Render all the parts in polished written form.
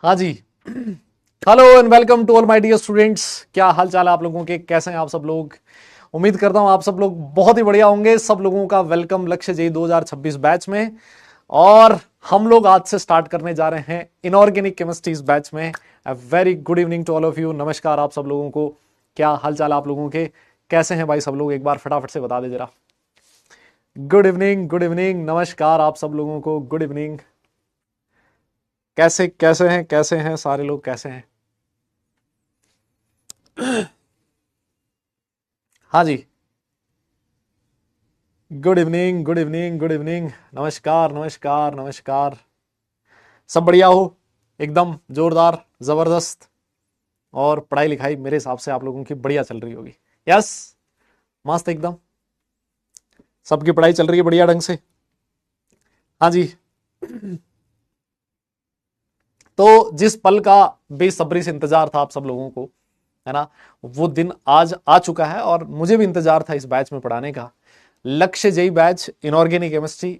हाँ जी। Hello and welcome to all my dear students. क्या हाल चाल है आप लोगों के, कैसे हैं आप सब लोग। उम्मीद करता हूं आप सब लोग बहुत ही बढ़िया होंगे। सब लोगों का वेलकम लक्ष्य जेई 2026 बैच में। और हम लोग आज से स्टार्ट करने जा रहे हैं इनऑर्गेनिक केमिस्ट्री इस बैच में। A very good evening to all of you. नमस्कार आप सब लोगों को। क्या हाल चाल आप लोगों के, कैसे हैं भाई सब लोग, एक बार फटाफट से बता दे जरा। गुड इवनिंग, गुड इवनिंग, नमस्कार आप सब लोगों को, गुड इवनिंग। कैसे कैसे हैं सारे लोग, कैसे हैं। हाँ जी, good evening, good evening, good evening, नमस्कार नमस्कार नमस्कार। सब बढ़िया हो, एकदम जोरदार जबरदस्त। और पढ़ाई लिखाई मेरे हिसाब से आप लोगों की बढ़िया चल रही होगी। यस, मस्त एकदम। सबकी पढ़ाई चल रही है बढ़िया ढंग से। हाँ जी। तो जिस पल का बेसब्री से इंतजार था आप सब लोगों को, है ना, वो दिन आज आ चुका है। और मुझे भी इंतजार था इस बैच में पढ़ाने का। लक्ष्य जेई बैच इनऑर्गेनिक केमिस्ट्री,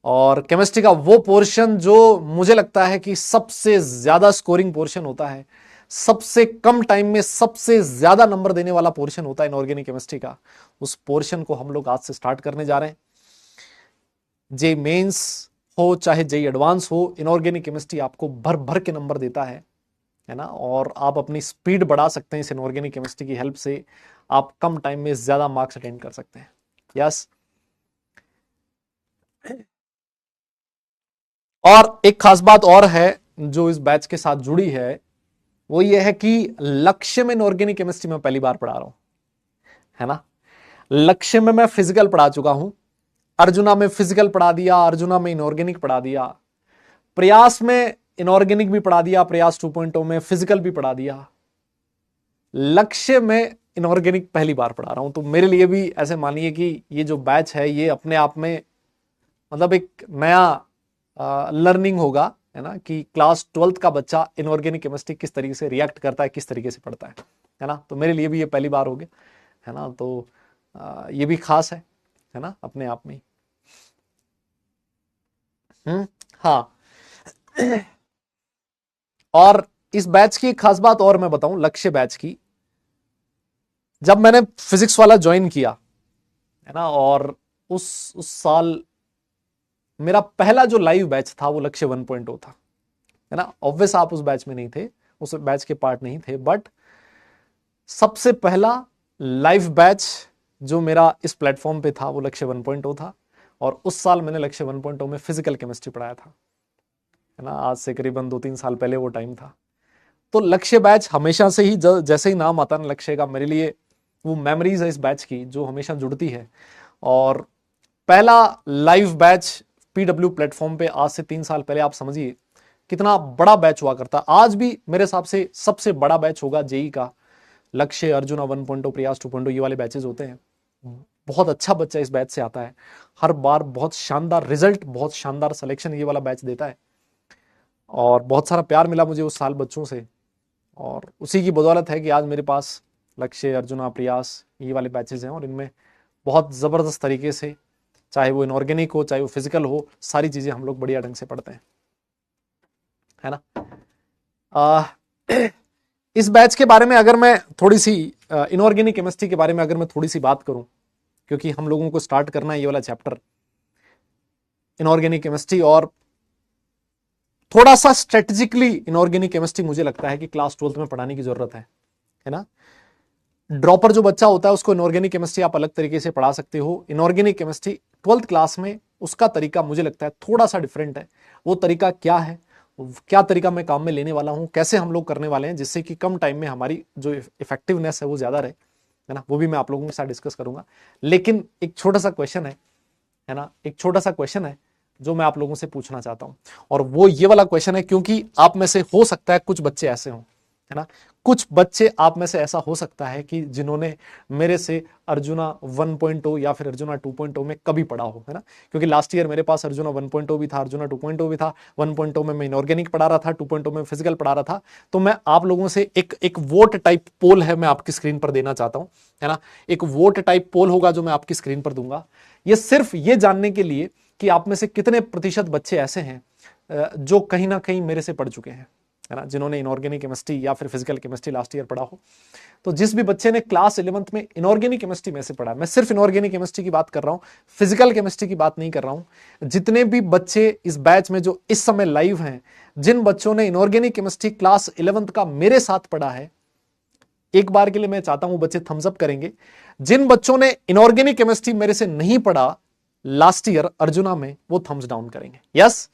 और केमिस्ट्री का वो पोर्शन जो मुझे लगता है कि सबसे ज्यादा स्कोरिंग पोर्शन होता है, सबसे कम टाइम में सबसे ज्यादा नंबर देने वाला पोर्शन होता है इनऑर्गेनिक केमिस्ट्री का। उस पोर्शन को हम लोग आज से स्टार्ट करने जा रहे हैं। जेई मेंस हो चाहे जेई एडवांस हो, इनऑर्गेनिक केमिस्ट्री आपको भर भर के नंबर देता है ना। और आप अपनी स्पीड बढ़ा सकते हैं इस इनऑर्गेनिक केमिस्ट्री की हेल्प से। आप कम टाइम में ज्यादा मार्क्स अटेंड कर सकते हैं। यस। और एक खास बात और है जो इस बैच के साथ जुड़ी है, वो ये है कि लक्ष्य में इनऑर्गेनिक केमिस्ट्री में पहली बार पढ़ा रहा हूं, है ना। लक्ष्य में मैं फिजिकल पढ़ा चुका हूं, अर्जुना में फिजिकल पढ़ा दिया, अर्जुना में इनऑर्गेनिक पढ़ा दिया, प्रयास में इनऑर्गेनिक भी पढ़ा दिया, प्रयास 2.0 में फिजिकल भी पढ़ा दिया। लक्ष्य में इनऑर्गेनिक पहली बार पढ़ा रहा हूं। तो मेरे लिए भी ऐसे मानिए कि ये जो बैच है ये अपने आप में मतलब एक नया लर्निंग होगा, है ना, कि क्लास 12th का बच्चा इनऑर्गेनिक केमिस्ट्री किस तरीके से रिएक्ट करता है, किस तरीके से पढ़ता है ना। तो मेरे लिए भी ये पहली बार हो गया, है ना। तो ये भी खास है ना, अपने आप में। हाँ। और इस बैच की एक खास बात और मैं बताऊं, लक्ष्य बैच की, जब मैंने फिजिक्स वाला ज्वाइन किया, है ना, और उस साल मेरा पहला जो लाइव बैच था वो लक्ष्य 1.0 था, है ना। ऑब्वियस आप उस बैच में नहीं थे, उस बैच के पार्ट नहीं थे, बट सबसे पहला लाइव बैच जो मेरा इस प्लेटफॉर्म पे था वो लक्ष्य 1.0 था। और उस साल मैंने लक्ष्य 1.0 में फिजिकल केमिस्ट्री पढ़ाया था, है ना। आज से करीबन 2-3 साल पहले वो टाइम था। तो लक्ष्य बैच हमेशा से ही जैसे ही नाम आता है ना लक्ष्य का, मेरे लिए वो मेमोरीज है इस बैच की जो हमेशा जुड़ती है। और पहला लाइव बैच पीडब्ल्यू प्लेटफॉर्म पे आज से 3 साल पहले, आप समझिए कितना बड़ा बैच हुआ करता। आज भी मेरे हिसाब से सबसे बड़ा बैच होगा जेई का। लक्ष्य, अर्जुना 1.0, प्रयास 2.0, ये वाले बैचेस होते हैं। बहुत अच्छा बच्चा इस बैच से आता है, हर बार बहुत शानदार रिजल्ट, बहुत शानदार सिलेक्शन ये वाला बैच देता है। और बहुत सारा प्यार मिला मुझे उस साल बच्चों से, और उसी की बदौलत है कि आज मेरे पास लक्ष्य, अर्जुना, प्रयास ये वाले बैचेस हैं। और इनमें बहुत ज़बरदस्त तरीके से, चाहे वो इनऑर्गेनिक हो चाहे वो फिजिकल हो, सारी चीज़ें हम लोग बढ़िया ढंग से पढ़ते हैं, है ना। आ, इस बैच के बारे में अगर मैं थोड़ी सी इनऑर्गेनिक केमिस्ट्री के बारे में अगर मैं थोड़ी सी बात करूं, क्योंकि हम लोगों को स्टार्ट करना है ये वाला चैप्टर इनऑर्गेनिक केमिस्ट्री, और थोड़ा सा स्ट्रेटेजिकली इनऑर्गेनिक केमिस्ट्री मुझे लगता है कि क्लास 12th में पढ़ाने की जरूरत है ना। ड्रॉपर जो बच्चा होता है उसको इनऑर्गेनिक केमिस्ट्री आप अलग तरीके से पढ़ा सकते हो। इनऑर्गेनिक केमिस्ट्री 12th क्लास में उसका तरीका मुझे लगता है थोड़ा सा डिफरेंट है। वो तरीका क्या है, क्या तरीका मैं काम में लेने वाला हूं, कैसे हम लोग करने वाले हैं, जिससे कि कम टाइम में हमारी जो इफेक्टिवनेस है वो ज्यादा रहे, है ना, वो भी मैं आप लोगों के साथ डिस्कस करूंगा। लेकिन एक छोटा सा क्वेश्चन है ना, एक छोटा सा क्वेश्चन है जो मैं आप लोगों से पूछना चाहता हूं, और वो ये वाला क्वेश्चन है, क्योंकि आप में से हो सकता है कुछ बच्चे ऐसे हों, है ना, कुछ बच्चे आप में से ऐसा हो सकता है कि जिन्होंने मेरे से अर्जुना 1.0 या फिर अर्जुना 2.0 में कभी पढ़ा हो, है ना, क्योंकि लास्ट ईयर मेरे पास अर्जुना 1.0 भी था, अर्जुना 2.0 भी था। 1.0 में मैं इनऑर्गेनिक पढ़ा रहा था, 2.0 में फिजिकल पढ़ा रहा था। तो मैं आप लोगों से एक वोट टाइप पोल है, मैं आपकी स्क्रीन पर देना चाहता हूं, है ना, एक वोट टाइप पोल होगा जो मैं आपकी स्क्रीन पर दूंगा। ये सिर्फ ये जानने के लिए कि आप में से कितने प्रतिशत बच्चे ऐसे हैं जो कहीं ना कहीं मेरे से पढ़ चुके हैं, है ना, जिन्होंने इनऑर्गेनिक केमिस्ट्री या फिर फिजिकल केमिस्ट्री लास्ट ईयर पढ़ा हो। तो जिस भी बच्चे ने क्लास 11th में इनऑर्गेनिक केमिस्ट्री में से पढ़ा, मैं सिर्फ इनऑर्गेनिक केमिस्ट्री की बात कर रहा हूं, फिजिकल केमिस्ट्री की बात नहीं कर रहा हूं। जितने भी बच्चे इस बैच में जो इस समय लाइव हैं, जिन बच्चों ने इनऑर्गेनिक केमिस्ट्री क्लास 11th का मेरे साथ पढ़ा है, एक बार के लिए मैं चाहता हूं बच्चे थम्स अप करेंगे। जिन बच्चों ने इनऑर्गेनिक केमिस्ट्री मेरे से नहीं पढ़ा लास्ट ईयर अर्जुना में, वो थम्स डाउन करेंगे। यस,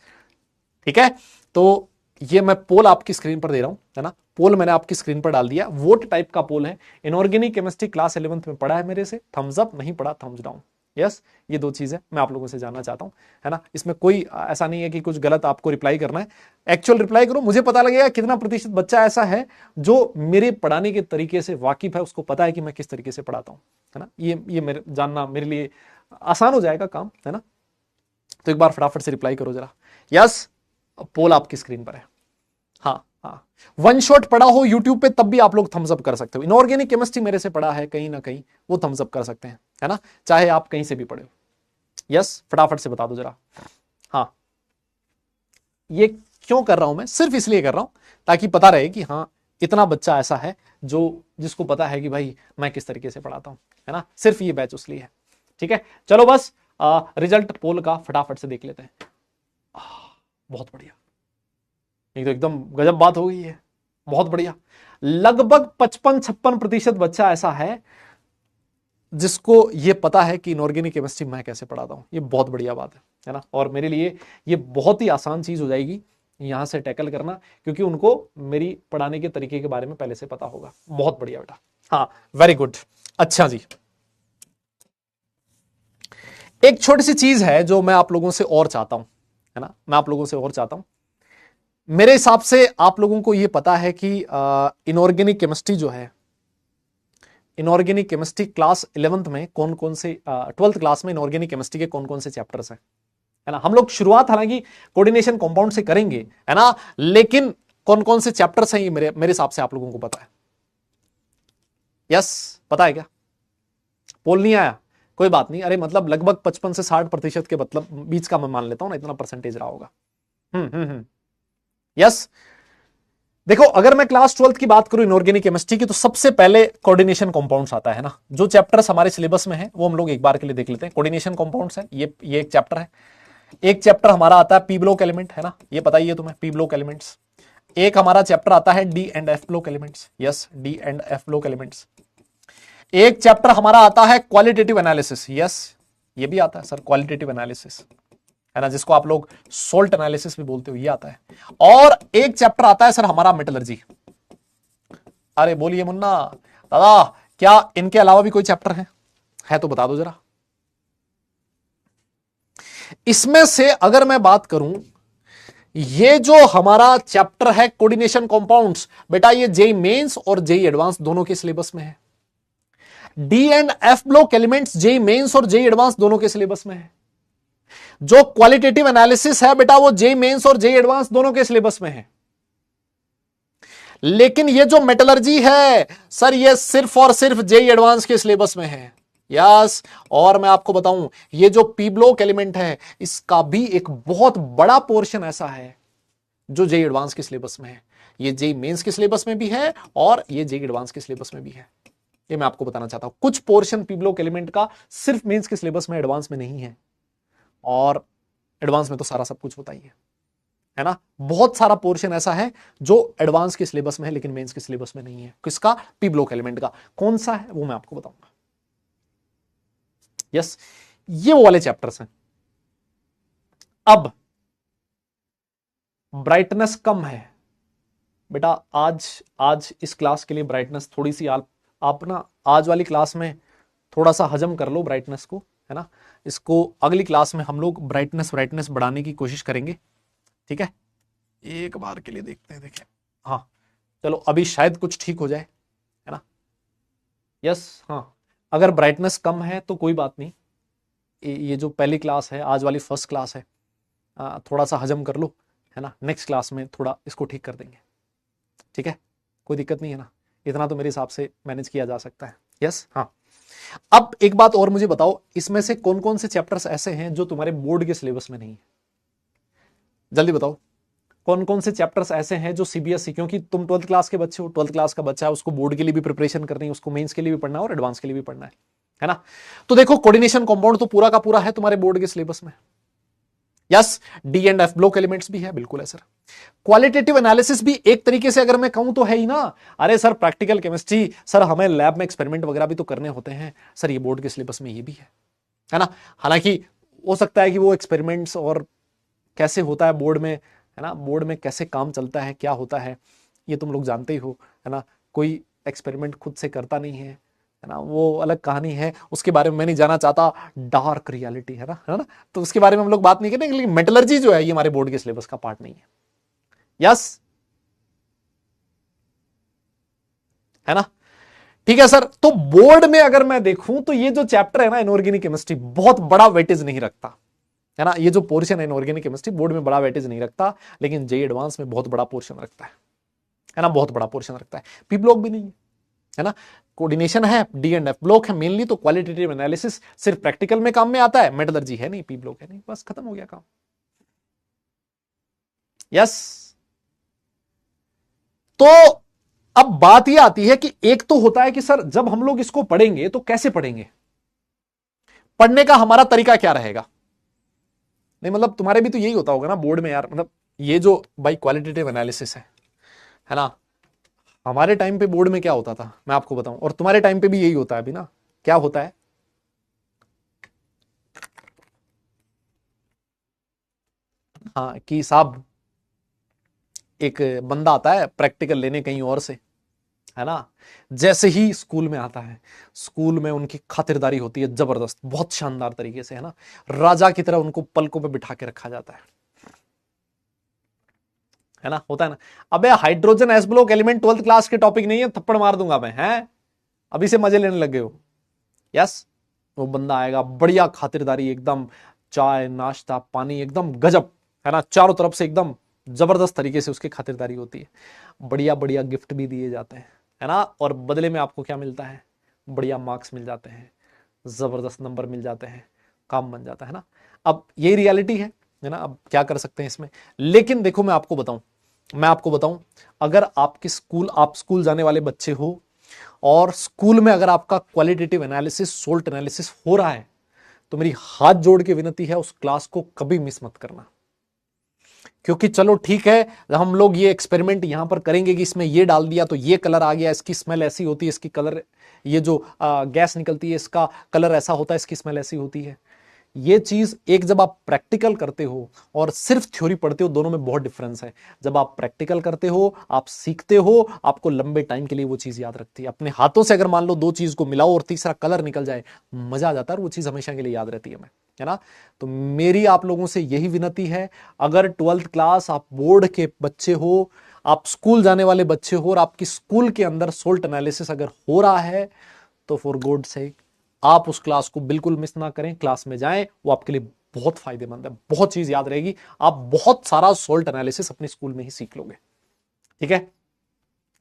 ठीक है। तो ये मैं पोल आपकी स्क्रीन पर दे रहा हूं, है ना, पोल मैंने आपकी स्क्रीन पर डाल दिया, वोट टाइप का पोल है। इनऑर्गेनिक केमिस्ट्री क्लास 11th में पढ़ा है मेरे से, थम्स अप, नहीं पढ़ा थम्स डाउन। यस, ये दो चीजें मैं आप लोगों से जानना चाहता हूं, है ना। इसमें कोई ऐसा नहीं है कि कुछ गलत आपको रिप्लाई करना है, एक्चुअल रिप्लाई करो, मुझे पता लगेगा कितना प्रतिशत बच्चा ऐसा है जो मेरे पढ़ाने के तरीके से वाकिफ है, उसको पता है कि मैं किस तरीके से पढ़ाता हूं, है ना। ये मेरे जानना मेरे लिए आसान हो जाएगा काम, है ना। तो एक बार फटाफट से रिप्लाई करो जरा। यस, पोल आपकी स्क्रीन पर है। हाँ हाँ, वन शॉट पढ़ा हो यूट्यूब पे तब भी आप लोग थम्स अप कर सकते हो। इनऑर्गेनिक केमिस्ट्री मेरे से पढ़ा है कहीं ना कहीं, वो थम्स अप कर सकते हैं, है ना, चाहे आप कहीं से भी पढ़े हो। यस, फटाफट से बता दो जरा। हाँ, ये क्यों कर रहा हूं मैं, सिर्फ इसलिए कर रहा हूं ताकि पता रहे कि हाँ इतना बच्चा ऐसा है जो जिसको पता है कि भाई मैं किस तरीके से पढ़ाता हूं, है ना, सिर्फ ये बैच उसलिए है। ठीक है, चलो बस रिजल्ट पोल का फटाफट से देख लेते हैं। बहुत बढ़िया, ये तो एकदम गजब बात हो गई है, बहुत बढ़िया। लगभग 55-56% बच्चा ऐसा है जिसको ये पता है कि इनऑर्गेनिक केमिस्ट्री मैं कैसे पढ़ाता हूं। ये बहुत बढ़िया बात है ना, और मेरे लिए ये बहुत ही आसान चीज हो जाएगी यहां से टैकल करना, क्योंकि उनको मेरी पढ़ाने के तरीके के बारे में पहले से पता होगा। बहुत बढ़िया बेटा, हाँ, वेरी गुड। अच्छा जी, एक छोटी सी चीज है जो मैं आप लोगों से और चाहता हूं, है ना, मैं आप लोगों से और चाहता हूं। मेरे हिसाब से आप लोगों को यह पता है कि इनऑर्गेनिक केमिस्ट्री जो है, इनऑर्गेनिक केमिस्ट्री क्लास 11th में कौन कौन से 12th क्लास में इनऑर्गेनिक केमिस्ट्री के कौन कौन से चैप्टर्स हैं, है ना। हम लोग शुरुआत हालांकि कोऑर्डिनेशन कंपाउंड से करेंगे, है ना, लेकिन कौन कौन से चैप्टर्स हैं ये मेरे हिसाब से आप लोगों को पता है। यस, पता है क्या? पोल नहीं आया, कोई बात नहीं, अरे मतलब लगभग 55 से 60% के मतलब बीच का मैं मान लेता हूं ना, इतना परसेंटेज रहा होगा। यस, देखो अगर मैं क्लास 12th की बात करूं इनऑर्गेनिक केमिस्ट्री की, तो सबसे पहले कोऑर्डिनेशन कंपाउंड्स आता है ना। जो चैप्टर्स हमारे सिलेबस में है वो हम लोग एक बार के लिए देख लेते हैं। कोऑर्डिनेशन कंपाउंड्स है, ये एक चैप्टर है। एक चैप्टर हमारा आता है पी ब्लॉक एलिमेंट, है ना, ये पता ही है तुम्हें, पी ब्लॉक एलिमेंट्स। एक हमारा चैप्टर आता है D and F block elements. Yes, D and F block elements. एक चैप्टर हमारा आता है क्वालिटेटिव एनालिसिस। यस, ये भी आता है सर, क्वालिटेटिव एनालिसिस, है ना, जिसको आप लोग सोल्ट एनालिसिस भी बोलते हो, ये आता है। और एक चैप्टर आता है सर हमारा मेटलर्जी। अरे बोलिए मुन्ना दादा, क्या इनके अलावा भी कोई चैप्टर है तो बता दो जरा। इसमें से अगर मैं बात करूं, ये जो हमारा चैप्टर है कोऑर्डिनेशन कंपाउंड्स, बेटा ये जेई मेंस और जेई एडवांस दोनों के सिलेबस में है। D and F block elements JEE mains और जेई एडवांस दोनों के सिलेबस में है। जो क्वालिटेटिव एनालिसिस है बेटा, वो जेई मेंस और जेई एडवांस दोनों के सिलेबस में है। लेकिन ये जो मेटलर्जी है सर, ये सिर्फ और सिर्फ जेई एडवांस के सिलेबस में है। यस, और मैं आपको बताऊं, ये जो पी ब्लॉक एलिमेंट है, इसका भी एक बहुत बड़ा पोर्शन ऐसा है जो जेई एडवांस के सिलेबस में है। ये जेई मेंस के सिलेबस में भी है और ये जेई एडवांस के सिलेबस में भी है। ये मैं आपको बताना चाहता हूं, कुछ पोर्शन पी ब्लॉक एलिमेंट का सिर्फ मेंस के सिलेबस में, एडवांस में नहीं है, और एडवांस में तो सारा सब कुछ होता ही है ना। बहुत सारा पोर्शन ऐसा है जो एडवांस के सिलेबस में है लेकिन मेंस के सिलेबस में नहीं है। किसका? पी ब्लॉक एलिमेंट का। कौन सा है वो मैं आपको बताऊंगा। यस, ये वो वाले चैप्टर्स हैं। अब ब्राइटनेस कम है बेटा, आज इस क्लास के लिए ब्राइटनेस थोड़ी सी आप आप ना आज वाली क्लास में थोड़ा सा हजम कर लो ब्राइटनेस को, है ना। इसको अगली क्लास में हम लोग ब्राइटनेस बढ़ाने की कोशिश करेंगे, ठीक है। एक बार के लिए देखते हैं, देखिए हाँ चलो अभी शायद कुछ ठीक हो जाए, है ना। यस हाँ, अगर ब्राइटनेस कम है तो कोई बात नहीं, ये जो पहली क्लास है आज वाली फर्स्ट क्लास है, थोड़ा सा हजम कर लो, है ना। नेक्स्ट क्लास में थोड़ा इसको ठीक कर देंगे, ठीक है, कोई दिक्कत नहीं है ना, इतना तो मेरे हिसाब से मैनेज किया जा सकता है। यस हाँ, अब एक बात और मुझे बताओ, इसमें से कौन कौन से चैप्टर्स ऐसे हैं जो तुम्हारे बोर्ड के सिलेबस में नहीं है, जल्दी बताओ। कौन कौन से चैप्टर्स ऐसे हैं जो सीबीएसई, क्योंकि तुम 12th क्लास के बच्चे हो, 12th क्लास का बच्चा है, उसको बोर्ड के लिए भी प्रिपरेशन करनी है, उसको मेंस के लिए भी पढ़ना है और एडवांस के लिए भी पढ़ना है ना। तो देखो कोऑर्डिनेशन कंपाउंड तो पूरा का पूरा है तुम्हारे बोर्ड के सिलेबस में। Yes, D and F block elements भी है, बिल्कुल है सर। क्वालिटेटिव एनालिसिस भी एक तरीके से अगर मैं कहूं तो है ही ना। अरे सर प्रैक्टिकल केमिस्ट्री, सर हमें लैब में एक्सपेरिमेंट वगैरह भी तो करने होते हैं सर, ये बोर्ड के सिलेबस में ये भी है ना। हालांकि हो सकता है कि वो एक्सपेरिमेंट्स और कैसे होता है बोर्ड में, है ना, बोर्ड में कैसे काम चलता है, क्या होता है, ये तुम लोग जानते ही हो, है ना। कोई एक्सपेरिमेंट खुद से करता नहीं है ना, वो अलग कहानी है, उसके बारे में मैं नहीं जाना चाहता, डार्क रियलिटी है ना, तो उसके बारे में हम लोग बात नहीं करेंगे। लेकिन मेटलर्जी जो है ये हमारे बोर्ड के सिलेबस का पार्ट नहीं है। यस, है ना, ठीक है सर। तो बोर्ड में अगर मैं देखूं तो ये जो चैप्टर है ना इनऑर्गेनिक केमिस्ट्री, बहुत बड़ा वेटेज नहीं रखता, है ना। ये जो पोर्शन है इनऑर्गेनिक केमिस्ट्री बोर्ड में बड़ा वेटेज नहीं रखता, लेकिन जेई एडवांस में बहुत बड़ा पोर्शन रखता है ना, बहुत बड़ा पोर्शन रखता है। पी ब्लॉक भी नहीं है ना, कोऑर्डिनेशन है, डी एंड एफ ब्लॉक है मेनली, तो क्वालिटेटिव एनालिसिस सिर्फ प्रैक्टिकल में काम में आता है, मेटलर्जी है नहीं, पी ब्लॉक है नहीं, बस खत्म हो गया काम। यस, तो अब बात यह आती है कि एक तो होता है कि सर जब हम लोग इसको पढ़ेंगे तो कैसे पढ़ेंगे, पढ़ने का हमारा तरीका क्या रहेगा। नहीं मतलब तुम्हारे भी तो यही होता होगा ना बोर्ड में यार, मतलब ये जो भाई क्वालिटेटिव एनालिसिस है ना, हमारे टाइम पे बोर्ड में क्या होता था मैं आपको बताऊं, और तुम्हारे टाइम पे भी यही होता है अभी ना, क्या होता है, हाँ कि साहब एक बंदा आता है प्रैक्टिकल लेने कहीं और से, है ना, जैसे ही स्कूल में आता है, स्कूल में उनकी खातिरदारी होती है जबरदस्त, बहुत शानदार तरीके से, है ना, राजा की तरह उनको पलकों पे बिठा के रखा जाता है ना, होता है ना। अबे hydrogen S block element 12th class के टॉपिक नहीं है, थप्पड़ मार दूंगा मैं, हैं अभी से मजे लेने लगे हो। यस, वो बंदा आएगा बढ़िया खातिरदारी एकदम, चाय नाश्ता पानी एकदम गजब, है ना, चारों तरफ से एकदम जबरदस्त तरीके से उसकी खातिरदारी होती है, बढ़िया बढ़िया गिफ्ट भी दिए जाते हैं, है ना, और बदले में आपको क्या मिलता है, बढ़िया मार्क्स मिल जाते हैं, जबरदस्त नंबर मिल जाते हैं, काम बन जाता है ना। अब यही रियलिटी है ना, अब क्या कर सकते हैं इसमें। लेकिन देखो मैं आपको बताऊं, अगर आप स्कूल जाने वाले बच्चे हो और स्कूल में अगर आपका क्वालिटेटिव एनालिसिस सोल्ट एनालिसिस हो रहा है, तो मेरी हाथ जोड़ के विनती है उस क्लास को कभी मिस मत करना। क्योंकि चलो ठीक है, हम लोग ये एक्सपेरिमेंट यहां पर करेंगे कि इसमें ये डाल दिया तो ये कलर आ गया, इसकी स्मेल ऐसी होती है, इसकी कलर, ये जो गैस निकलती है इसका कलर ऐसा होता है, इसकी स्मेल ऐसी होती है। ये चीज एक जब आप प्रैक्टिकल करते हो और सिर्फ थ्योरी पढ़ते हो, दोनों में बहुत डिफरेंस है। जब आप प्रैक्टिकल करते हो, आप सीखते हो, आपको लंबे टाइम के लिए वो चीज याद रखती है। अपने हाथों से अगर मान लो दो चीज को मिलाओ और तीसरा कलर निकल जाए, मजा आ जाता है, वो चीज हमेशा के लिए याद रहती है ना। तो मेरी आप लोगों से यही विनती है, अगर 12th क्लास आप बोर्ड के बच्चे हो, आप स्कूल जाने वाले बच्चे हो और आपकी स्कूल के अंदर सोल्ट एनालिसिस अगर हो रहा है, तो फॉर गॉड सेक आप उस क्लास को बिल्कुल मिस ना करें, क्लास में जाएं, वो आपके लिए बहुत फायदेमंद है, बहुत चीज याद रहेगी, आप बहुत सारा सोल्ट एनालिसिस अपने स्कूल में ही सीख लोगे, ठीक है।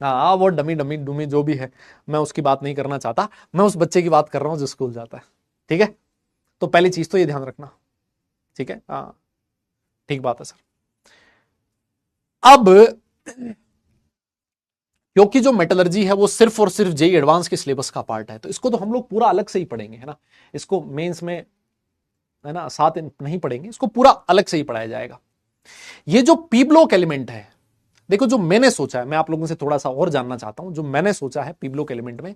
हाँ वो डमी डमी डुमी जो भी है, मैं उसकी बात नहीं करना चाहता, मैं उस बच्चे की बात कर रहा हूं जो स्कूल जाता है, ठीक है। तो पहली चीज तो ये ध्यान रखना, ठीक है, हाँ ठीक बात है सर। अब क्योंकि जो मेटलर्जी है वो सिर्फ और सिर्फ जेई एडवांस के सिलेबस का पार्ट है, तो इसको तो हम लोग पूरा अलग से ही पढ़ेंगे, है ना, इसको मेंस में, है ना, साथ नहीं पढ़ेंगे, इसको पूरा अलग से ही पढ़ाया जाएगा। ये जो पी ब्लॉक एलिमेंट है, देखो जो मैंने सोचा है, मैं आप लोगों से थोड़ा सा और जानना चाहता हूं, जो मैंने सोचा है पी ब्लॉक एलिमेंट में,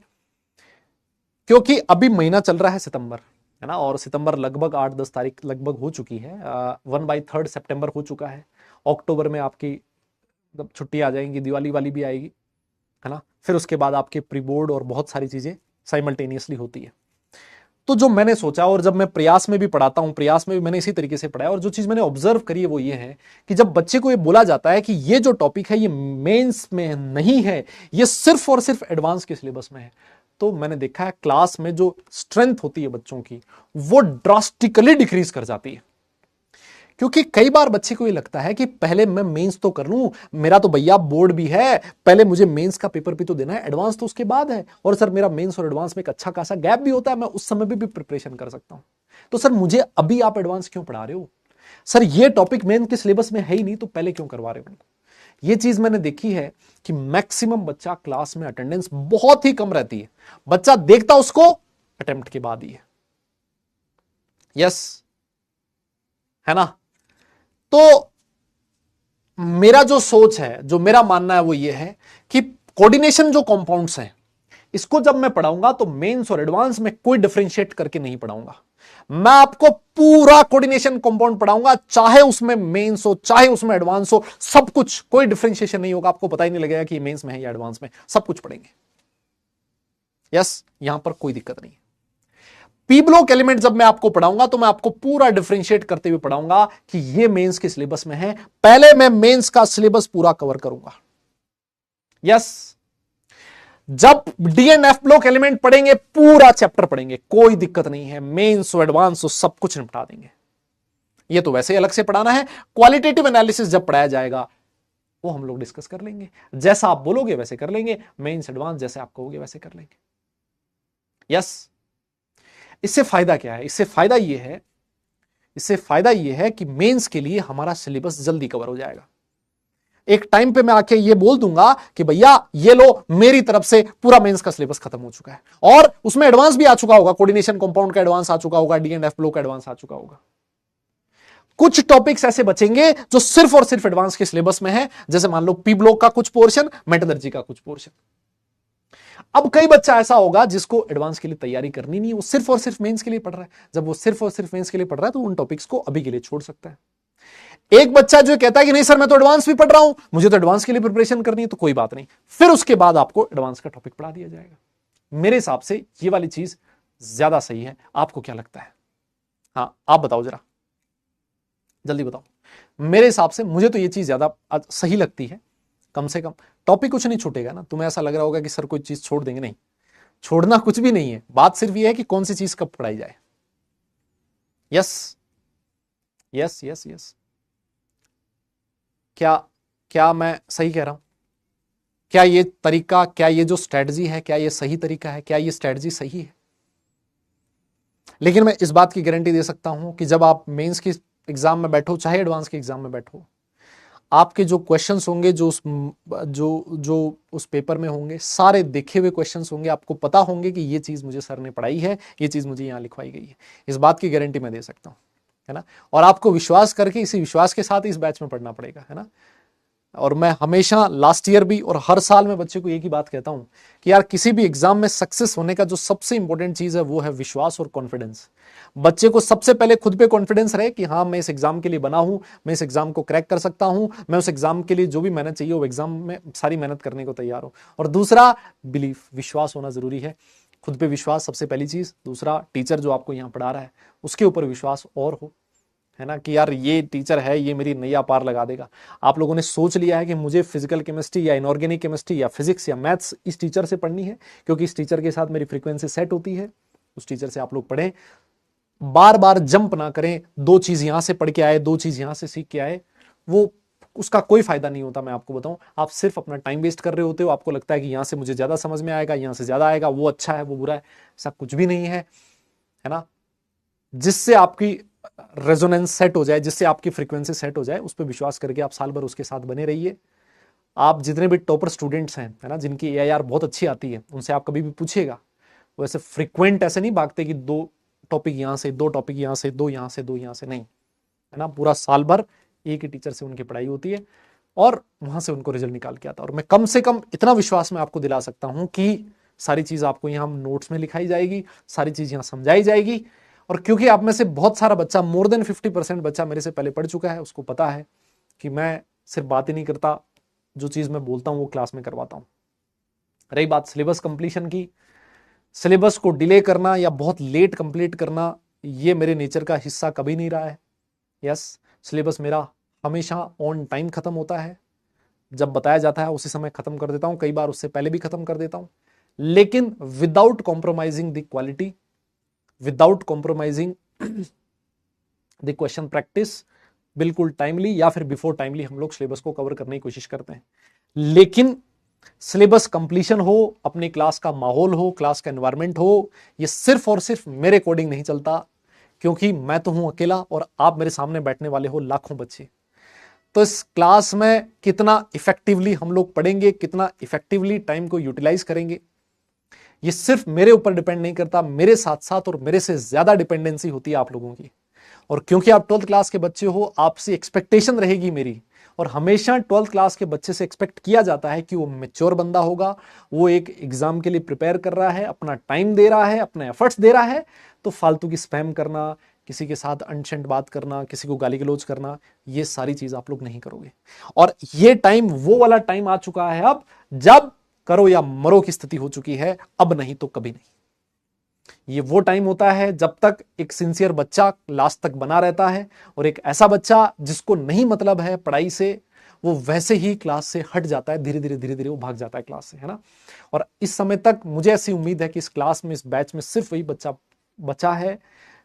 क्योंकि अभी महीना चल रहा है सितंबर, है ना, और सितंबर लगभग 8-10 तारीख लगभग हो चुकी है, 1/3 सितंबर हो चुका है, अक्टूबर में आपकी छुट्टी आ जाएंगी, दिवाली वाली भी आएगी, है ना। फिर उसके बाद आपके प्री बोर्ड और बहुत सारी चीजें साइमल्टेनियसली होती है। तो जो मैंने सोचा, और जब मैं प्रयास में भी पढ़ाता हूं, प्रयास में भी मैंने इसी तरीके से पढ़ाया, और जो चीज मैंने ऑब्जर्व करी है वो ये है कि जब बच्चे को ये बोला जाता है कि ये जो टॉपिक है ये मेंस में नहीं है, ये सिर्फ और सिर्फ एडवांस के सिलेबस में है, तो मैंने देखा है क्लास में जो स्ट्रेंथ होती है बच्चों की वो ड्रास्टिकली डिक्रीज कर जाती है। क्योंकि कई बार बच्चे को ये लगता है कि पहले मैं मेंस तो कर लूं, मेरा तो भैया बोर्ड भी है, पहले मुझे मेंस का पेपर भी तो देना है, एडवांस तो उसके बाद है, और सर मेरा मेंस और एडवांस में एक अच्छा खासा गैप भी होता है, मैं उस समय भी प्रिपरेशन कर सकता हूं। तो सर मुझे अभी आप एडवांस क्यों पढ़ा रहे हो? सर ये टॉपिक मेन के सिलेबस में है ही नहीं, तो पहले क्यों करवा रहे हो? ये चीज मैंने देखी है कि मैक्सिमम बच्चा क्लास में अटेंडेंस बहुत ही कम रहती है, बच्चा देखता उसको अटेम्प्ट के बाद ही है। यस, है ना। तो मेरा जो सोच है, जो मेरा मानना है वो ये है कि कोऑर्डिनेशन जो कंपाउंड्स हैं, इसको जब मैं पढ़ाऊंगा तो मेंस और एडवांस में कोई डिफरेंशिएट करके नहीं पढ़ाऊंगा। मैं आपको पूरा कोऑर्डिनेशन कंपाउंड पढ़ाऊंगा, चाहे उसमें मेंस हो चाहे उसमें एडवांस हो, सब कुछ, कोई डिफरेंशिएशन नहीं होगा, आपको पता ही नहीं लगेगा कि मेंस में है या एडवांस में, सब कुछ पढ़ेंगे। यस, यहां पर कोई दिक्कत नहीं है। पी ब्लॉक एलिमेंट जब मैं आपको पढ़ाऊंगा तो मैं आपको पूरा डिफरेंशिएट करते हुए पढ़ाऊंगा कि ये मेंस के सिलेबस में है, पहले मैं मेंस का सिलेबस पूरा कवर करूंगा। यस, जब D and F block element पढ़ेंगे पूरा चैप्टर पढ़ेंगे, कोई दिक्कत नहीं है, मेंस हो एडवांस हो सब कुछ निपटा देंगे। ये तो वैसे ही अलग से पढ़ाना है, क्वालिटेटिव एनालिसिस जब पढ़ाया जाएगा वो हम लोग डिस्कस कर लेंगे, जैसा आप बोलोगे वैसे कर लेंगे, मेंस एडवांस जैसे आप कहोगे वैसे कर लेंगे। यस, इससे फायदा क्या है? इससे फायदा यह है कि मेंस के लिए हमारा सिलेबस जल्दी कवर हो जाएगा। एक टाइम पे मैं आके ये बोल दूंगा कि भैया ये लो, मेरी तरफ से पूरा मेंस का सिलेबस खत्म हो चुका है, और उसमें एडवांस भी आ चुका होगा, कोऑर्डिनेशन कंपाउंड का एडवांस आ चुका होगा, डी एंड एफ ब्लॉक का एडवांस आ चुका होगा। कुछ टॉपिक्स ऐसे बचेंगे जो सिर्फ और सिर्फ एडवांस के सिलेबस में है, जैसे मान लो पी ब्लॉक का कुछ पोर्शन, मेटलर्जी का कुछ पोर्शन। अब कई बच्चा ऐसा होगा जिसको एडवांस के लिए तैयारी करनी नहीं, वो सिर्फ और सिर्फ मेंस के लिए पढ़ रहा है। जब वो सिर्फ और सिर्फ मेंस के लिए पढ़ रहा है तो उन टॉपिक्स को अभी के लिए छोड़ सकता है। एक बच्चा जो कहता है कि नहीं सर मैं तो एडवांस भी पढ़ रहा हूं, मुझे तो एडवांस के लिए प्रिपरेशन करनी है, तो कोई बात नहीं, फिर उसके बाद आपको एडवांस का टॉपिक पढ़ा दिया जाएगा। मेरे हिसाब से ये वाली चीज ज्यादा सही है। आपको क्या लगता है? हाँ, आप बताओ जरा, जल्दी बताओ। मेरे हिसाब से मुझे तो ये चीज ज्यादा सही लगती है। कम से कम टॉपिक कुछ नहीं छूटेगा ना। तुम्हें ऐसा लग रहा होगा कि सर कोई चीज छोड़ देंगे, नहीं, छोड़ना कुछ भी नहीं है, बात सिर्फ ये है कि कौन सी चीज कब पढ़ाई जाए। यस यस यस यस, क्या क्या मैं सही कह रहा हूं? क्या ये तरीका, क्या ये जो स्ट्रेटजी है, क्या ये सही तरीका है? क्या ये स्ट्रेटजी सही है? लेकिन मैं इस बात की गारंटी दे सकता हूं कि जब आप मेंस की एग्जाम में बैठो चाहे एडवांस के एग्जाम में बैठो, आपके जो क्वेश्चंस होंगे, जो उस पेपर में होंगे, सारे देखे हुए क्वेश्चंस होंगे, आपको पता होंगे कि ये चीज मुझे सर ने पढ़ाई है, ये चीज मुझे यहां लिखवाई गई है। इस बात की गारंटी मैं दे सकता हूं, है ना। और आपको विश्वास करके, इसी विश्वास के साथ इस बैच में पढ़ना पड़ेगा, है ना। और मैं हमेशा लास्ट ईयर भी और हर साल में बच्चे को एक ही बात कहता हूं कि यार किसी भी एग्जाम में सक्सेस होने का जो सबसे इंपॉर्टेंट चीज है वो है विश्वास और कॉन्फिडेंस। बच्चे को सबसे पहले खुद पे कॉन्फिडेंस रहे कि हाँ मैं इस एग्जाम के लिए बना हूं, मैं इस एग्जाम को क्रैक कर सकता हूं, मैं उस एग्जाम के लिए जो भी मेहनत चाहिए वो एग्जाम में सारी मेहनत करने को तैयार हूं। और दूसरा, बिलीफ, विश्वास होना जरूरी है। खुद पे विश्वास सबसे पहली चीज। दूसरा, टीचर जो आपको यहाँ पढ़ा रहा है उसके ऊपर विश्वास और हो, है ना, कि यार ये टीचर है, ये मेरी नैया पार लगा देगा। आप लोगों ने सोच लिया है कि मुझे फिजिकल केमिस्ट्री या इनऑर्गेनिक केमिस्ट्री या फिजिक्स या मैथ्स इस टीचर से पढ़नी है क्योंकि इस टीचर के साथ मेरी फ्रीक्वेंसी सेट होती है, उस टीचर से आप लोग पढ़ें। बार बार जंप ना करें, दो चीज यहां से पढ़ के आए, दो चीज यहां से सीख के आए, वो उसका कोई फायदा नहीं होता। मैं आपको बताऊं, आप सिर्फ अपना टाइम वेस्ट कर रहे होते हो। आपको लगता है कि यहां से मुझे ज्यादा समझ में आएगा, यहां से ज्यादा आएगा, वो अच्छा है वो बुरा है, ऐसा कुछ भी नहीं है ना। जिससे आपकी रेजोनेंस सेट हो जाए, जिससे आपकी फ्रीक्वेंसी सेट हो जाए, उस पर विश्वास करके आप साल भर उसके साथ बने रहिए। आप जितने भी टॉपर स्टूडेंट्स हैं, है ना, जिनकी एआईआर बहुत अच्छी आती है, उनसे आप कभी भी पूछिएगा, वो ऐसे फ्रीक्वेंट ऐसे नहीं भागते कि दो टॉपिक यहां से, दो टॉपिक यहां से, दो यहां से, दो यहां से, नहीं, है ना। पूरा साल भर एक ही टीचर से उनकी पढ़ाई होती है और वहां से उनको रिजल्ट निकाल के आता है। और मैं कम से कम इतना विश्वास में आपको दिला सकता हूं कि सारी चीज आपको यहाँ नोट्स में लिखाई जाएगी, सारी चीज यहाँ समझाई जाएगी। और क्योंकि आप में से बहुत सारा बच्चा, मोर देन 50% बच्चा मेरे से पहले पढ़ चुका है, उसको पता है कि मैं सिर्फ बात ही नहीं करता, जो चीज मैं बोलता हूं वो क्लास में करवाता हूं। रही बात सिलेबस कंप्लीशन की, सिलेबस को डिले करना या बहुत लेट कंप्लीट करना ये मेरे नेचर का हिस्सा कभी नहीं रहा है। यस, सिलेबस मेरा हमेशा ऑन टाइम खत्म होता है, जब बताया जाता है उसी समय खत्म कर देता हूं, कई बार उससे पहले भी खत्म कर देता हूं, लेकिन without compromising the quality, without compromising the question practice. बिल्कुल टाइमली या फिर बिफोर टाइमली हम लोग सिलेबस को कवर करने की कोशिश करते हैं। लेकिन सिलेबस कंप्लीशन हो, अपनी क्लास का माहौल हो, क्लास का एनवायरनमेंट हो, ये सिर्फ और सिर्फ मेरे अकॉर्डिंग नहीं चलता, क्योंकि मैं तो हूं अकेला और आप मेरे सामने बैठने वाले हो लाखों बच्चे। तो इस क्लास में कितना इफेक्टिवली हम लोग पढ़ेंगे, कितना इफेक्टिवली टाइम को यूटिलाइज करेंगे, ये सिर्फ मेरे ऊपर डिपेंड नहीं करता, मेरे साथ साथ और मेरे से ज्यादा डिपेंडेंसी होती है आप लोगों की। और क्योंकि आप 12th क्लास के बच्चे हो, आपसे एक्सपेक्टेशन रहेगी मेरी, और हमेशा 12th क्लास के बच्चे से एक्सपेक्ट किया जाता है कि वो मैच्योर बंदा होगा, वो एक एग्जाम के लिए प्रिपेयर कर रहा है, अपना टाइम दे रहा है, अपने एफर्ट्स दे रहा है। तो फालतू की स्पैम करना, किसी के साथ अनसेंट बात करना, किसी को गाली गलौज करना, ये सारी चीज आप लोग नहीं करोगे। और ये टाइम वो वाला टाइम आ चुका है अब, जब करो या मरो की स्थिति हो चुकी है, अब नहीं तो कभी नहीं। ये वो टाइम होता है जब तक एक सिंसियर बच्चा लास्ट तक बना रहता है, और एक ऐसा बच्चा जिसको नहीं मतलब है पढ़ाई से, वो वैसे ही क्लास से हट जाता है, धीरे धीरे धीरे धीरे वो भाग जाता है क्लास से, है ना। और इस समय तक मुझे ऐसी उम्मीद है कि इस क्लास में, इस बैच में सिर्फ वही बच्चा बचा है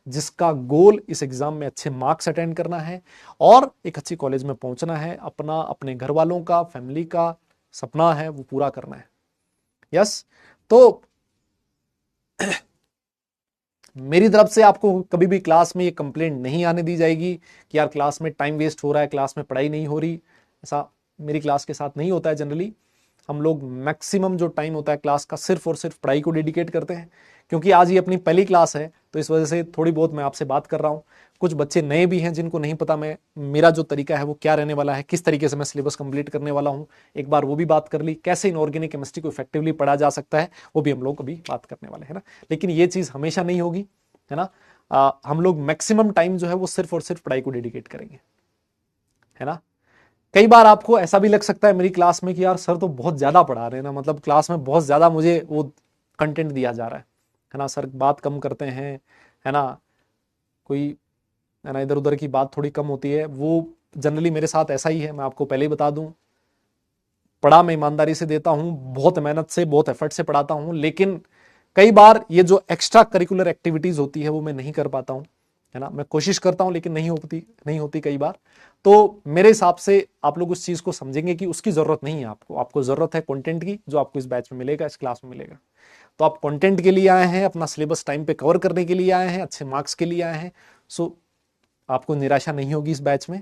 जिसका गोल इस एग्जाम में अच्छे मार्क्स अटेंड करना है और एक अच्छी कॉलेज में पहुंचना है, अपना, अपने घर वालों का, फैमिली का सपना है वो पूरा करना है। यस, तो मेरी तरफ से आपको कभी भी क्लास में ये कंप्लेंट नहीं आने दी जाएगी कि यार क्लास में टाइम वेस्ट हो रहा है, क्लास में पढ़ाई नहीं हो रही। ऐसा मेरी क्लास के साथ नहीं होता है। जनरली हम लोग मैक्सिमम जो टाइम होता है क्लास का सिर्फ और सिर्फ पढ़ाई को डेडिकेट करते हैं। क्योंकि आज ये अपनी पहली क्लास है तो इस वजह से थोड़ी बहुत मैं आपसे बात कर रहा हूँ। कुछ बच्चे नए भी हैं जिनको नहीं पता मैं, मेरा जो तरीका है वो क्या रहने वाला है, किस तरीके से मैं सिलेबस कंप्लीट करने वाला हूँ। एक बार वो भी बात कर ली, कैसे इनऑर्गेनिक केमिस्ट्री को इफेक्टिवली पढ़ा जा सकता है, वो भी हम लोग अभी बात करने वाले हैं ना। लेकिन ये चीज हमेशा नहीं होगी, है ना। हम लोग मैक्सिमम टाइम जो है वो सिर्फ और सिर्फ पढ़ाई को डेडिकेट करेंगे, है ना। कई बार आपको ऐसा भी लग सकता है मेरी क्लास में कि यार सर तो बहुत ज्यादा पढ़ा रहे हैं ना, मतलब क्लास में बहुत ज्यादा मुझे वो कंटेंट दिया जा रहा है ना। सर बात कम करते हैं, है ना, कोई, है ना, इधर उधर की बात थोड़ी कम होती है। वो जनरली मेरे साथ ऐसा ही है, मैं आपको पहले ही बता दूं। पढ़ा मैं ईमानदारी से देता हूं, बहुत मेहनत से, बहुत एफर्ट से पढ़ाता हूं, लेकिन कई बार ये जो एक्स्ट्रा करिकुलर एक्टिविटीज होती है वो मैं नहीं कर पाता हूं, है ना। मैं कोशिश करता हूं लेकिन नहीं होती कई बार। तो मेरे हिसाब से आप लोग उस चीज को समझेंगे कि उसकी जरूरत नहीं है आपको जरूरत है कंटेंट की, जो आपको इस बैच में मिलेगा, इस क्लास में मिलेगा। तो आप कंटेंट के लिए आए हैं, अपना सिलेबस टाइम पे कवर करने के लिए आए हैं, अच्छे मार्क्स के लिए आए हैं। सो आपको निराशा नहीं होगी इस बैच में,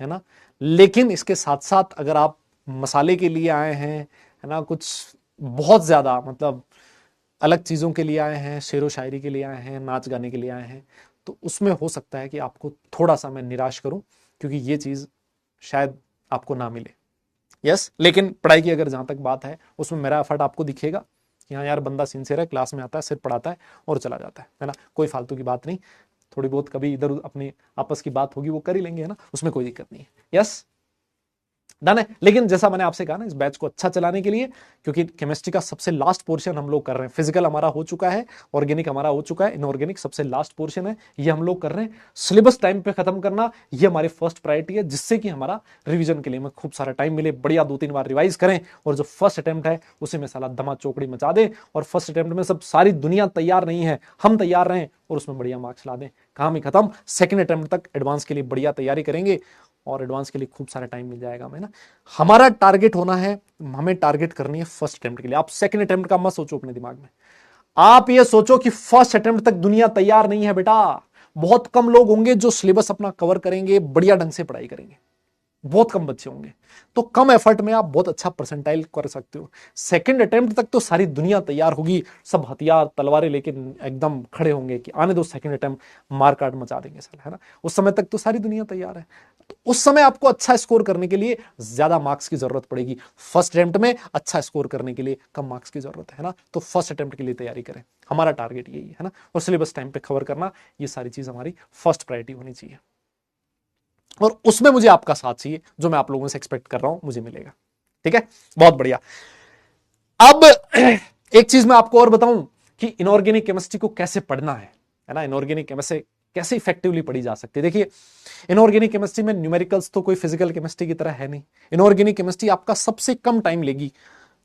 है ना। लेकिन इसके साथ साथ अगर आप मसाले के लिए आए हैं, है ना, कुछ बहुत ज्यादा मतलब अलग चीजों के लिए आए हैं, शेरो शायरी के लिए आए हैं, नाच गाने के लिए आए हैं, तो उसमें हो सकता है कि आपको थोड़ा सा मैं निराश करूं, क्योंकि ये चीज शायद आपको ना मिले। यस, लेकिन पढ़ाई की अगर जहां तक बात है उसमें मेरा एफर्ट आपको दिखेगा कि हाँ यार बंदा सिंसियर है, क्लास में आता है, सिर्फ पढ़ाता है और चला जाता है ना। कोई फालतू की बात नहीं, थोड़ी बहुत कभी इधर अपनी आपस की बात होगी वो कर ही लेंगे, है ना, उसमें कोई दिक्कत नहीं है। यस, डन है। लेकिन जैसा मैंने आपसे कहा ना, इस बैच को अच्छा चलाने के लिए, क्योंकि केमिस्ट्री का सबसे लास्ट पोर्शन हम लोग कर रहे हैं, फिजिकल हमारा हो चुका है, ऑर्गेनिक हमारा हो चुका है, इनऑर्गेनिक सबसे लास्ट पोर्शन है, ये हम लोग कर रहे हैं। सिलेबस टाइम पे खत्म करना ये हमारी फर्स्ट प्रायोरिटी है, जिससे कि हमारा रिवीजन के लिए में खूब सारा टाइम मिले, बढ़िया 2-3 बार रिवाइज करें, और जो फर्स्ट अटेम्प्ट है उसे में साला धमा चौकड़ी मचा दें। और फर्स्ट अटेम्प्ट में सब सारी दुनिया तैयार नहीं है, हम तैयार रहें और उसमें बढ़िया मार्क्स ला दें। काम ही खत्म। सेकंड अटेम्प्ट तक एडवांस के लिए बढ़िया तैयारी करेंगे और एडवांस के लिए खूब सारा टाइम मिल जाएगा हमें ना। हमारा टारगेट होना है, हमें टारगेट करनी है फर्स्ट अटेम्प्ट के लिए। आप सेकंड अटेम्प्ट का मत सोचो अपने दिमाग में, आप ये सोचो कि फर्स्ट अटेम्प्ट तक दुनिया तैयार नहीं है बेटा। बहुत कम लोग होंगे जो सिलेबस अपना कवर करेंगे, बढ़िया ढंग से पढ़ाई करेंगे, बहुत कम बच्चे होंगे। तो कम एफर्ट में आप बहुत अच्छा परसेंटाइल कर सकते हो। सेकंड अटेम्प्ट तक तो सारी दुनिया तैयार होगी, सब हथियार तलवारें लेके एकदम खड़े होंगे कि आने दो सेकंड अटेम्प्ट, मार काट मचा देंगे साला, है ना। उस समय तक तो सारी दुनिया तैयार है। तो उस समय आपको अच्छा स्कोर करने के लिए ज्यादा मार्क्स की जरूरत पड़ेगी। फर्स्ट अटेम्प्ट में अच्छा स्कोर करने के लिए कम मार्क्स की जरूरत है ना। तो फर्स्ट अटेम्प्ट के लिए तैयारी करें, हमारा टारगेट यही है ना। और सिलेबस टाइम पे कवर करना, ये सारी चीज हमारी फर्स्ट प्रायोरिटी होनी चाहिए। और उसमें मुझे आपका साथ चाहिए, जो मैं आप लोगों से एक्सपेक्ट कर रहा हूं मुझे मिलेगा। ठीक है, बहुत बढ़िया। अब एक चीज मैं आपको और बताऊं कि इनऑर्गेनिक केमिस्ट्री को कैसे पढ़ना है ना, इनऑर्गेनिक केमिस्ट्री कैसे इफेक्टिवली पढ़ी जा सकती है। देखिए, इनऑर्गेनिक केमिस्ट्री में न्यूमेरिकल्स तो कोई फिजिकल केमिस्ट्री की तरह है नहीं। इनऑर्गेनिक केमिस्ट्री आपका सबसे कम टाइम लेगी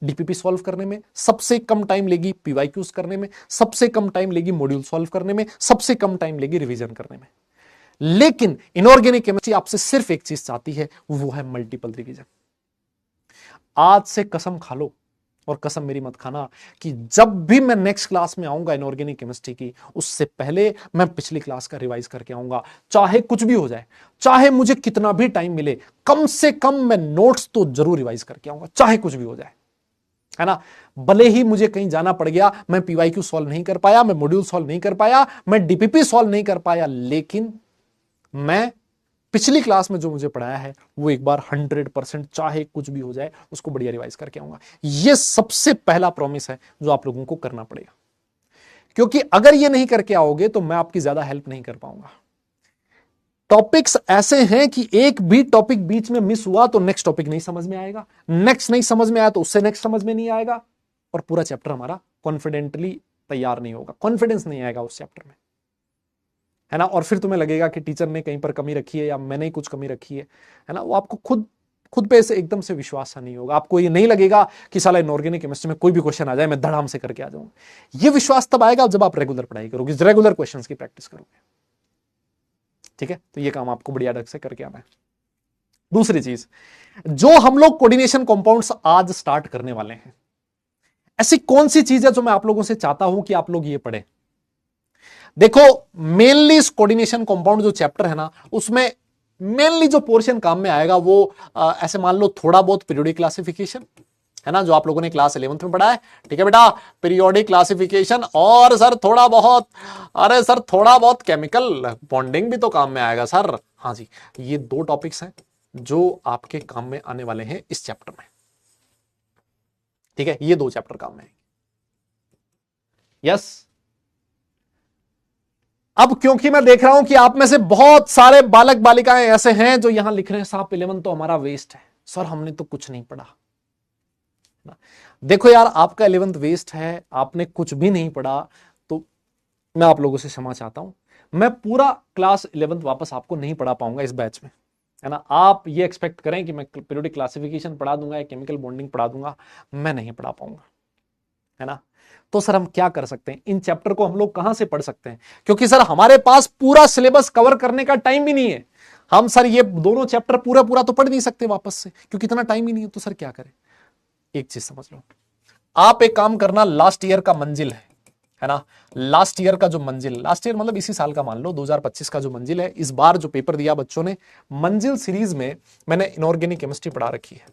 डीपीपी सॉल्व करने में, सबसे कम टाइम लेगी पीवाईक्यूज करने में, सबसे कम टाइम लेगी मॉड्यूल सॉल्व करने में, सबसे कम टाइम लेगी रिवीजन करने में। लेकिन इनऑर्गेनिक केमिस्ट्री आपसे सिर्फ एक चीज चाहती है, वो है मल्टीपल रिवीजन। आज से कसम खा लो, और कसम मेरी मत खाना, कि जब भी मैं नेक्स्ट क्लास में आऊंगा इनऑर्गेनिक केमिस्ट्री की, उससे पहले मैं पिछली क्लास का रिवाइज करके आऊंगा। चाहे कुछ भी हो जाए, चाहे मुझे कितना भी टाइम मिले, कम से कम मैं नोट्स तो जरूर रिवाइज करके आऊंगा, चाहे कुछ भी हो जाए, है ना। भले ही मुझे कहीं जाना पड़ गया, मैं पीवाईक्यू सॉल्व नहीं कर पाया, मैं मॉड्यूल सॉल्व नहीं कर पाया, मैं डीपीपी सॉल्व नहीं कर पाया, लेकिन मैं पिछली क्लास में जो मुझे पढ़ाया है वो एक बार 100%, चाहे कुछ भी हो जाए, उसको बढ़िया रिवाइज करके आऊंगा। ये सबसे पहला प्रॉमिस है जो आप लोगों को करना पड़ेगा, क्योंकि अगर ये नहीं करके आओगे तो मैं आपकी ज्यादा हेल्प नहीं कर पाऊंगा। टॉपिक्स ऐसे हैं कि एक भी टॉपिक बीच में मिस हुआ तो नेक्स्ट टॉपिक नहीं समझ में आएगा, नेक्स्ट नहीं समझ में आया तो उससे नेक्स्ट समझ में नहीं आएगा, और पूरा चैप्टर हमारा कॉन्फिडेंटली तैयार नहीं होगा, कॉन्फिडेंस नहीं आएगा उस चैप्टर में, है ना। और फिर तुम्हें लगेगा कि टीचर ने कहीं पर कमी रखी है या मैंने ही कुछ कमी रखी है ना। वो आपको खुद पे से एकदम से विश्वास सा नहीं होगा, आपको ये नहीं लगेगा कि साला इनऑर्गेनिक केमिस्ट्री में कोई भी क्वेश्चन आ जाए मैं धड़ाम से करके आ जाऊंगा। ये विश्वास तब आएगा जब आप रेगुलर पढ़ाई करोगे, रेगुलर क्वेश्चंस की प्रैक्टिस करोगे, ठीक है। तो ये काम आपको बढ़िया ढंग से करके आना है। दूसरी चीज, जो हम लोग कोऑर्डिनेशन कंपाउंड्स आज स्टार्ट करने वाले हैं, ऐसी कौन सी चीज है जो मैं आप लोगों से चाहता हूं कि आप लोग ये पढ़ें। देखो, मेनली इस कोऑर्डिनेशन कंपाउंड जो चैप्टर है ना, उसमें मेनली जो पोर्शन काम में आएगा वो ऐसे मान लो थोड़ा बहुत पीरियोडिक क्लासिफिकेशन, है ना, जो आप लोगों ने क्लास 11th में पढ़ा है, ठीक है बेटा, पीरियोडिक क्लासिफिकेशन, और सर थोड़ा बहुत, अरे सर थोड़ा बहुत केमिकल बॉन्डिंग भी तो काम में आएगा सर। हाँ जी, ये दो टॉपिक्स हैं जो आपके काम में आने वाले हैं इस चैप्टर में, ठीक है। ये दो चैप्टर काम में आएंगे, यस। अब क्योंकि मैं देख रहा हूं कि आप में से बहुत सारे बालक बालिकाएं ऐसे हैं जो यहां लिख रहे हैं साहब 11 तो हमारा वेस्ट है सर, हमने तो कुछ नहीं पढ़ा। देखो यार, आपका 11th वेस्ट है, आपने कुछ भी नहीं पढ़ा, तो मैं आप लोगों से क्षमा चाहता हूं। मैं पूरा क्लास 11th वापस आपको नहीं पढ़ा पाऊंगा इस बैच में, है ना। आप ये एक्सपेक्ट करें कि मैं पीरियोडिक क्लासिफिकेशन पढ़ा दूंगा या केमिकल बॉन्डिंग पढ़ा दूंगा, मैं नहीं पढ़ा पाऊंगा, है ना। तो सर हम क्या कर सकते हैं, इन चैप्टर को हम लोग कहां से पढ़ सकते हैं, क्योंकि सर हमारे पास पूरा सिलेबस कवर करने का टाइम भी नहीं है। हम सर ये दोनों चैप्टर पूरा पूरा तो पढ़ नहीं सकते वापस से, क्योंकि इतना टाइम ही नहीं है। तो सर क्या करें, एक चीज समझ लो, आप एक काम करना, लास्ट ईयर का मंजिल है ना, लास्ट ईयर का जो मंजिल, लास्ट ईयर मतलब इसी साल का मान लो 2025 का जो मंजिल है, इस बार जो पेपर दिया बच्चों ने, मंजिल सीरीज में मैंने इनऑर्गेनिक केमिस्ट्री पढ़ा रखी है,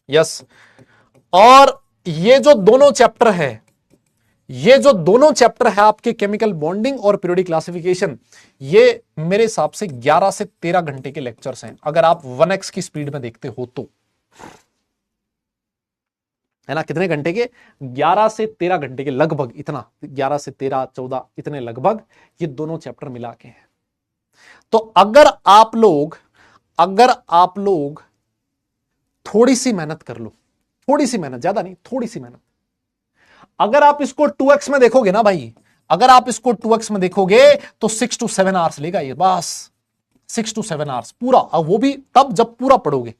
यस। और ये जो दोनों चैप्टर है, ये जो दोनों चैप्टर है आपके केमिकल बॉन्डिंग और पीरियोडिक क्लासिफिकेशन, ये मेरे हिसाब से 11 से 13 घंटे के लेक्चर्स हैं, अगर आप 1x की स्पीड में देखते हो तो, है ना। कितने घंटे के, 11 से 13 घंटे के लगभग, इतना 11 से 13 14 इतने लगभग ये दोनों चैप्टर मिला के हैं। तो अगर आप लोग थोड़ी सी मेहनत कर लो, थोड़ी सी मेहनत, ज्यादा नहीं, थोड़ी सी मेहनत, अगर आप इसको 2x में देखोगे ना भाई, अगर आप इसको 2x में देखोगे तो 6 to 7 आवर्स लेगा ये, बस 6 to 7 आवर्स पूरा, और वो भी तब जब पूरा पढ़ोगे।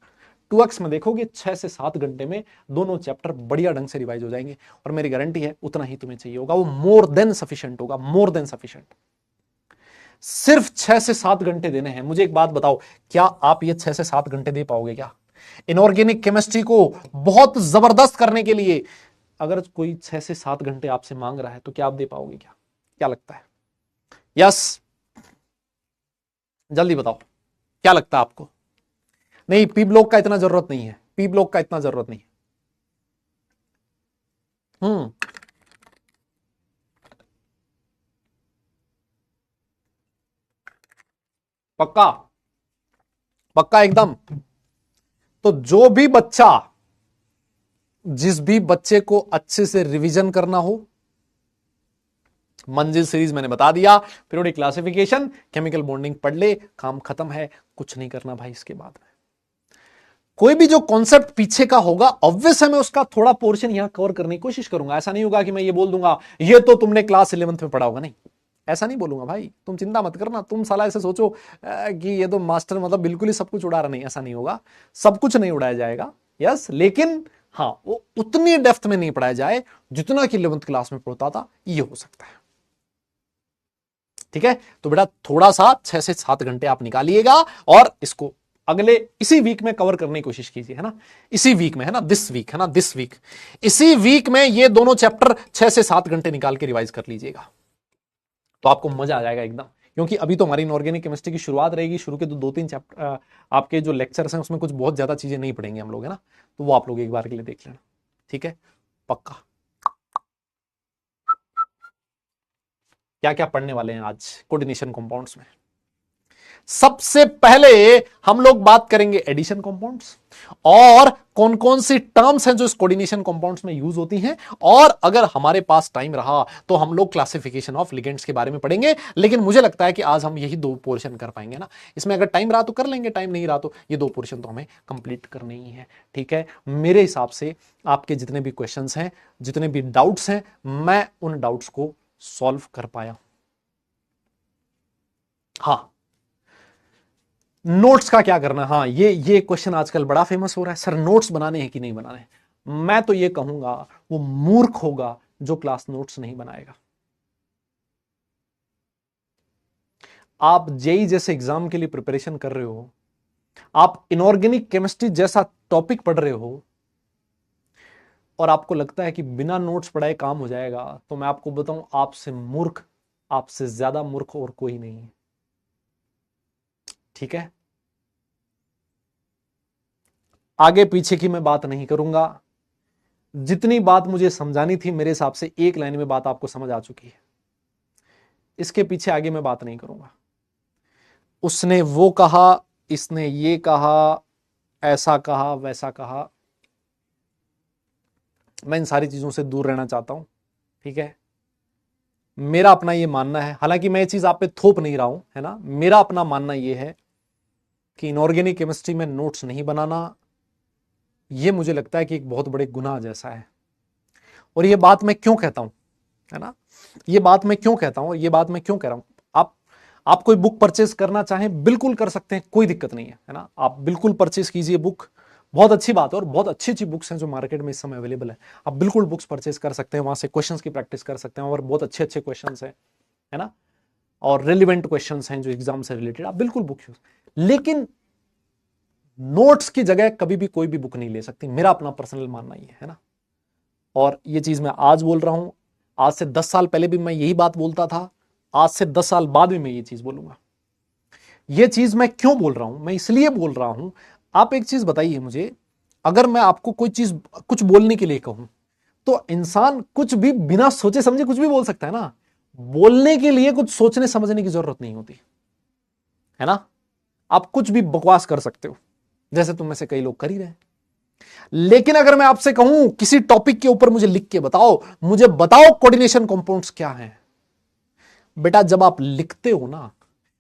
2x में देखोगे 6 से 7 घंटे में दोनों चैप्टर बढ़िया ढंग से रिवाइज हो जाएंगे, और मेरी गारंटी है उतना ही तुम्हें चाहिए होगा, वो मोर देन सफिशिएंट होगा, मोर देन सफिशिएंट। सिर्फ 6 से 7 घंटे देने हैं। मुझे एक बात बताओ, क्या आप ये 6 से 7 घंटे दे पाओगे क्या? इनऑर्गेनिक केमिस्ट्री को बहुत जबरदस्त करने के लिए अगर कोई 6 से 7 घंटे आपसे मांग रहा है तो क्या आप दे पाओगे क्या? क्या लगता है? यस, जल्दी बताओ, क्या लगता है आपको? नहीं, पी ब्लॉक का इतना जरूरत नहीं है, पी ब्लॉक का इतना जरूरत नहीं है। पक्का, पक्का एकदम। तो जो भी बच्चा, जिस भी बच्चे को अच्छे से रिवीजन करना हो, मंजिल सीरीज मैंने बता दिया, पीरियोडिक क्लासिफिकेशन, केमिकल बॉन्डिंग पढ़ ले, काम खत्म है, कुछ नहीं करना भाई इसके बाद में, कोई भी जो कॉन्सेप्ट पीछे का होगा ऑब्वियस है मैं उसका थोड़ा पोर्शन यहां कवर करने की कोशिश करूंगा। ऐसा नहीं होगा कि मैं ये बोल दूंगा ये तो तुमने क्लास 11th में पढ़ा होगा, नहीं, ऐसा नहीं बोलूंगा भाई, तुम चिंता मत करना। तुम साला ऐसे सोचो कि ये तो मास्टर मतलब बिल्कुल ही सब कुछ उड़ा रहा, नहीं, ऐसा नहीं होगा, सब कुछ नहीं उड़ाया जाएगा, यस, लेकिन हाँ वो उतनी डेप्थ में नहीं पढ़ाया जाए जितना कि 11th क्लास में पढ़ता था, ये हो सकता है। ठीक है, तो बेटा थोड़ा सा 6 से 7 घंटे आप निकालिएगा और इसको अगले इसी वीक में कवर करने की कोशिश कीजिए, है ना, इसी वीक में, है ना, दिस वीक, है ना, दिस वीक, इसी वीक में ये दोनों चैप्टर 6 से 7 घंटे निकाल के रिवाइज कर लीजिएगा, तो आपको मजा आ जाएगा एकदम। क्योंकि अभी तो हमारी इनऑर्गेनिक केमिस्ट्री की शुरुआत रहेगी, शुरू के तो 2-3 चैप्टर आपके जो लेक्चर्स हैं उसमें कुछ बहुत ज्यादा चीजें नहीं पढ़ेंगे हम लोग, है ना, तो वो आप लोग एक बार के लिए देख लेना, ठीक है, पक्का। क्या क्या पढ़ने वाले हैं आज कोऑर्डिनेशन कंपाउंड्स में? सबसे पहले हम लोग बात करेंगे एडिशन कंपाउंड्स और कौन कौन सी टर्म्स हैं जो इस कोऑर्डिनेशन कंपाउंड्स में यूज होती हैं, और अगर हमारे पास टाइम रहा तो हम लोग क्लासिफिकेशन ऑफ लिगेंड्स के बारे में पढ़ेंगे। लेकिन मुझे लगता है कि आज हम यही 2 पोर्शन कर पाएंगे ना, इसमें अगर टाइम रहा तो कर लेंगे, टाइम नहीं रहा तो ये 2 पोर्शन तो हमें कंप्लीट करने ही है, ठीक है। मेरे हिसाब से आपके जितने भी क्वेश्चंस हैं, जितने भी डाउट्स हैं, मैं उन डाउट्स को सॉल्व कर पाया। हाँ, नोट्स का क्या करना, हाँ ये क्वेश्चन आजकल बड़ा फेमस हो रहा है, सर नोट्स बनाने हैं कि नहीं बनाने। मैं तो ये कहूंगा वो मूर्ख होगा जो क्लास नोट्स नहीं बनाएगा। आप जेई जैसे एग्जाम के लिए प्रिपरेशन कर रहे हो, आप इनऑर्गेनिक केमिस्ट्री जैसा टॉपिक पढ़ रहे हो और आपको लगता है कि बिना नोट्स पढ़ाए काम हो जाएगा, तो मैं आपको बताऊं आपसे मूर्ख, आपसे ज्यादा मूर्ख और कोई नहीं है, ठीक है। आगे पीछे की मैं बात नहीं करूंगा, जितनी बात मुझे समझानी थी मेरे हिसाब से एक लाइन में बात आपको समझ आ चुकी है, इसके पीछे आगे मैं बात नहीं करूंगा। उसने वो कहा, इसने ये कहा, ऐसा कहा, वैसा कहा, मैं इन सारी चीजों से दूर रहना चाहता हूं, ठीक है। मेरा अपना ये मानना है, हालांकि मैं ये चीज आप पे थोप नहीं रहा हूं, है ना, मेरा अपना मानना ये है कि इनऑर्गेनिक केमिस्ट्री में नोट्स नहीं बनाना, ये मुझे लगता है कि एक बहुत बड़े गुनाह जैसा है। और ये बात मैं क्यों कहता हूं, है ना, ये बात मैं क्यों कहता हूं, ये बात मैं क्यों कह रहा हूं। आप कोई बुक परचेज करना चाहें बिल्कुल कर सकते हैं, कोई दिक्कत नहीं है ना, आप बिल्कुल परचेज कीजिए बुक, बहुत अच्छी बात है, और बहुत अच्छी अच्छी बुक्स हैं जो मार्केट में इस समय अवेलेबल है, आप बिल्कुल बुक्स परचेज कर सकते हैं, वहां से क्वेश्चंस की प्रैक्टिस कर सकते हैं, और बहुत अच्छे अच्छे क्वेश्चंस हैं, है ना, और रेलिवेंट क्वेश्चंस हैं जो एग्जाम से रिलेटेड, आप बिल्कुल बुक यूज। लेकिन नोट्स की जगह कभी भी कोई भी बुक नहीं ले सकती, मेरा अपना पर्सनल मानना ये है ना। और ये चीज मैं आज बोल रहा हूं, आज से 10 साल पहले भी मैं यही बात बोलता था, आज से 10 साल बाद भी मैं ये चीज बोलूंगा। ये चीज मैं क्यों बोल रहा हूं, मैं इसलिए बोल रहा हूं, आप एक चीज बताइए मुझे, अगर मैं आपको कोई चीज कुछ बोलने के लिए कहूं तो इंसान कुछ भी बिना सोचे समझे कुछ भी बोल सकता है ना, बोलने के लिए कुछ सोचने समझने की जरूरत नहीं होती, है ना। आप कुछ भी बकवास कर सकते हो, जैसे तुम में से कई लोग कर ही रहे हैं। लेकिन अगर मैं आपसे कहूं किसी टॉपिक के ऊपर मुझे लिख के बताओ, मुझे बताओ कोऑर्डिनेशन कंपाउंड्स क्या हैं, बेटा जब आप लिखते हो ना,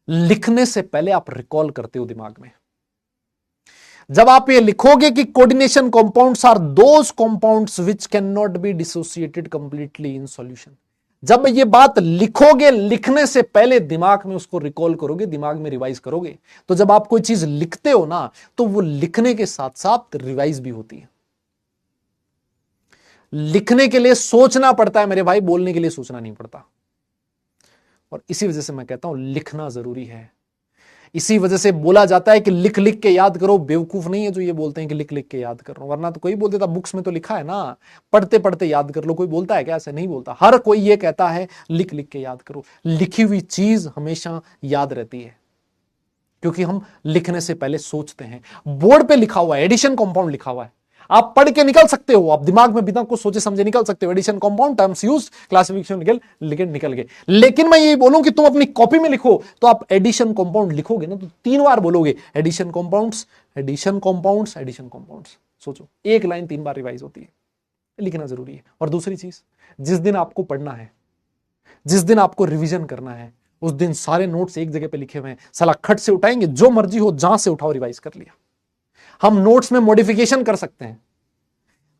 लिखने से पहले आप रिकॉल करते हो दिमाग में। जब आप ये लिखोगे कि coordination compounds are those compounds which can not be dissociated completely in solution, जब ये बात लिखोगे, लिखने से पहले दिमाग में उसको रिकॉल करोगे, दिमाग में रिवाइज करोगे, तो जब आप कोई चीज लिखते हो ना, तो वो लिखने के साथ साथ रिवाइज भी होती है। लिखने के लिए सोचना पड़ता है मेरे भाई, बोलने के लिए सोचना नहीं पड़ता। और इसी वजह से मैं कहता हूं लिखना जरूरी है। इसी वजह से बोला जाता है कि लिख लिख के याद करो, बेवकूफ नहीं है जो ये बोलते हैं कि लिख लिख के याद करो, वरना तो कोई बोल देता बुक्स में तो लिखा है ना, पढ़ते पढ़ते याद कर लो, कोई बोलता है क्या? ऐसे नहीं बोलता, हर कोई ये कहता है लिख लिख के याद करो। लिखी हुई चीज हमेशा याद रहती है, क्योंकि हम लिखने से पहले सोचते हैं। बोर्ड पे लिखा हुआ है, एडिशन कंपाउंड लिखा हुआ है, आप पढ़ के निकल सकते हो, आप दिमाग में बिना कुछ सोचे समझे निकल सकते हो, addition compound terms use, classification निकल गए। लेकिन मैं यही बोलूं कि तुम अपनी कॉपी में लिखो, तो आप एडिशन कंपाउंड लिखोगे ना तो 3 बार बोलोगे addition compounds, addition compounds, addition compounds. सोचो, एक लाइन 3 बार रिवाइज होती है, लिखना जरूरी है। और दूसरी चीज, जिस दिन आपको पढ़ना है, जिस दिन आपको रिवीजन करना है, उस दिन सारे नोट्स एक जगह पे लिखे हुए हैं, साला खट से उठाएंगे, जो मर्जी हो जहां से उठाओ, रिवाइज कर लिया। हम नोट्स में मॉडिफिकेशन कर सकते हैं।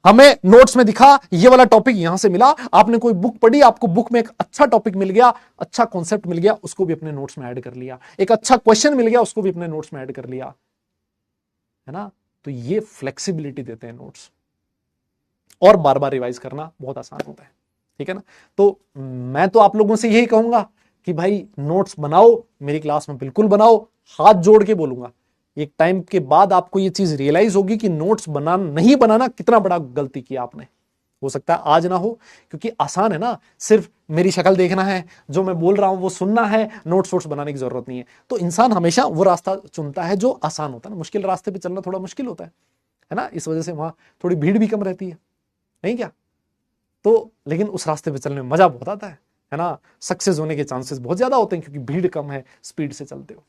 हमें नोट्स में दिखा ये वाला टॉपिक यहां से मिला, आपने कोई बुक पढ़ी, आपको बुक में एक अच्छा टॉपिक मिल गया, अच्छा कॉन्सेप्ट मिल गया, उसको भी अपने नोट्स में ऐड कर लिया। एक अच्छा क्वेश्चन मिल गया, उसको भी अपने नोट्स में ऐड कर लिया, है ना। तो ये फ्लेक्सिबिलिटी देते हैं नोट्स, और बार बार रिवाइज करना बहुत आसान होता है, ठीक है ना। तो मैं तो आप लोगों से यही कहूंगा कि भाई नोट्स बनाओ, मेरी क्लास में बिल्कुल बनाओ, हाथ जोड़ के बोलूंगा। एक टाइम के बाद आपको ये चीज रियलाइज होगी कि नोट्स नहीं बनाना कितना बड़ा गलती किया आपने। हो सकता है आज ना हो, क्योंकि आसान है ना, सिर्फ मेरी शक्ल देखना है, जो मैं बोल रहा हूं वो सुनना है, नोट्स वोट्स बनाने की जरूरत नहीं है। तो इंसान हमेशा वो रास्ता चुनता है जो आसान होता है ना। मुश्किल रास्ते पे चलना थोड़ा मुश्किल होता है ना, इस वजह से वहां थोड़ी भीड़ भी कम रहती है, नहीं क्या। तो लेकिन उस रास्ते पे चलने में मजा बहुत आता है ना। सक्सेस होने के चांसेस बहुत ज्यादा होते हैं, क्योंकि भीड़ कम है, स्पीड से चलते हो,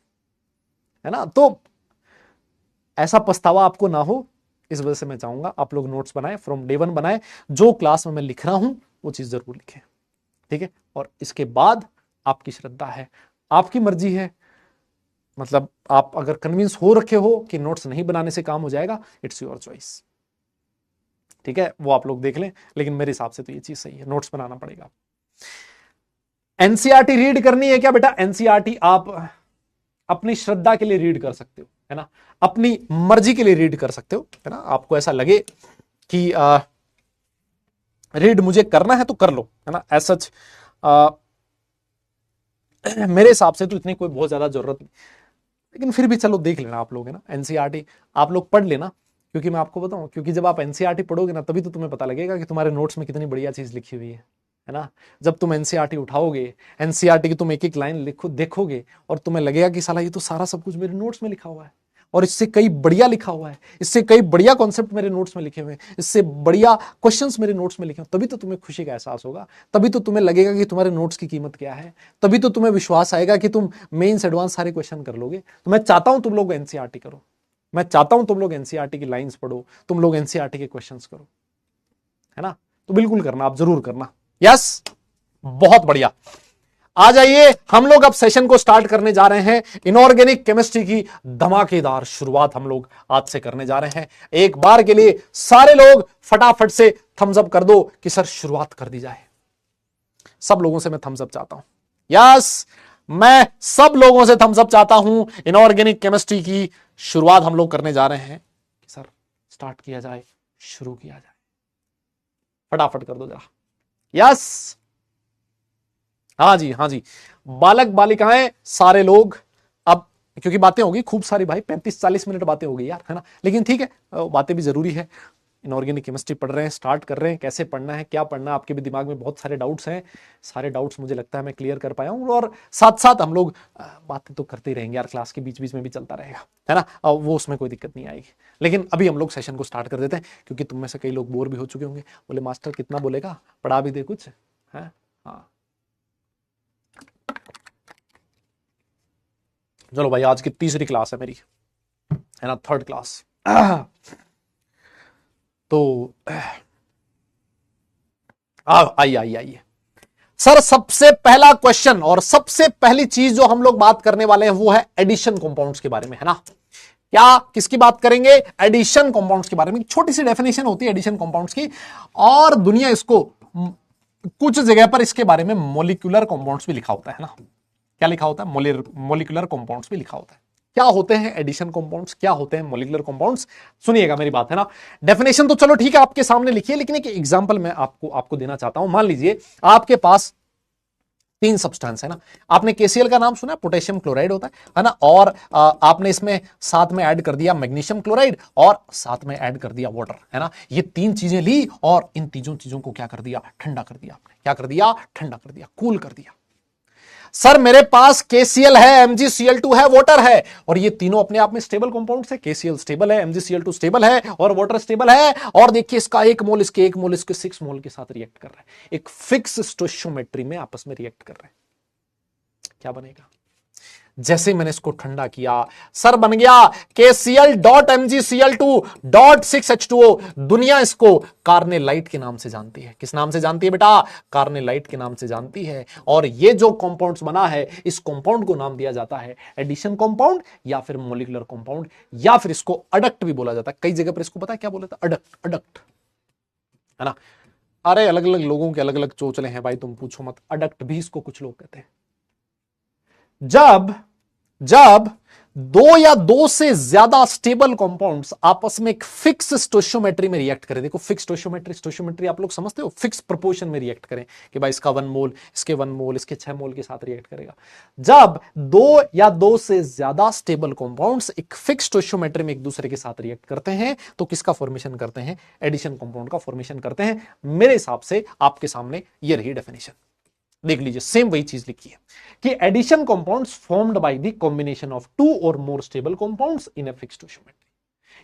है ना। तो ऐसा पछतावा आपको ना हो, इस वजह से मैं चाहूंगा आप लोग नोट्स बनाएं, फ्रॉम डे वन बनाएं। जो क्लास में मैं लिख रहा हूं वो चीज जरूर लिखें, ठीक है। और इसके बाद आपकी श्रद्धा है, आपकी मर्जी है, मतलब आप अगर कन्विंस हो रखे हो कि नोट्स नहीं बनाने से काम हो जाएगा, इट्स योर चॉइस, ठीक है, वो आप लोग देख लें। लेकिन मेरे हिसाब से तो ये चीज सही है, नोट्स बनाना पड़ेगा। एनसीईआरटी रीड करनी है क्या बेटा? एनसीईआरटी आप अपनी श्रद्धा के लिए रीड कर सकते हो, है ना, अपनी मर्जी के लिए रीड कर सकते हो, है ना। आपको ऐसा लगे कि रीड मुझे करना है तो कर लो, है ना। एज सच मेरे हिसाब से तो इतनी कोई बहुत ज्यादा जरूरत नहीं, लेकिन फिर भी चलो देख लेना आप लोग, है ना। एनसीईआरटी आप लोग पढ़ लेना, क्योंकि मैं आपको बताऊं, क्योंकि जब आप एनसीईआरटी पढ़ोगे ना, तभी तो तुम्हें पता लगेगा कि तुम्हारे नोट्स में कितनी बढ़िया चीज लिखी हुई है ना। जब तुम एनसीईआरटी उठाओगे, एनसीईआरटी की तुम एक एक लाइन लिखो देखोगे, और तुम्हें लगेगा कि साला ये तो सारा सब कुछ मेरे नोट्स में लिखा हुआ है, और इससे कई बढ़िया लिखा हुआ है, इससे कई बढ़िया कॉन्सेप्ट मेरे नोट्स में लिखे हुए हैं, इससे बढ़िया क्वेश्चंस मेरे नोट्स में लिखे हुए, तभी तो तुम्हें खुशी का एहसास होगा, तभी तो तुम्हें लगेगा कि तुम्हारे नोट्स की कीमत क्या है, तभी तो तुम्हें विश्वास आएगा कि तुम मेंस एडवांस सारे क्वेश्चन कर लोगे। तो मैं चाहता हूं तुम लोग एनसीईआरटी करो, मैं चाहता हूं तुम लोग एनसीईआरटी की लाइंस पढ़ो, तुम लोग एनसीईआरटी के क्वेश्चंस करो, है ना। तो बिल्कुल करना, आप जरूर करना। यस, बहुत बढ़िया। आ जाइए, हम लोग अब सेशन को स्टार्ट करने जा रहे हैं। इनऑर्गेनिक केमिस्ट्री की धमाकेदार शुरुआत हम लोग आज से करने जा रहे हैं। एक बार के लिए सारे लोग फटाफट से थम्स अप कर दो कि सर शुरुआत कर दी जाए। सब लोगों से मैं थम्स अप चाहता हूं। यस, मैं सब लोगों से थम्स अप चाहता हूं। इनऑर्गेनिक केमिस्ट्री की शुरुआत हम लोग करने जा रहे हैं कि सर स्टार्ट किया जाए, शुरू किया जाए। फटाफट कर दो जरा। यस, हाँ जी, हाँ जी, बालक बालिकाएं सारे लोग। अब क्योंकि बातें होगी खूब सारी भाई, 35-40 मिनट बातें हो गई यार, है ना। लेकिन ठीक है, बातें भी जरूरी है। इनऑर्गेनिक केमिस्ट्री पढ़ रहे हैं, स्टार्ट कर रहे हैं, कैसे पढ़ना है, क्या पढ़ना है, आपके भी दिमाग में बहुत सारे डाउट्स हैं। सारे डाउट्स मुझे लगता है मैं क्लियर कर पाया हूं, और साथ साथ हम लोग बातें तो करते ही रहेंगे यार, क्लास के बीच बीच में भी चलता रहेगा, है ना। वो उसमें कोई दिक्कत नहीं आएगी। लेकिन अभी हम लोग सेशन को स्टार्ट कर देते हैं, क्योंकि तुम में से कई लोग बोर भी हो चुके होंगे, बोले मास्टर कितना बोलेगा, पढ़ा भी दे कुछ, है। हाँ, चलो भाई, आज की तीसरी क्लास है मेरी, है ना, थर्ड क्लास। तो आइए आइए आइए सर, सबसे पहला क्वेश्चन और सबसे पहली चीज जो हम लोग बात करने वाले हैं वो है एडिशन कंपाउंड्स के बारे में, है ना। क्या किसकी बात करेंगे? एडिशन कंपाउंड्स के बारे में। छोटी सी डेफिनेशन होती है एडिशन कंपाउंड्स की, और दुनिया इसको कुछ जगह पर इसके बारे में मॉलिक्यूलर कंपाउंड्स भी लिखा होता है ना। क्या लिखा होता है? मॉलिक्यूलर कंपाउंड्स भी लिखा होता है। क्या होते हैं एडिशन कंपाउंड्स, क्या होते हैं मॉलिक्यूलर कंपाउंड्स? सुनिएगा मेरी बात, है ना। डेफिनेशन तो चलो ठीक है आपके सामने लिखिए, लेकिन एक एग्जांपल मैं आपको देना चाहता हूं। मान लीजिए आपके पास 3 सब्सटेंस है ना। आपने केसीएल का नाम सुना है, पोटेशियम क्लोराइड होता है ना। और आपने इसमें साथ में ऐड कर दिया मैग्नीशियम क्लोराइड, और साथ में ऐड कर दिया वाटर, है ना। ये 3 चीजें ली, और इन तीनों चीजों को क्या कर दिया? ठंडा कर दिया आपने। क्या कर दिया? ठंडा कर दिया, कूल कर दिया। सर मेरे पास KCl है, MgCl2 है, वाटर है, और ये तीनों अपने आप में स्टेबल कंपाउंड्स है। KCl स्टेबल है, MgCl2 स्टेबल है, और वाटर स्टेबल है। और देखिए इसका 1 मोल इसके 1 मोल इसके 6 मोल के साथ रिएक्ट कर रहा है, एक फिक्स स्टोइचियोमेट्री में आपस में रिएक्ट कर रहे हैं। क्या बनेगा? जैसे ही मैंने इसको ठंडा किया, सर बन गया KCl.MgCl2.6H2O। दुनिया इसको कार्नेलाइट के नाम से जानती है। किस नाम से जानती है बेटा? कार्नेलाइट के नाम से जानती है। और ये जो कंपाउंड्स बना है, इस कंपाउंड को नाम दिया जाता है एडिशन कंपाउंड या फिर मॉलिक्यूलर कंपाउंड, या फिर इसको अडक्ट भी बोला जाता है। कई जगह पर इसको पता है क्या बोला था? अडक्ट, अडक्ट, है ना। अरे अलग अलग लोगों के अलग अलग चोचले हैं भाई, तुम पूछो मत। अडक्ट भी इसको कुछ लोग कहते हैं। जब जब दो या दो से ज्यादा स्टेबल कंपाउंड्स आपस में एक फिक्स स्टोशियोमेट्री में रिएक्ट करें। देखो फिक्स स्टोशियोमेट्री, स्टोशियोमेट्री आप लोग समझते हो, फिक्स प्रोपोर्शन में रिएक्ट करें कि भाई इसका 1 मोल, इसके 1 मोल, इसके 6 मोल के साथ रिएक्ट करेगा। जब दो या दो से ज्यादा स्टेबल कंपाउंड्स एक फिक्स स्टोशियोमेट्री में एक दूसरे के साथ रिएक्ट करते हैं तो किसका फॉर्मेशन करते हैं? एडिशन कंपाउंड का फॉर्मेशन करते हैं। मेरे हिसाब से आपके सामने ये रही डेफिनेशन, देख लीजिए, सेम वही चीज लिखी है कि addition compounds formed by the combination of 2 और more stable compounds in a fixed stoichiometry.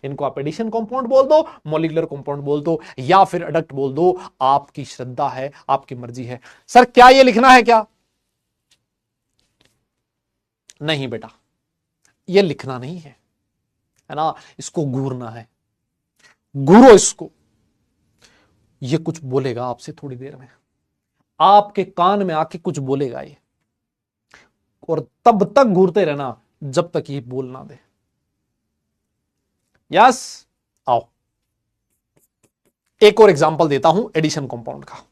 इनको आप एडिशन कंपाउंड बोल दो, मॉलिक्यूलर कंपाउंड बोल दो, या फिर अडक्ट बोल दो, आपकी श्रद्धा है, आपकी मर्जी है। सर क्या ये लिखना है क्या? नहीं बेटा, ये लिखना नहीं है ना, इसको घूरना है। घूरो इसको, ये कुछ बोलेगा आपसे थोड़ी देर में, आपके कान में आके कुछ बोलेगा ये, और तब तक घूरते रहना जब तक ये बोल ना दे। यस, आओ एक और एग्जांपल देता हूं एडिशन कंपाउंड का।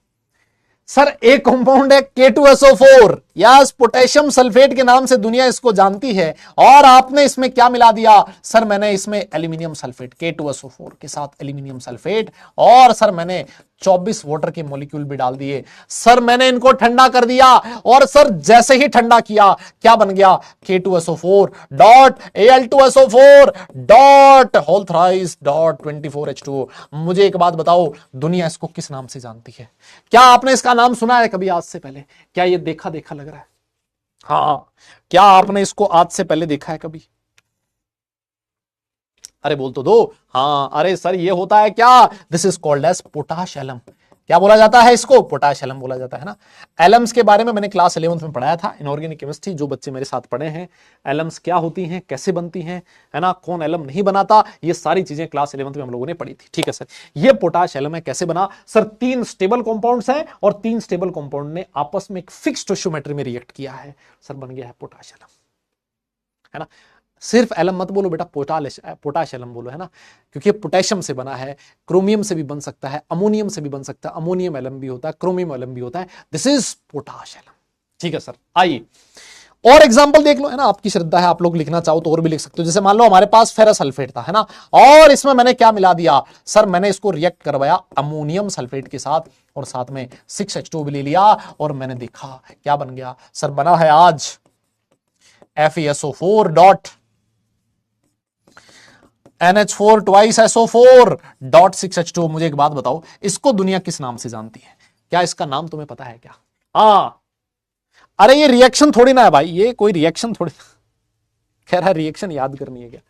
सर एक कंपाउंड है K2SO4, यस, पोटेशियम सल्फेट के नाम से दुनिया इसको जानती है, और आपने इसमें क्या मिला दिया? सर मैंने इसमें एल्यूमिनियम सल्फेट, K2SO4 के साथ एल्यूमिनियम सल्फेट, और सर मैंने 24 वाटर के मॉलिक्यूल भी डाल दिए। सर मैंने इनको ठंडा कर दिया, और सर जैसे ही ठंडा किया क्या बन गया? K2SO4 dot Al2SO4 dot whole thrice dot 24H2O। मुझे एक बात बताओ, दुनिया इसको किस नाम से जानती है? क्या आपने इसका नाम सुना है कभी आज से पहले? क्या ये देखा देखा लग रहा है? हाँ, क्या आपने इसको आज से पहले देखा है कभी? अरे बोल तो दो। हाँ, अरे सर ये होता है क्या? This is called as potash alum. क्या बोला जाता है इसको? पोटाश एलम बोला जाता है ना। एलम्स के बारे में मैंने क्लास 11th में पढ़ाया था, इनऑर्गेनिक केमिस्ट्री, जो बच्चे मेरे साथ पढ़े हैं। एलम्स क्या होती हैं, कैसे बनती हैं, है ना, कौन एलम नहीं बनाता, ये सारी चीजें क्लास 11th में हम लोगों ने पढ़ी थी। ठीक है सर, ये पोटाश एलम है, कैसे बना? सर 3 स्टेबल कंपाउंड्स हैं, और 3 स्टेबल कंपाउंड ने आपस में एक फिक्स स्टोशियोमेट्री में रिएक्ट किया है, सर बन गया है पोटाश एलम, है ना। सिर्फ एलम मत बोलो बेटा, पोटाश एलम बोलो, है ना, क्योंकि पोटेशियम से बना है, क्रोमियम से भी बन सकता है, अमोनियम से भी बन सकता है, अमोनियम एलम भी होता है, क्रोमियम एलम भी होता है। This is potash alum. ठीक है सर, आइए और एग्जांपल देख लो, है ना, आपकी श्रद्धा है, आप लोग लिखना चाहो तो और भी लिख सकते हो। जैसे मान लो हमारे पास फेरस सल्फेट था, है ना, और इसमें मैंने क्या मिला दिया? सर मैंने इसको रिएक्ट करवाया अमोनियम सल्फेट के साथ, और साथ में 6H2O भी ले लिया, और मैंने देखा क्या बन गया? सर बना है आज FeSO4 dot NH4 twice SO4 dot 6H2O। मुझे एक बात बताओ, इसको दुनिया किस नाम से जानती है? क्या इसका नाम तुम्हें पता है क्या? हाँ, अरे ये रिएक्शन थोड़ी ना है भाई, ये कोई रिएक्शन थोड़ी, कह रहा रिएक्शन याद करनी है क्या?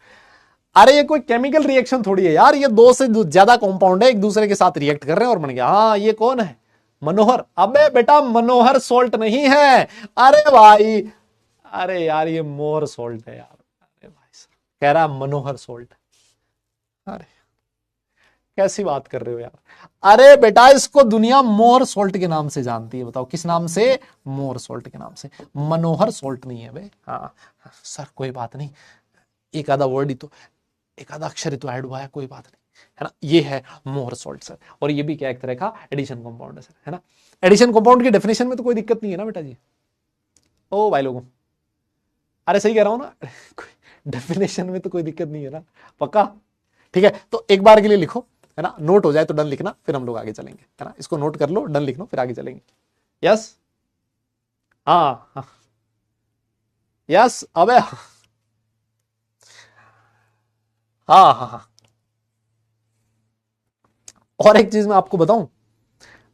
अरे ये कोई केमिकल रिएक्शन थोड़ी है यार, ये 2 से ज्यादा कंपाउंड है, एक दूसरे के साथ रिएक्ट कर रहे हैं और बन गया। हाँ, ये कौन है? मनोहर। अबे बेटा मनोहर सोल्ट नहीं है, अरे भाई, अरे यार ये मोहर सोल्ट है यार। अरे भाई कह रहा मनोहर सोल्ट। अरे कैसी बात कर रहे हो यार? अरे बेटा इसको दुनिया मोर सोल्ट के नाम से जानती है। बताओ किस नाम से? मोर सोल्ट के नाम से, मनोहर सोल्ट नहीं है बे। हाँ सर कोई बात नहीं, एक आधा वर्ड ही तो, एक आधा अक्षर ही तो ऐड हुआ है, कोई बात नहीं, है ना। ये है मोहर सोल्ट सर, और ये भी क्या एक तरह का एडिशन कंपाउंड है सर, है ना। एडिशन कंपाउंड की डेफिनेशन में तो कोई दिक्कत नहीं है ना बेटा जी? ओ भाई लोगों, अरे सही कह रहा हूं ना? डेफिनेशन में तो कोई दिक्कत नहीं है ना? पक्का? ठीक है, तो एक बार के लिए लिखो, है ना, नोट हो जाए तो डन लिखना, फिर हम लोग आगे चलेंगे, है ना। इसको नोट कर लो, डन लिख लो, फिर आगे चलेंगे। यस, हाँ हाँ, यस, अबे हाँ हाँ हाँ। और एक चीज मैं आपको बताऊं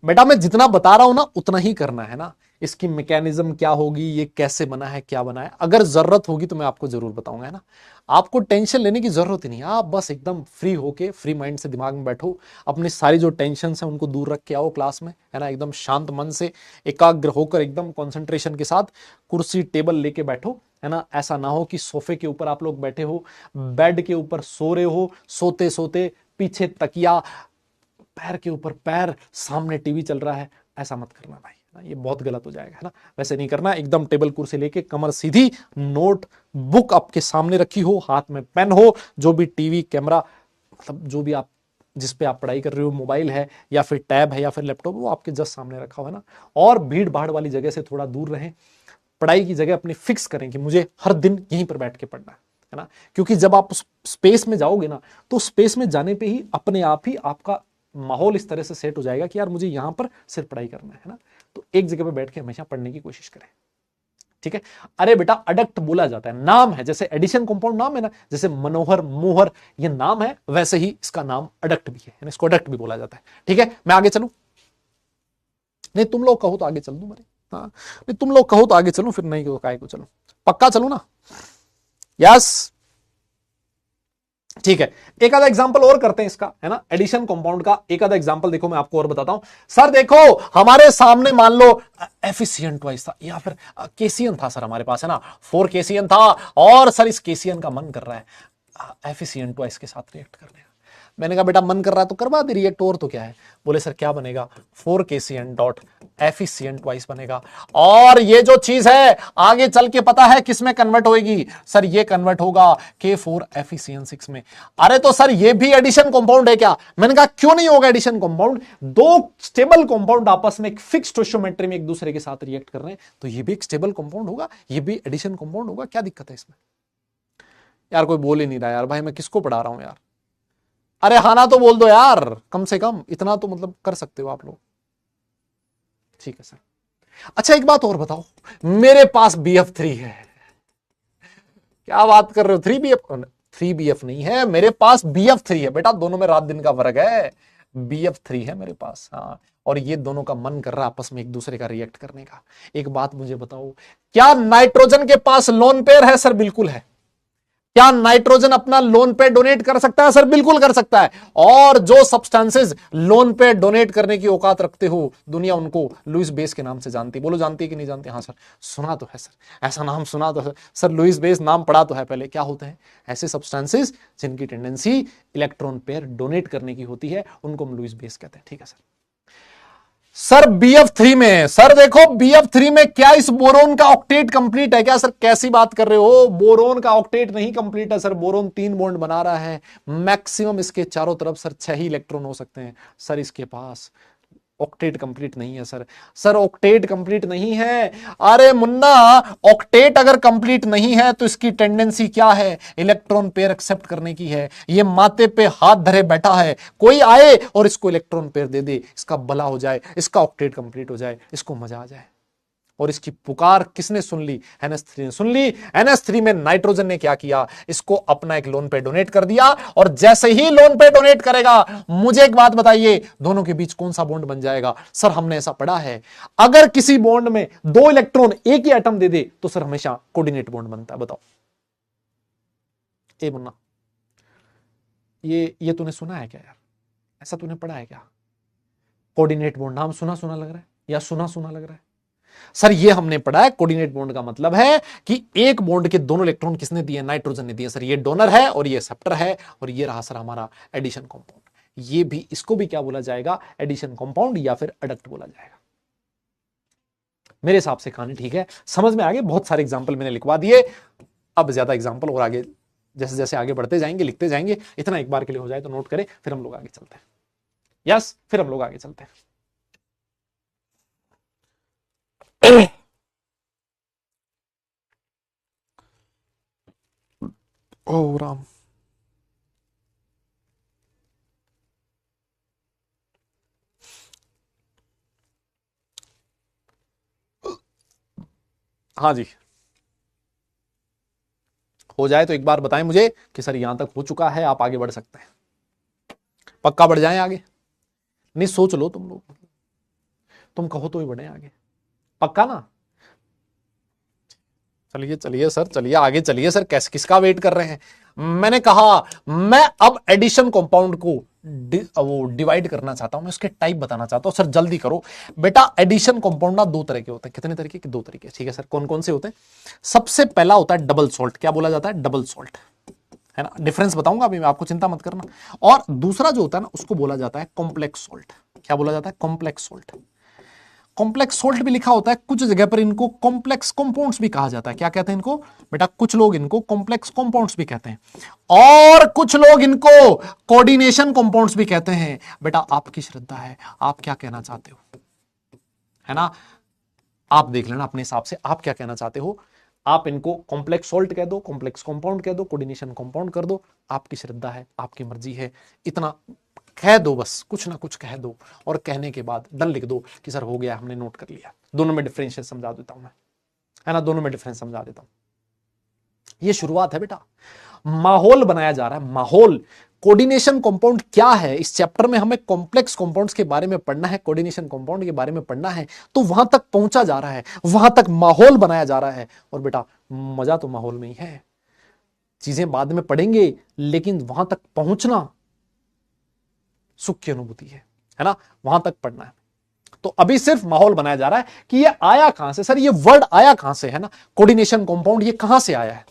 बेटा, मैं जितना बता रहा हूं ना उतना ही करना है ना। इसकी मैकेनिज्म क्या होगी, ये कैसे बना है, क्या बना है, अगर जरूरत होगी तो मैं आपको जरूर बताऊंगा, है ना। आपको टेंशन लेने की जरूरत ही नहीं है, आप बस एकदम फ्री होके, फ्री माइंड से दिमाग में बैठो, अपनी सारी जो टेंशन है उनको दूर रख के आओ क्लास में, है ना। एकदम शांत मन से, एकाग्र होकर, एकदम कॉन्सेंट्रेशन के साथ कुर्सी टेबल लेके बैठो, है ना, ऐसा ना हो कि सोफे के ऊपर आप लोग बैठे हो, बेड के ऊपर सो रहे हो, सोते सोते पीछे तकिया, पैर के ऊपर पैर, सामने टीवी चल रहा है, ऐसा मत करना भाई, ये बहुत गलत हो जाएगा, है ना। वैसे नहीं करना, एकदम टेबल कुर्सी लेके कमर सीधी, नोट बुक आपके सामने रखी हो, हाथ में पेन हो, जो भी टीवी कैमरा मतलब जो भी आप जिस पे आप पढ़ाई कर रहे हो, मोबाइल है या फिर टैब है या फिर लैपटॉप, वो आपके जस्ट सामने रखा हो, है ना। और भीड़ भाड़ वाली जगह से थोड़ा दूर रहें, पढ़ाई की जगह अपनी फिक्स करें कि मुझे हर दिन यहीं पर बैठ के पढ़ना है ना। क्योंकि जब आप उस स्पेस में जाओगे ना, तो स्पेस में जाने पे ही अपने आप ही आपका माहौल इस तरह से सेट हो जाएगा कि यार मुझे यहां पर सिर्फ पढ़ाई करना है ना। तो एक जगह पे बैठ के हमेशा पढ़ने की कोशिश करें, ठीक है। अरे बेटा अडक्ट बोला जाता है, नाम है, जैसे एडिशन कंपाउंड नाम है ना, जैसे मनोहर, मोहर, ये नाम है, वैसे ही इसका नाम अडक्ट भी है, इसको अडक्ट भी बोला जाता है, ठीक है। मैं आगे चलूं? नहीं तुम लोग कहो तो आगे चल दूं मेरे, हाँ नहीं तुम लोग कहो तो आगे चलूं, फिर नहीं काय को चलूं, पक्का चलूं ना? यस, ठीक है। एक आधा एग्जांपल और करते हैं इसका, है ना, एडिशन कंपाउंड का एक आधा एग्जांपल देखो, मैं आपको और बताता हूं। सर देखो हमारे सामने मान लो एफिशिएंट ट्वाइस था या फिर केसीएन था सर हमारे पास, है ना, 4 केसीएन था, और सर इस केसीएन का मन कर रहा है एफिशिएंट ट्वाइस के साथ रिएक्ट करने का। मैंने कहा बेटा मन कर रहा है तो करवा दे रिएक्ट, और तो क्या है। बोले सर क्या बनेगा, 4 केसीएन डॉट एफिशिएंट ट्वाइस बनेगा, और ये जो चीज है आगे चल के पता है किस में कन्वर्ट होगी, सर ये कन्वर्ट होगा K4 एफिशिएंट 6 में। अरे तो सर ये भी एडिशन कंपाउंड है क्या? मैंने कहा क्यों नहीं होगा एडिशन कंपाउंड, दो स्टेबल कंपाउंड आपस में एक फिक्स्ड स्टोइचियोमेट्री में एक दूसरे के साथ रिएक्ट कर रहे हैं, तो ये भी एक स्टेबल कंपाउंड होगा, ये भी एडिशन कंपाउंड होगा, क्या दिक्कत है इसमें? यार कोई बोल ही नहीं रहा यार, भाई मैं किसको पढ़ा रहा हूं यार। अरे हाना तो बोल दो यार, कम से कम इतना तो मतलब कर सकते हो आप लोग, ठीक है सर। अच्छा एक बात और बताओ, मेरे पास BF3 है। क्या बात कर रहे हो, 3BF? 3BF नहीं है मेरे पास, BF3 है बेटा, दोनों में रात दिन का फर्क है, BF3 है मेरे पास, हाँ। और ये दोनों का मन कर रहा है आपस में एक दूसरे का रिएक्ट करने का। एक बात मुझे बताओ, क्या नाइट्रोजन के पास लोन पेयर है? सर बिल्कुल है। क्या नाइट्रोजन अपना लोन पे डोनेट कर सकता है? सर बिल्कुल कर सकता है। और जो सब्सटेंसेस लोन पे डोनेट करने की औकात रखते हो, दुनिया उनको लुइस बेस के नाम से जानती है। बोलो जानती है कि नहीं जानती? हाँ सर सुना तो है सर, ऐसा नाम सुना तो है सर, लुइस बेस नाम पढ़ा तो है पहले। क्या होते हैं ऐसे सब्सटेंसेस जिनकी टेंडेंसी इलेक्ट्रॉन पेयर डोनेट करने की होती है, उनको हम लुइस बेस कहते हैं, ठीक है सर। सर BF3 में, सर देखो BF3 में क्या इस बोरोन का ऑक्टेट कंप्लीट है क्या? सर कैसी बात कर रहे हो, बोरोन का ऑक्टेट नहीं कंप्लीट है सर, बोरोन 3 बॉन्ड बना रहा है, मैक्सिमम इसके चारों तरफ सर 6 ही इलेक्ट्रॉन हो सकते हैं सर इसके पास, ऑक्टेट कंप्लीट नहीं है सर। सर ऑक्टेट कंप्लीट नहीं है, अरे मुन्ना ऑक्टेट अगर कंप्लीट नहीं है तो इसकी टेंडेंसी क्या है? इलेक्ट्रॉन पेयर एक्सेप्ट करने की है। ये माथे पे हाथ धरे बैठा है, कोई आए और इसको इलेक्ट्रॉन पेयर दे दे, इसका भला हो जाए, इसका ऑक्टेट कंप्लीट हो जाए, इसको मजा आ जाए। और इसकी पुकार किसने सुन ली? NH3 ने सुन ली। NH3 में नाइट्रोजन ने क्या किया, इसको अपना एक लोन पे डोनेट कर दिया, और जैसे ही लोन पे डोनेट करेगा, मुझे एक बात बताइए, दोनों के बीच कौन सा बॉन्ड बन जाएगा? सर हमने ऐसा पढ़ा है, अगर किसी बॉन्ड में 2 इलेक्ट्रॉन एक ही एटम दे दे तो सर हमेशा कोऑर्डिनेट बॉन्ड बनता है। बताओ ए मुन्ना, ये तूने सुना है क्या यार? ऐसा तूने पढ़ा है क्या? कोऑर्डिनेट बॉन्ड नाम सुना सुना लग रहा है या सुना सुना लग रहा है? सर ये हमने पढ़ा है, कोऑर्डिनेट बॉन्ड का मतलब है कि एक बॉन्ड के दोनों इलेक्ट्रॉन किसने दिए? नाइट्रोजन ने दिए सर। ये डोनर है और ये एक्सेप्टर है, और ये रहा सर हमारा एडिशन कंपाउंड। ये भी, इसको भी क्या बोला जाएगा? एडिशन कंपाउंड या फिर अडक्ट बोला जाएगा। मेरे हिसाब से कहानी ठीक है, समझ में आ गए? बहुत सारे एग्जाम्पल मैंने लिखवा दिए, अब ज्यादा एग्जाम्पल और आगे जैसे जैसे आगे बढ़ते जाएंगे लिखते जाएंगे। इतना एक बार के लिए हो जाए तो नोट करें, फिर हम लोग आगे चलते हैं। यस, फिर हम लोग आगे चलते हैं। ओ राम, हाँ जी, हो जाए तो एक बार बताएं मुझे कि सर यहां तक हो चुका है, आप आगे बढ़ सकते हैं। पक्का बढ़ जाएं आगे? नहीं सोच लो तुम लोग, तुम कहो तो ही बढ़े आगे, पक्का ना? चलिए चलिए सर, चलिए आगे चलिए सर, किसका वेट कर रहे हैं? मैंने कहा मैं अब एडिशन कंपाउंड को वो डिवाइड करना चाहता हूं, मैं उसके टाइप बताना चाहता हूं। सर जल्दी करो बेटा। एडिशन कंपाउंड ना दो तरह के होते हैं। कितने तरीके के? दो तरीके। ठीक है सर, कौन कौन से होते हैं? सबसे पहला होता है डबल सॉल्ट। क्या बोला जाता है? डबल सॉल्ट, है ना। डिफरेंस बताऊंगा अभी मैं आपको, चिंता मत करना। और दूसरा जो होता है ना, उसको बोला जाता है कॉम्प्लेक्स सॉल्ट। क्या बोला जाता है? Complex salt. कॉम्प्लेक्स सोल्ट भी लिखा होता है, कुछ जगह पर इनको कॉम्प्लेक्स कंपाउंड्स भी कहा जाता है। क्या कहते हैं इनको बेटा? कुछ लोग इनको कॉम्प्लेक्स कंपाउंड्स भी कहते हैं और कुछ लोग इनको कोऑर्डिनेशन कंपाउंड्स भी कहते हैं। बेटा आपकी श्रद्धा है, आप क्या कहना चाहते हो, है ना। आप देख लेना अपने हिसाब से, आप क्या कहना चाहते हो। आप इनको कॉम्प्लेक्स सोल्ट कह दो, कॉम्प्लेक्स कंपाउंड कह दो, कोऑर्डिनेशन कंपाउंड कर दो, आपकी श्रद्धा है, आपकी मर्जी है। इतना कह दो, बस कुछ ना कुछ कह दो और कहने के बाद डन लिख दो कि सर हो गया, हमने नोट कर लिया। दोनों में डिफरेंशियल समझा देता हूं मैं, है ना, दोनों में डिफरेंस समझा देता हूं। ये शुरुआत है बेटा, माहौल बनाया जा रहा है, माहौल। कोऑर्डिनेशन कंपाउंड क्या है? इस चैप्टर में हमें कॉम्प्लेक्स कंपाउंड्स के बारे में पढ़ना है, कोऑर्डिनेशन कंपाउंड के बारे में पढ़ना है, तो वहां तक पहुंचा जा रहा है, वहां तक माहौल बनाया जा रहा है। और बेटा मजा तो माहौल में ही है, चीजें बाद में पढ़ेंगे, लेकिन वहां तक पहुंचना सुख की अनुभूति है ना, वहां तक पढ़ना है। तो अभी सिर्फ माहौल बनाया जा रहा है कि ये आया कहां से, सर ये वर्ड आया कहां से, है ना, कोऑर्डिनेशन कंपाउंड ये कहां से आया है।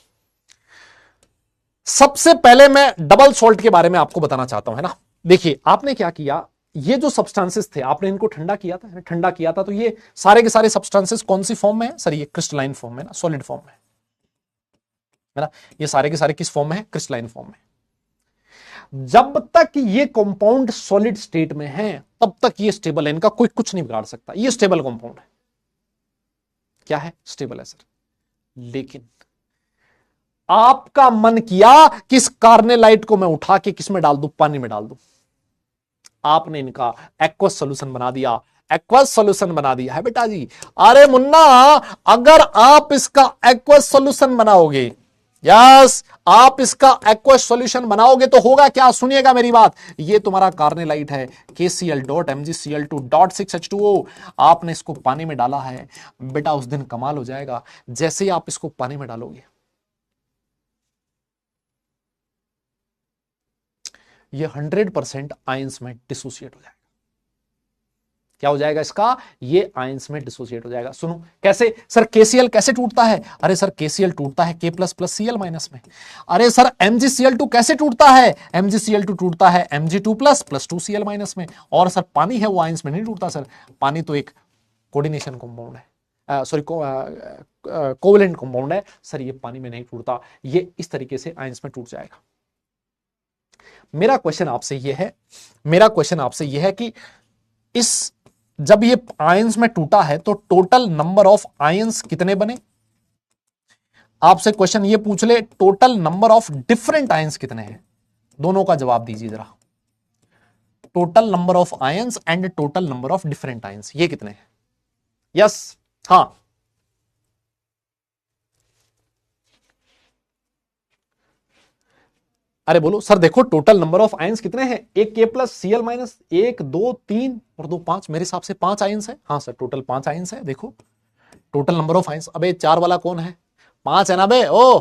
सबसे पहले मैं डबल सॉल्ट के बारे में आपको बताना चाहता हूं, है ना। देखिए आपने क्या किया, ये जो सब्सटेंसेस थे आपने इनको ठंडा किया था, ठंडा किया था, तो ये सारे के सारे सब्सटेंसेस कौन सी फॉर्म में है सर? ये क्रिस्टलाइन फॉर्म में ना, सॉलिड फॉर्म में, है ना। ये सारे के सारे किस फॉर्म में है? क्रिस्टलाइन फॉर्म में। जब तक ये कंपाउंड सॉलिड स्टेट में है तब तक ये स्टेबल है, इनका कोई कुछ नहीं बिगाड़ सकता, ये स्टेबल कंपाउंड है। क्या है? स्टेबल है सर। लेकिन आपका मन किया कि इस कार्नेलाइट को मैं उठा के किस में डाल दूं? पानी में डाल दूं। आपने इनका एक्वस सॉल्यूशन बना दिया, एक्वस सॉल्यूशन बना दिया है बेटा जी। अरे मुन्ना, अगर आप इसका एक्वस सॉल्यूशन बनाओगे, यस आप इसका एक्वस सॉल्यूशन बनाओगे तो होगा क्या? सुनिएगा मेरी बात। ये तुम्हारा कार्नेलाइट है, KCl.Mgcl2.6H2O। आपने इसको पानी में डाला है बेटा, उस दिन कमाल हो जाएगा। जैसे ही आप इसको पानी में डालोगे, ये 100% आयंस में डिसोसिएट हो जाएगा। क्या हो जाएगा इसका? ये आयंस में डिसोसिएट हो जाएगा। सुनो कैसे सर? KCl कैसे टूटता है? अरे सर KCl टूटता है K plus plus Cl minus में। अरे सर MgCl2 कैसे टूटता है? MgCl2 टूटता है Mg2 plus plus 2Cl minus में। और सर पानी है वो आयंस में नहीं टूटता सर, पानी तो एक कोऑर्डिनेशन कंपाउंड है, सॉरी कोवेलेंट कंपाउंड है सर, ये पानी में नहीं टूटता, ये इस तरीके से आयंस में टूट जाएगा। मेरा क्वेश्चन आपसे यह है, मेरा क्वेश्चन आपसे यह है कि इस जब ये आयंस में टूटा है तो टोटल नंबर ऑफ आयंस कितने बने? आपसे क्वेश्चन ये पूछ ले, total number of different ions कितने हैं? दोनों का जवाब दीजिए जरा। Total number of ions and total number of different ions, ये कितने हैं? यस, हाँ। अरे बोलो सर, देखो टोटल नंबर ऑफ आयंस कितने हैं? एक K प्लस Cl माइनस, 1 2 3 और 2 5, मेरे हिसाब से 5 आयंस है। हाँ सर, टोटल 5 आयंस है। देखो टोटल नंबर ऑफ आयंस, अबे 4 वाला कौन है? 5 है ना बे, ओ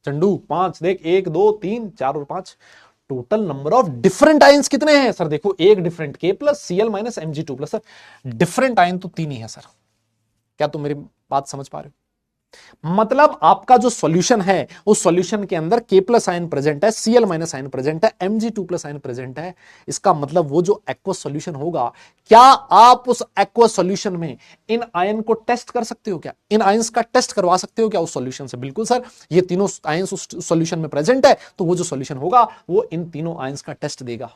चंडू 5, देख 1 2 3 4 और 5। Total number of different ions कितने हैं सर? देखो एक different K plus Cl minus Mg2 plus, sir different ion तो 3 ही है सर। क्या तुम मेरी बात समझ पा रहे हो? मतलब आपका जो सॉल्यूशन है उस सॉल्यूशन के अंदर K प्लस आयन प्रेजेंट है, Cl माइनस आयन प्रेजेंट है, Mg2 प्लस आयन प्रेजेंट है। इसका मतलब वो जो एक्वस सॉल्यूशन होगा, क्या आप उस एक्वस सॉल्यूशन में इन आयन को टेस्ट कर सकते हो? क्या इन आयंस का टेस्ट करवा सकते हो क्या उस सॉल्यूशन से? बिल्कुल सर, ये तीनों आयंस उस सॉल्यूशन में प्रेजेंट है, तो वो जो सॉल्यूशन होगा वो इन तीनों आयंस का टेस्ट देगा।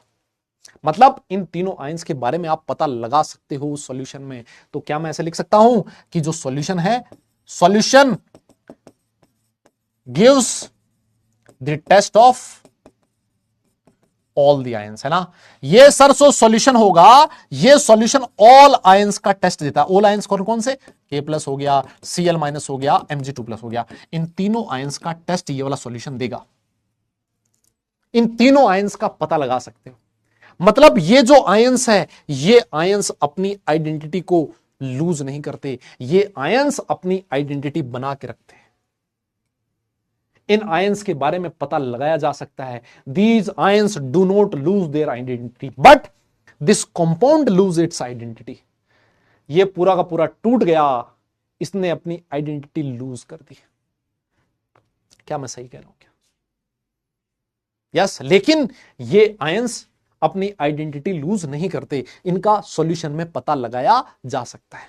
मतलब इन तीनों आयंस के बारे में आप पता लगा सकते हो उस सॉल्यूशन में। तो क्या मैं ऐसे लिख सकता हूं कि जो सॉल्यूशन है, solution gives the test of all the ions, है ना। ये सर जो सॉल्यूशन होगा, ये सॉल्यूशन ऑल आयंस का टेस्ट देता है। ऑल आयंस कौन कौन से? K प्लस हो गया, Cl माइनस हो गया, Mg2 प्लस हो गया। इन तीनों आयंस का टेस्ट ये वाला सॉल्यूशन देगा। इन तीनों आयंस का पता लगा सकते हो। मतलब ये जो आयंस है, ये आयंस अपनी आइडेंटिटी को लूज नहीं करते, ये आयंस अपनी आइडेंटिटी बना के रखते हैं। इन आयंस के बारे में पता लगाया जा सकता है। These ions do not lose their identity but this compound loose its identity. ये पूरा का पूरा टूट गया, इसने अपनी आइडेंटिटी लूज कर दी। क्या मैं सही कह रहा हूं क्या? यस, लेकिन ये आयंस अपनी आइडेंटिटी लूज नहीं करते, इनका सॉल्यूशन में पता लगाया जा सकता है।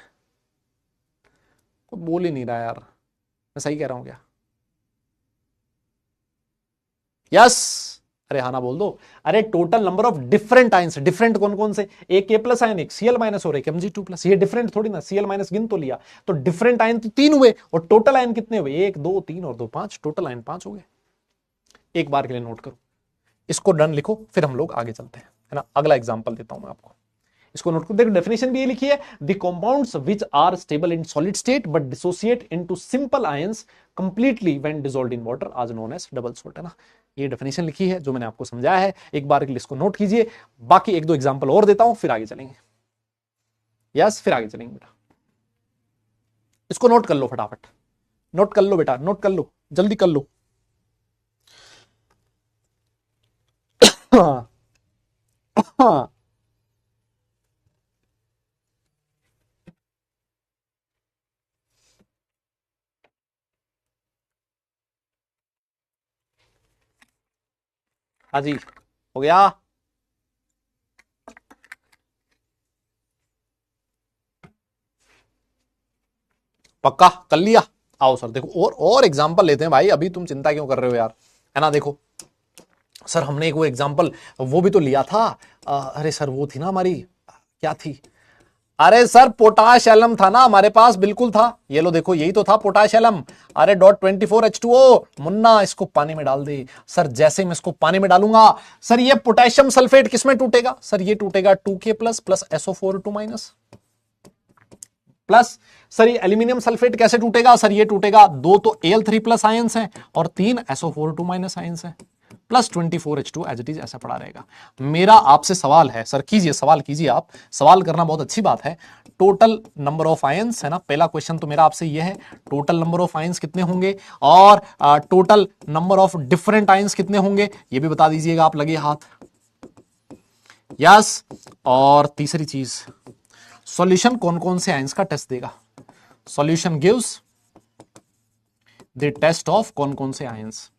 कोई बोल ही नहीं रहा यार, मैं सही कह रहा हूं क्या? यस, अरे हाँ ना बोल दो। अरे total number of different ions, different कौन कौन से? एक के प्लस आयन, एक सीएल माइनस और एक Mg2 प्लस। ये डिफरेंट थोड़ी ना, सीएल माइनस गिन तो लिया, तो डिफरेंट आयन तो 3 हुए और टोटल आयन कितने हुए? 1 2 3 और 2 5, टोटल आयन 5 हो गए। एक बार के लिए नोट करो, इसको डन लिखो, फिर हम लोग आगे चलते हैं, है ना। अगला एग्जांपल देता हूं मैं आपको, इसको नोट करो। देखो डेफिनेशन भी ये लिखी है, the compounds which are stable in solid state but dissociate into simple ions completely when dissolved in water are known as double salt, है ना। ये डेफिनेशन लिखी है जो मैंने आपको समझाया है, एक बार के लिए इसको नोट कीजिए। बाकी एक दो एग्जांपल और देता हूं, फिर आगे चलेंगे। यस, फिर आगे चलेंगे बेटा। इसको नोट कर लो फटाफट, नोट कर लो बेटा, नोट कर लो, जल्दी कर लो। हाँ हाँ, हाँ जी, हो गया। पक्का कर लिया? आओ सर, देखो और एग्जांपल लेते हैं भाई, अभी तुम चिंता क्यों कर रहे हो यार, है ना। देखो सर, हमने एक वो एग्जांपल वो भी तो लिया था। अरे सर, वो थी ना हमारी, क्या थी? अरे सर, पोटाश एलम था ना हमारे पास, बिल्कुल था। ये लो देखो, यही तो था पोटाश एलम। अरे .24H2O, मुन्ना इसको पानी में डाल दे। सर जैसे मैं इसको पानी में डालूंगा, सर ये पोटेशियम सल्फेट किसमें टूटेगा? सर ये टूटेगा 2K plus plus SO4 2 minus plus. Sir ये एल्यूमिनियम सल्फेट कैसे टूटेगा? सर ये टूटेगा, 2 तो Al3 प्लस आयंस हैं और 3 SO4 2 माइनस आयंस हैं, plus 24H2 as it is, ऐसा पड़ा रहेगा। मेरा आपसे सवाल है, सर कीजिए, सवाल कीजिए आप, सवाल करना बहुत अच्छी बात है। टोटल नंबर ऑफ आयंस, है ना, पहला क्वेश्चन तो मेरा आपसे ये है, टोटल नंबर ऑफ आयंस कितने होंगे और total number of different ions कितने होंगे, ये भी बता दीजिएगा आप, लगे हाथ। यस, और तीसरी चीज, सॉल्यूशन कौन कौन से आयंस का टेस्ट देगा? Solution gives the test of कौन कौन से आयंस,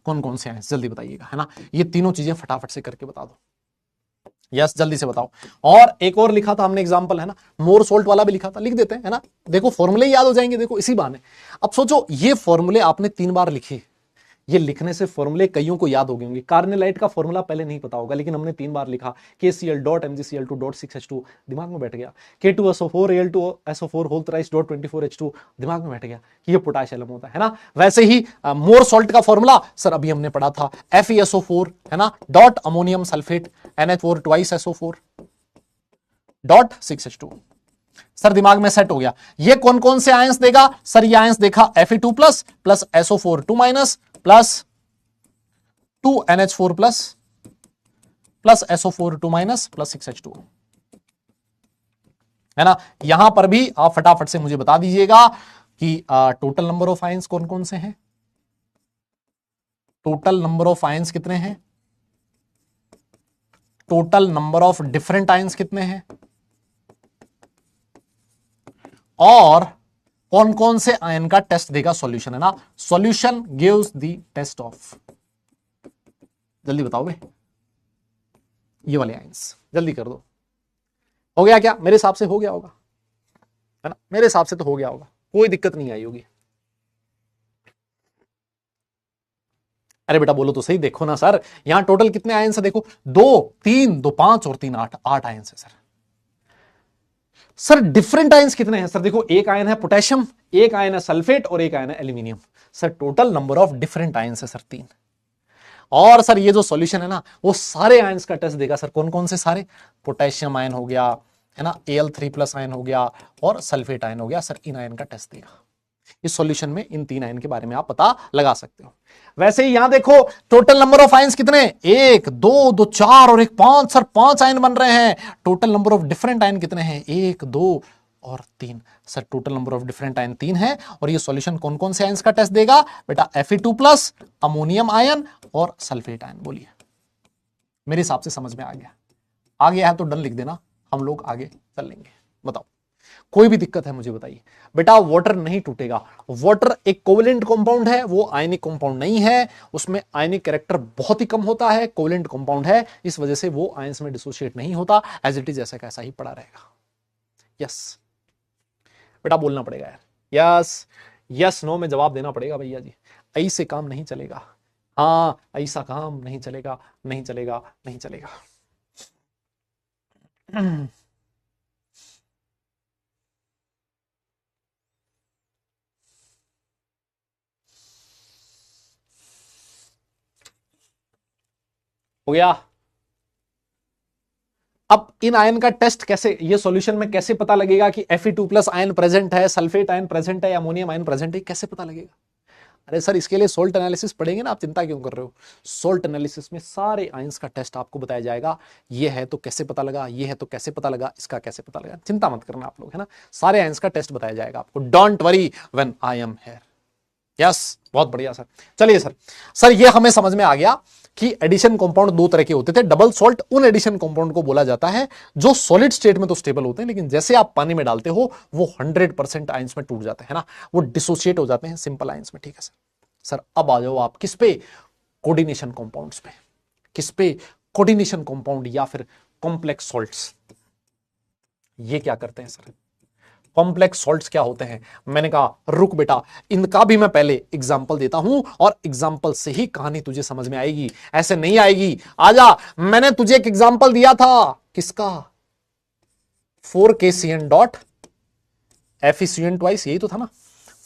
कौन कौन से आयंस, जल्दी बताइएगा, है ना। ये तीनों चीजें फटाफट से करके बता दो। यस, जल्दी से बताओ। और एक और लिखा था हमने एग्जांपल, है ना, मोर सोल्ट वाला भी लिखा था, लिख देते हैं, है ना। देखो फॉर्मूले याद हो जाएंगे, देखो इसी बहाने। अब सोचो, ये फॉर्मूले आपने 3 बार लिखे, ये लिखने से फॉर्मूले कईयों को याद हो गए होंगे। कार्नेलाइट का फॉर्मूला पहले नहीं पता होगा, लेकिन हमने 3 बार लिखा, KCl.MgCl2.6H2 दिमाग में बैठ गया, K2SO4Al2SO4 होल थ्राइस .24H2 दिमाग में बैठ गया कि ये पोटाश एलम होता है ना। वैसे ही मोर सॉल्ट का फॉर्मूला सर अभी हमने पढ़ा था, FeSO4, है ना, dot ammonium sulphate NH4 twice SO4 .6H2, sir दिमाग में सेट हो गया। ये कौन कौन से आयंस देगा? सर ये आयंस देखा, Fe2 plus plus SO4 2 minus plus 2 NH4 plus plus SO4 2 minus plus 6H2, है ना। यहां पर भी आप फटाफट से मुझे बता दीजिएगा कि टोटल नंबर ऑफ आयंस कौन कौन से हैं, टोटल नंबर ऑफ आयंस कितने हैं, total number of different ions कितने हैं, और कौन कौन से आयन का टेस्ट देगा सॉल्यूशन, है ना। Solution gives the test of, जल्दी बताओ भाई, ये वाले आयंस, जल्दी कर दो। हो गया क्या? मेरे हिसाब से हो गया होगा, है ना, मेरे हिसाब से तो हो गया होगा, कोई दिक्कत नहीं आई होगी। अरे बेटा बोलो तो सही, देखो ना सर, यहां टोटल कितने आयंस है, देखो 2 3 2 5 और 3 8, 8 आयंस है सर। सर डिफरेंट आयंस कितने हैं? सर देखो, एक आयन है पोटेशियम, एक आयन है सल्फेट और एक आयन है aluminium. Sir total number of different ions है सर 3। और सर ये जो सॉल्यूशन है ना, वो सारे आयंस का टेस्ट देगा। सर कौन कौन से सारे? पोटेशियम आयन हो गया, है ना, Al3 प्लस आयन हो गया और सल्फेट आयन हो गया। सर इन आयन का टेस्ट देगा। इस सॉल्यूशन में इन 3 आयन के बारे में आप पता लगा सकते हो। वैसे ही यहां देखो, टोटल नंबर ऑफ आयंस कितने? 1 2 2 4 और 1 5। सर 5 आयन बन रहे हैं। Total number of different ion कितने हैं? 1 2 और 3। Sir total number of different ion 3 है, और ये सॉल्यूशन कौन कौन से आयन्स का टेस्ट देगा बेटा? Fe2+, अमोनियम आयन और सल्फेट आयन। बोलिए, मेरे हिसाब से समझ में आ गया। आ गया है तो डन लिख देना, हम लोग आगे चल लेंगे। बताओ, कोई भी दिक्कत है मुझे बताइए। बेटा वाटर नहीं टूटेगा, वाटर एक कोवेलेंट कंपाउंड है, वो आयनिक कंपाउंड नहीं है, उसमें आयनिक कैरेक्टर बहुत ही कम होता है, कोवेलेंट कंपाउंड है, इस वजह से वो आयंस में डिसोशिएट नहीं होता, एज इट इज ऐसा कैसा ही पड़ा रहेगा। यस बेटा बोलना पड़ेगा यार, यस यस नो में जवाब देना पड़ेगा भैया जी, ऐसे काम नहीं चलेगा। हाँ ऐसा काम नहीं चलेगा, नहीं चलेगा, नहीं चलेगा। हो गया। अब इन आयन का टेस्ट कैसे, ये सॉल्यूशन में कैसे पता लगेगा कि Fe2+ आयन प्रेजेंट है, सल्फेट आयन प्रेजेंट है, अमोनियम आयन प्रेजेंट है, कैसे पता लगेगा? अरे सर इसके लिए सोल्ट एनालिसिस पढ़ेंगे ना, आप चिंता क्यों कर रहे हो? सोल्ट एनालिसिस में सारे आयंस का टेस्ट आपको बताया जाएगा, ये है तो कैसे पता लगा, ये है तो कैसे पता लगा, इसका कैसे पता लगा, चिंता मत करना आप लोग, है ना। सारे आयंस का टेस्ट बताया जाएगा आपको, don't worry when I am here. Yes बहुत बढ़िया सर। चलिए सर, सर ये हमें समझ में आ गया कि एडिशन कंपाउंड दो तरह के होते थे। डबल सॉल्ट उन एडिशन कंपाउंड को बोला जाता है जो सॉलिड स्टेट में तो स्टेबल होते हैं, लेकिन जैसे आप पानी में डालते हो वो 100% आयंस में टूट जाते हैं ना, वो डिसोसिएट हो जाते हैं सिंपल आयंस में। ठीक है सर। सर अब आ जाओ आप किस पे? कोऑर्डिनेशन कंपाउंड्स पे। किस पे? कोऑर्डिनेशन कंपाउंड या फिर कॉम्प्लेक्स सॉल्ट्स। ये क्या करते हैं सर? कॉम्प्लेक्स सॉल्ट्स क्या होते हैं? मैंने कहा रुक बेटा, इनका भी मैं पहले एग्जांपल देता हूं, और एग्जांपल से ही कहानी तुझे समझ में आएगी, ऐसे नहीं आएगी। आजा, मैंने तुझे एक एग्जांपल दिया था, किसका? 4KCN डॉट FeCN ट्वाइस, यही तो था ना।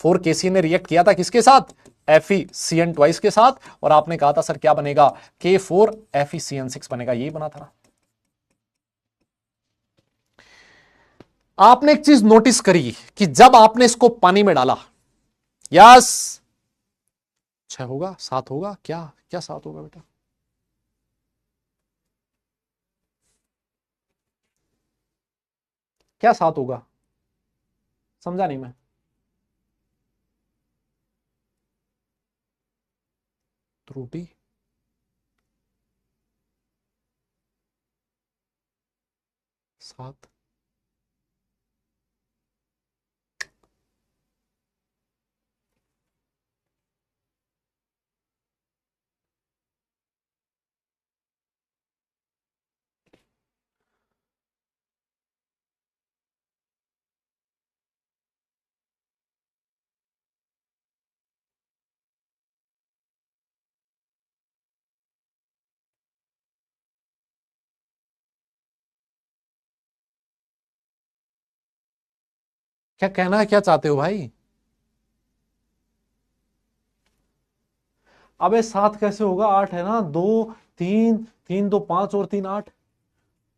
4KCN ने रिएक्ट किया था किसके साथ? FeCN ट्वाइस के साथ, और आपने कहा था सर क्या बनेगा? K4FeCN6 बनेगा, यही बना था ना। आपने एक चीज नोटिस करी कि जब आपने इसको पानी में डाला, यस 6 होगा, 7 होगा, क्या क्या 7 होगा बेटा? क्या 7 होगा? समझा नहीं मैं। त्रुटि 7। क्या कहना है, क्या चाहते हो भाई? अबे 7 कैसे होगा? 8 है ना, 2 3 3 2 5 और 3 8।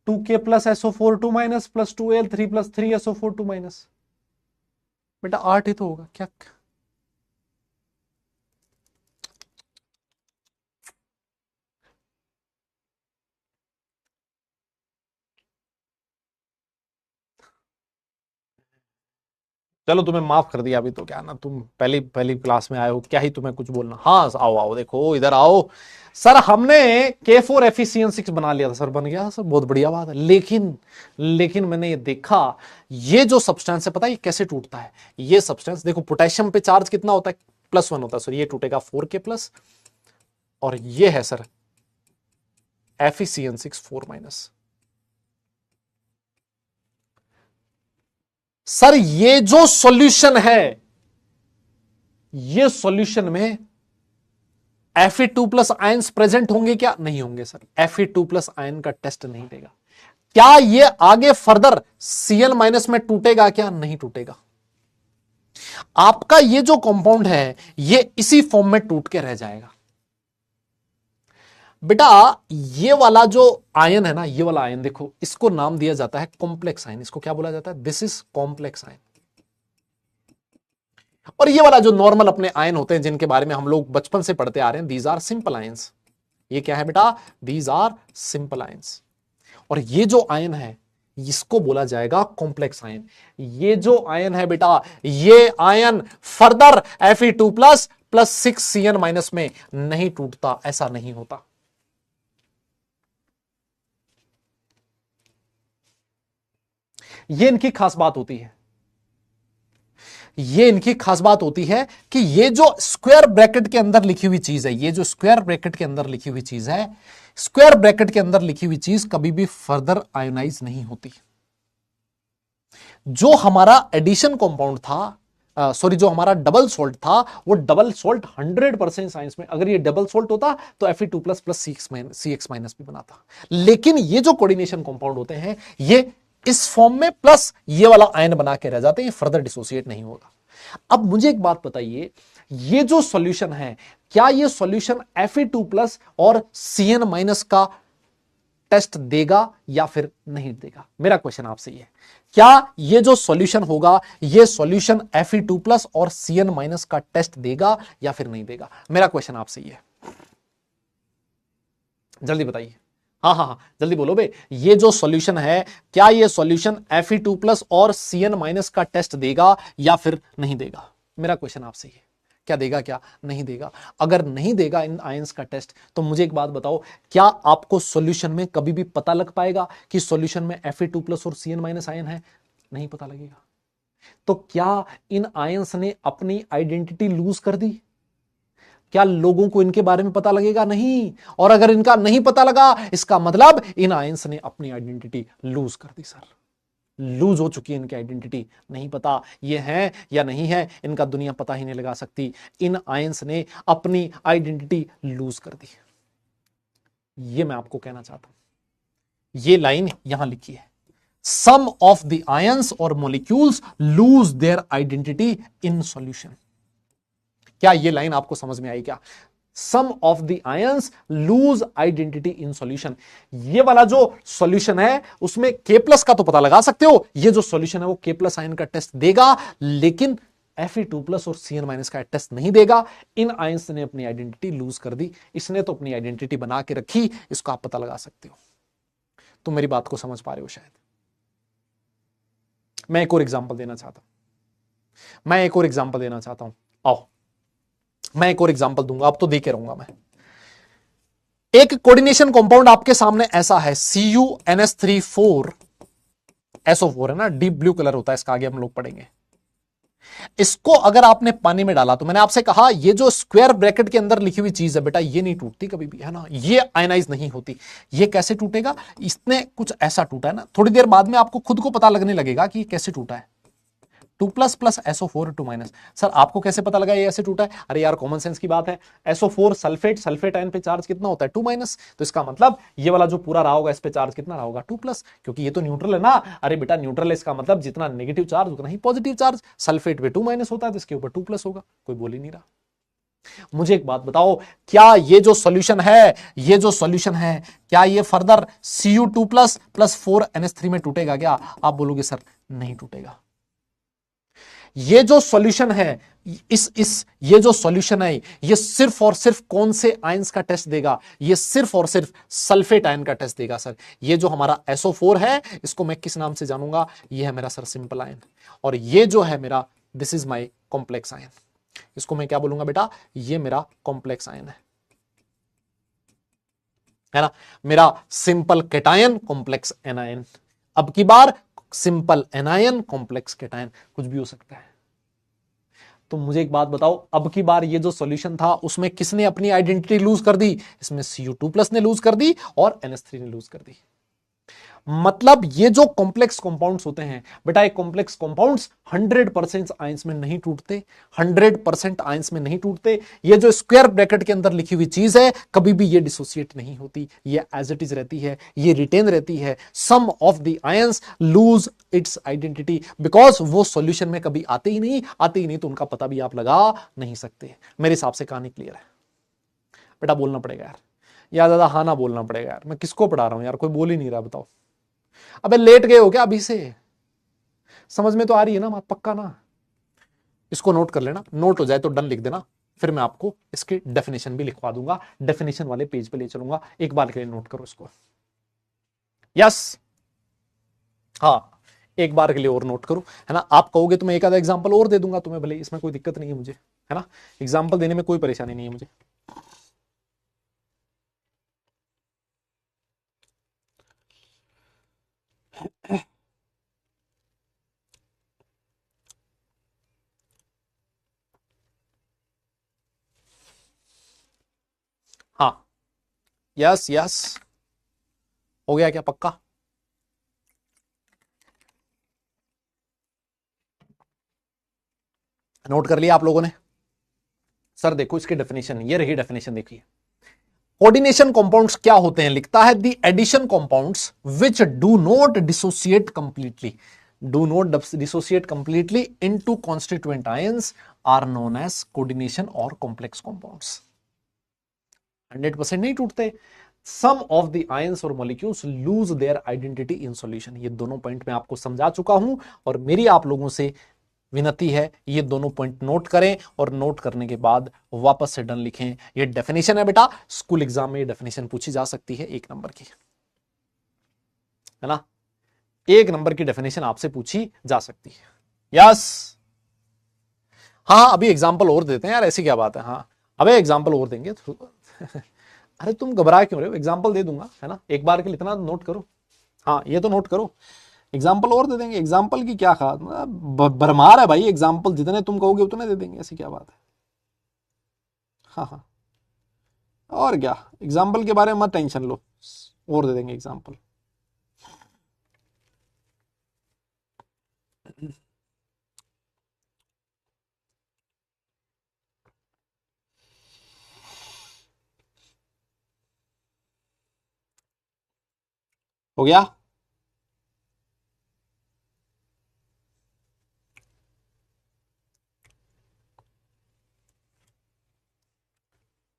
2K plus SO4 2 minus plus 2Al3 plus 3SO4 2 minus. बेटा 8 ही तो होगा क्या? चलो तुम्हें माफ कर दिया, अभी तो क्या ना, तुम पहली पहली क्लास में आए हो, क्या ही तुम्हें कुछ बोलना। हाँ आओ आओ, देखो इधर आओ। सर हमने K4FeCN6 बना लिया था सर, बन गया सर, बहुत बढ़िया बात है। लेकिन मैंने ये देखा, ये जो सब्सटेंस है पता है ये कैसे टूटता है? ये सब्सटेंस देखो, पोटेशियम पे चार्ज कितना होता है? +1 होता है सर, ये टूटेगा 4K+, और ये है सर FeCN6 4-। सर ये जो सॉल्यूशन है, ये सॉल्यूशन में Fe2+ आयंस प्रेजेंट होंगे क्या? नहीं होंगे सर, Fe2+ आयन का टेस्ट नहीं देगा। क्या ये आगे फर्दर Cl- में टूटेगा क्या? नहीं टूटेगा। आपका ये जो कंपाउंड है ये इसी फॉर्म में टूट के रह जाएगा। बेटा ये वाला जो आयन है ना, ये वाला आयन देखो, इसको नाम दिया जाता है कॉम्प्लेक्स आयन। इसको क्या बोला जाता है? This is complex ion. और ये वाला जो नॉर्मल अपने आयन होते हैं जिनके बारे में हम लोग बचपन से पढ़ते आ रहे हैं, दीज आर सिंपल आयंस। ये क्या है बेटा? These are simple ions. और ये जो आयन है इसको बोला जाएगा कॉम्प्लेक्स आयन। ये जो आयन है बेटा, ये ion further Fe2 plus plus 6Cn minus में नहीं टूटता, ऐसा नहीं होता। ये इनकी खास बात होती है, ये इनकी खास बात होती है कि ये जो स्क्वायर ब्रैकेट के अंदर लिखी हुई चीज है, ये जो स्क्वायर ब्रैकेट के अंदर लिखी हुई चीज है, स्क्वायर ब्रैकेट के अंदर लिखी हुई चीज कभी भी फर्दर आयोनाइज नहीं होती। जो हमारा एडिशन कंपाउंड था, सॉरी जो हमारा डबल सोल्ट था, वो डबल सोल्ट 100% साइंस में अगर ये डबल सोल्ट होता तो Fe2 plus plus CX minus भी बनाता। लेकिन ये जो कोऑर्डिनेशन कंपाउंड होते हैं, ये इस फॉर्म में प्लस ये वाला आयन बना के रह जाते हैं, फर्दर डिसोसिएट नहीं होगा। अब मुझे एक बात बताइए, ये जो सॉल्यूशन है, क्या ये सॉल्यूशन Fe2 प्लस और Cn माइनस का टेस्ट देगा या फिर नहीं देगा? मेरा क्वेश्चन आपसे ये, क्या ये जो सॉल्यूशन होगा, ये सॉल्यूशन Fe2 प्लस और Cn माइनस का टेस्ट देगा या फिर नहीं देगा? मेरा क्वेश्चन आपसे ये, जल्दी बताइए। हाँ हाँ हाँ, जल्दी बोलो बे। ये जो सॉल्यूशन है, क्या ये सॉल्यूशन Fe2 प्लस और Cn माइनस का टेस्ट देगा या फिर नहीं देगा? मेरा क्वेश्चन आपसे ये, क्या देगा क्या नहीं देगा? अगर नहीं देगा इन आयंस का टेस्ट, तो मुझे एक बात बताओ, क्या आपको सॉल्यूशन में कभी भी पता लग पाएगा कि सॉल्यूशन में Fe2 प्लस और Cn माइनस आयन है? नहीं पता लगेगा। तो क्या इन आयंस ने अपनी आइडेंटिटी लूज कर दी? क्या लोगों को इनके बारे में पता लगेगा? नहीं। और अगर इनका नहीं पता लगा, इसका मतलब इन आयंस ने अपनी आइडेंटिटी लूज कर दी सर, लूज हो चुकी है इनकी आइडेंटिटी। नहीं पता ये है या नहीं है, इनका दुनिया पता ही नहीं लगा सकती। इन आयंस ने अपनी आइडेंटिटी लूज कर दी। ये मैं आपको कहना चाहता हूं। ये लाइन यहां लिखी है, सम ऑफ द आयंस और molecules lose their identity in solution. क्या ये लाइन आपको समझ में आई क्या? Some of the ions lose identity in solution. ये वाला जो सॉल्यूशन है उसमें K प्लस का तो पता लगा सकते हो, ये जो सॉल्यूशन है वो K प्लस आयन का टेस्ट देगा, लेकिन Fe2 प्लस और Cn माइनस का टेस्ट नहीं देगा। इन आयंस ने अपनी आइडेंटिटी लूज कर दी, इसने तो अपनी आइडेंटिटी बना के रखी, इसको आप पता लगा सकते हो। तो मेरी बात को समझ पा रहे हो शायद। मैं एक और एग्जांपल देना चाहता हूं, आओ मैं एक और एग्जांपल दूंगा, अब तो दे के रहूंगा मैं। एक कोऑर्डिनेशन कंपाउंड आपके सामने ऐसा है, CuNH3 SO4 है ना, डीप ब्लू कलर होता है इसका, आगे हम लोग पढ़ेंगे। इसको अगर आपने पानी में डाला, तो मैंने आपसे कहा ये जो स्क्वायर ब्रैकेट के अंदर लिखी हुई चीज है बेटा, ये नहीं टूटती कभी भी, है ना, ये आयनाइज नहीं होती। ये कैसे टूटेगा? इसने कुछ ऐसा टूटा है ना, थोड़ी देर बाद में आपको खुद को पता लगने लगेगा कि ये कैसे टूटा है। 2 plus plus SO4 2 minus. Sir आपको कैसे पता लगा ये ऐसे टूटा है? अरे यार कॉमन सेंस की बात है, SO4 सल्फेट आयन पे चार्ज कितना होता है? 2 माइनस। तो इसका मतलब ये वाला जो पूरा रहा होगा, इस पे चार्ज कितना रहा होगा? 2 प्लस, क्योंकि ये तो न्यूट्रल है ना। अरे बेटा न्यूट्रल है, इसका मतलब जितना नेगेटिव चार्ज उतना ही पॉजिटिव चार्ज। सल्फेट पे 2 माइनस होता है तो इसके ऊपर 2 प्लस होगा। कोई बोल ही नहीं रहा। मुझे एक बात बताओ, क्या ये जो सॉल्यूशन है, क्या ये further Cu2 plus plus 4NH3 में टूटेगा क्या? आप बोलोगे सर नहीं टूटेगा। ये जो सॉल्यूशन है, ये जो सॉल्यूशन है, ये सिर्फ और सिर्फ कौन से आयंस का टेस्ट देगा? ये सिर्फ और सिर्फ सल्फेट आयन का टेस्ट देगा सर। ये जो हमारा SO4 है, इसको मैं किस नाम से जानूंगा? ये है मेरा सर सिंपल आयन, और ये जो है मेरा, this is my complex ion. इसको मैं क्या बोलूंगा बेटा? ये मेरा कॉम्प्लेक्स आयन है ना, मेरा सिंपल केटायन कॉम्प्लेक्स एनायन। अब की बार सिंपल एनायन कॉम्प्लेक्स केटायन, कुछ भी हो सकता है। तो मुझे एक बात बताओ, अब की बार ये जो सॉल्यूशन था उसमें किसने अपनी आइडेंटिटी लूज कर दी? इसमें Cu2 प्लस ने लूज कर दी और NH3 ने लूज कर दी। मतलब ये जो कॉम्प्लेक्स कंपाउंड्स होते हैं बेटा, ये कॉम्प्लेक्स कंपाउंड्स 100% आयंस में नहीं टूटते, 100% आयंस में नहीं टूटते। ये जो स्क्वायर ब्रैकेट के अंदर लिखी हुई चीज है, कभी भी ये डिसोसिएट नहीं होती, ये एज इट इज रहती है, ये रिटेन रहती है। Some of the ions lose its identity because वो सॉल्यूशन में कभी आते ही नहीं, तो उनका पता भी आप लगा नहीं सकते। मेरे हिसाब से कहानी क्लियर है बेटा? बोलना पड़ेगा यार, या ज्यादा हाँ ना बोलना पड़ेगा यार। मैं किसको पढ़ा रहा हूं यार, कोई बोल ही नहीं रहा, बताओ। अबे लेट गए हो क्या अभी से? समझ में तो आ रही है ना बात? पक्का ना? इसको नोट कर लेना, नोट हो जाए तो डन लिख देना, फिर मैं आपको इसकी डेफिनेशन भी लिखवा दूंगा, डेफिनेशन वाले पेज पे ले चलूंगा। एक बार के लिए नोट करो इसको। यस हाँ, एक बार के लिए और नोट करो, है ना। आप कहोगे तो मैं एक आधा एग्जांपल और दे दूंगा तुम्हें, भले, इसमें कोई दिक्कत नहीं है मुझे, है ना। एग्जांपल देने में कोई परेशानी नहीं है मुझे। हाँ, यस यस, हो गया क्या पक्का? नोट कर लिया आप लोगों ने? सर देखो इसकी डेफिनेशन, ये रही डेफिनेशन, देखिए। कोऑर्डिनेशन कंपाउंड्स क्या होते हैं, लिखता है the addition compounds which do not dissociate completely, do not dissociate completely into constituent ions are known as coordination और कॉम्प्लेक्स कंपाउंड्स। 100% नहीं टूटते। सम ऑफ द आयंस और molecules lose their identity in solution. ये दोनों point मैं आपको समझा चुका हूं, और मेरी आप लोगों से विनती है ये दोनों पॉइंट नोट करें, और नोट करने के बाद वापस से डन लिखें। ये डेफिनेशन है बेटा, स्कूल एग्जाम में ये डेफिनेशन पूछी जा सकती है, 1 नंबर की, है ना। 1 नंबर की डेफिनेशन आपसे पूछी जा सकती है। यस, हाँ, अभी एग्जाम्पल और देते हैं यार, ऐसी क्या बात है। हाँ, अबे एग्जाम्पल और देंगे अरे तुम घबरा क्यों रहे हो, एग्जाम्पल दे दूंगा, है ना। एक बार के लिए इतना नोट करो। हाँ, ये तो नोट करो, एग्जाम्पल और दे देंगे। एग्जाम्पल की क्या खास, भरमार है भाई, एग्जाम्पल जितने तुम कहोगे उतने दे देंगे, ऐसी क्या बात है। हाँ हाँ, और क्या, एग्जाम्पल के बारे में मत टेंशन लो, और दे देंगे एग्जाम्पल। हो गया?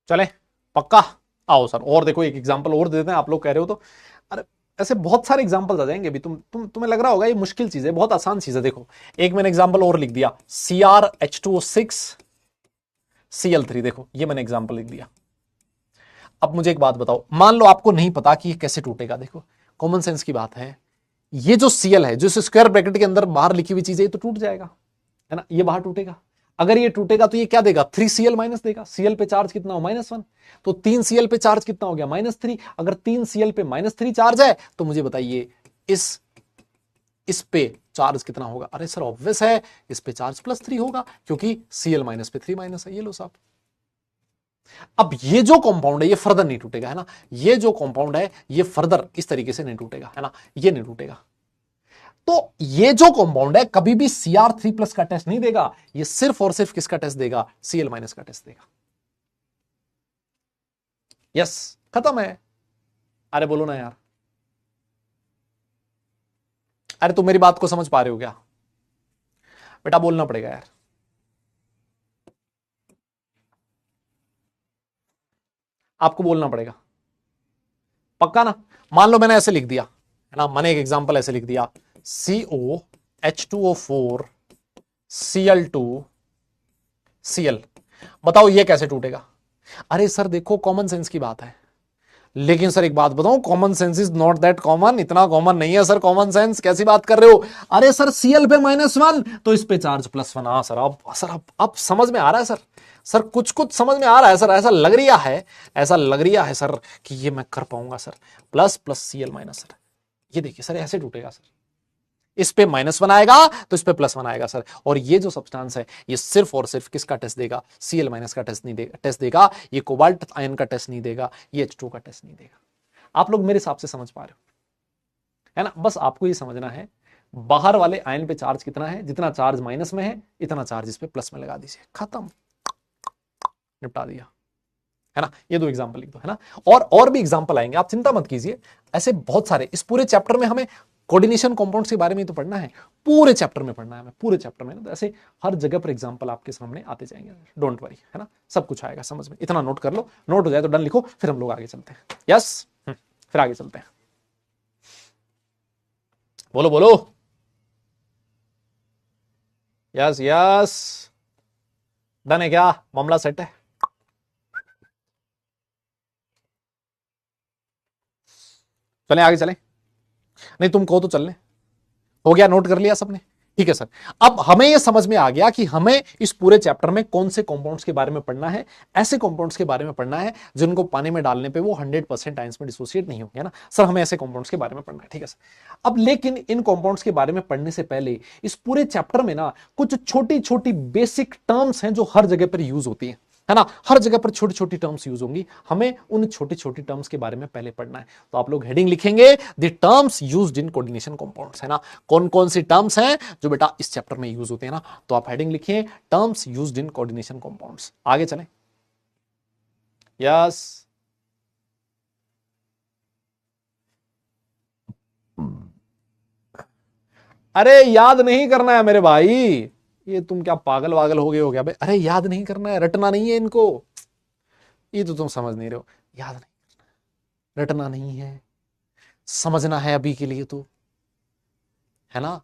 चले पक्का? आओ सर, और देखो एक एग्जाम्पल और दे देते हैं, आप लोग कह रहे हो तो। अरे ऐसे बहुत सारे एग्जाम्पल्स आ जाएंगे अभी, तुम्हें लग रहा होगा ये मुश्किल चीज है, बहुत आसान चीज है। देखो, एक मैंने एग्जाम्पल और लिख दिया, CrH2O6Cl3, देखो ये मैंने एग्जाम्पल लिख दिया। अब मुझे एक बात बताओ, मान लो आपको नहीं पता कि ये कैसे टूटेगा, देखो कॉमन सेंस की बात है, ये जो Cl है, जो स्क्वायर ब्रैकेट के अंदर बाहर लिखी हुई चीज है, ये तो टूट जाएगा, है ना, ये बाहर टूटेगा। अगर ये टूटेगा तो ये क्या देगा, 3Cl माइनस देगा। Cl पे चार्ज कितना हो, -1, तो 3Cl पे चार्ज कितना हो गया, -3। अगर 3Cl पे -3 चार्ज है तो मुझे बताइए इस पे चार्ज कितना होगा। अरे सर ऑब्वियस है, इस पे चार्ज +3 होगा, क्योंकि Cl माइनस पे 3 है। ये लो साहब, अब ये जो कंपाउंड है ये फर्दर नहीं टूटेगा, है ना। ये जो कंपाउंड है ये फर्दर इस तरीके से नहीं टूटेगा, है ना, ये नहीं टूटेगा। तो ये जो कंपाउंड है कभी भी Cr3+ का टेस्ट नहीं देगा, ये सिर्फ और सिर्फ किसका टेस्ट देगा, Cl- का टेस्ट देगा। यस, खत्म है। अरे बोलो ना यार, अरे तुम मेरी बात को समझ पा रहे हो क्या? बेटा बोलना पड़ेगा यार, आपको बोलना पड़ेगा, पक्का ना। मान लो मैंने ऐसे लिख दिया, है ना, मैंने एक एग्जांपल ऐसे लिख दिया, COH2O4Cl2Cl, बताओ ये कैसे टूटेगा। अरे सर देखो कॉमन सेंस की बात है, लेकिन सर एक बात बताऊं, common sense is not that common, इतना कॉमन नहीं है सर कॉमन सेंस, कैसी बात कर रहे हो। अरे सर Cl पे -1 तो इस पे चार्ज +1। हाँ सर, अब समझ में आ रहा है सर, सर कुछ कुछ समझ में आ रहा है सर, ऐसा लग रहा है, ऐसा लग रहा है सर कि ये मैं कर पाऊंगा sir, plus plus Cl- sir, ये देखिए सर ऐसे टूटेगा सर, इस पे -1 आएगा तो इस पे +1 आएगा सर, और ये जो सब्सटेंस है ये सिर्फ और सिर्फ किसका टेस्ट देगा, Cl- का टेस्ट नहीं देगा, टेस्ट देगा, ये कोबाल्ट आयन का टेस्ट नहीं देगा, ये H2 का टेस्ट नहीं देगा। आप लोग मेरे हिसाब से समझ पा रहे हो, है ना। बस आपको ये समझना है बाहर वाले आयन पे चार्ज कितना है, जितना चार्ज माइनस में है इतना चार्ज इस पे प्लस में लगा दीजिए, खत्म, निपटा दिया, है ना। ये 2 एग्जांपल लिख दो, है ना। और भी एग्जांपल आएंगे, आप चिंता मत कीजिए, ऐसे बहुत सारे। इस पूरे चैप्टर में हमें कोऑर्डिनेशन कंपाउंड्स के बारे में तो पढ़ना है, पूरे चैप्टर में पढ़ना है हमें, पूरे चैप्टर में ना, तो ऐसे हर जगह पर एग्जांपल आपके सामने आते जाएंगे, डोंट वरी, है ना, सब कुछ आएगा समझ में। इतना नोट कर लो, नोट हो जाए तो डन लिखो, फिर हम लोग आगे चलते हैं। यस, फिर आगे चलते हैं, बोलो बोलो। यस यस, डन है क्या, मामला सेट है। चलें आगे चलें, नहीं तुम कहो तो चल लें, हो गया, नोट कर लिया सबने? ठीक है सर। अब हमें यह समझ में आ गया कि हमें इस पूरे चैप्टर में कौन से कंपाउंड्स के बारे में पढ़ना है। ऐसे कंपाउंड्स के बारे में पढ़ना है जिनको पानी में डालने पे वो 100% आयंस में डिसोसिएट नहीं होंगे ना सर, हमें ऐसे कंपाउंड्स के बारे में पढ़ना है। ठीक है सर। अब लेकिन इन कंपाउंड्स के बारे में पढ़ने से पहले इस पूरे चैप्टर में ना कुछ छोटी छोटी बेसिक टर्म्स हैं जो हर जगह पर यूज होती है ना, हर जगह पर छोटी छोटी टर्म्स यूज होंगी, हमें उन छोटी छोटी टर्म्स के बारे में पहले पढ़ना है। तो आप लोग हेडिंग लिखेंगे the terms used in coordination compounds, है ना, कौन कौन सी टर्म्स हैं जो बेटा इस चैप्टर में यूज होते हैं ना, तो आप हेडिंग लिखिए terms used in coordination compounds. आगे चलें। यस, अरे याद नहीं करना है मेरे भाई, ये तुम क्या पागल वागल हो गए हो क्या भाई? अरे याद नहीं करना है, रटना नहीं है इनको, ये तो तुम समझ नहीं रहे हो। याद नहीं, रटना नहीं है, समझना है अभी के लिए, तो है ना,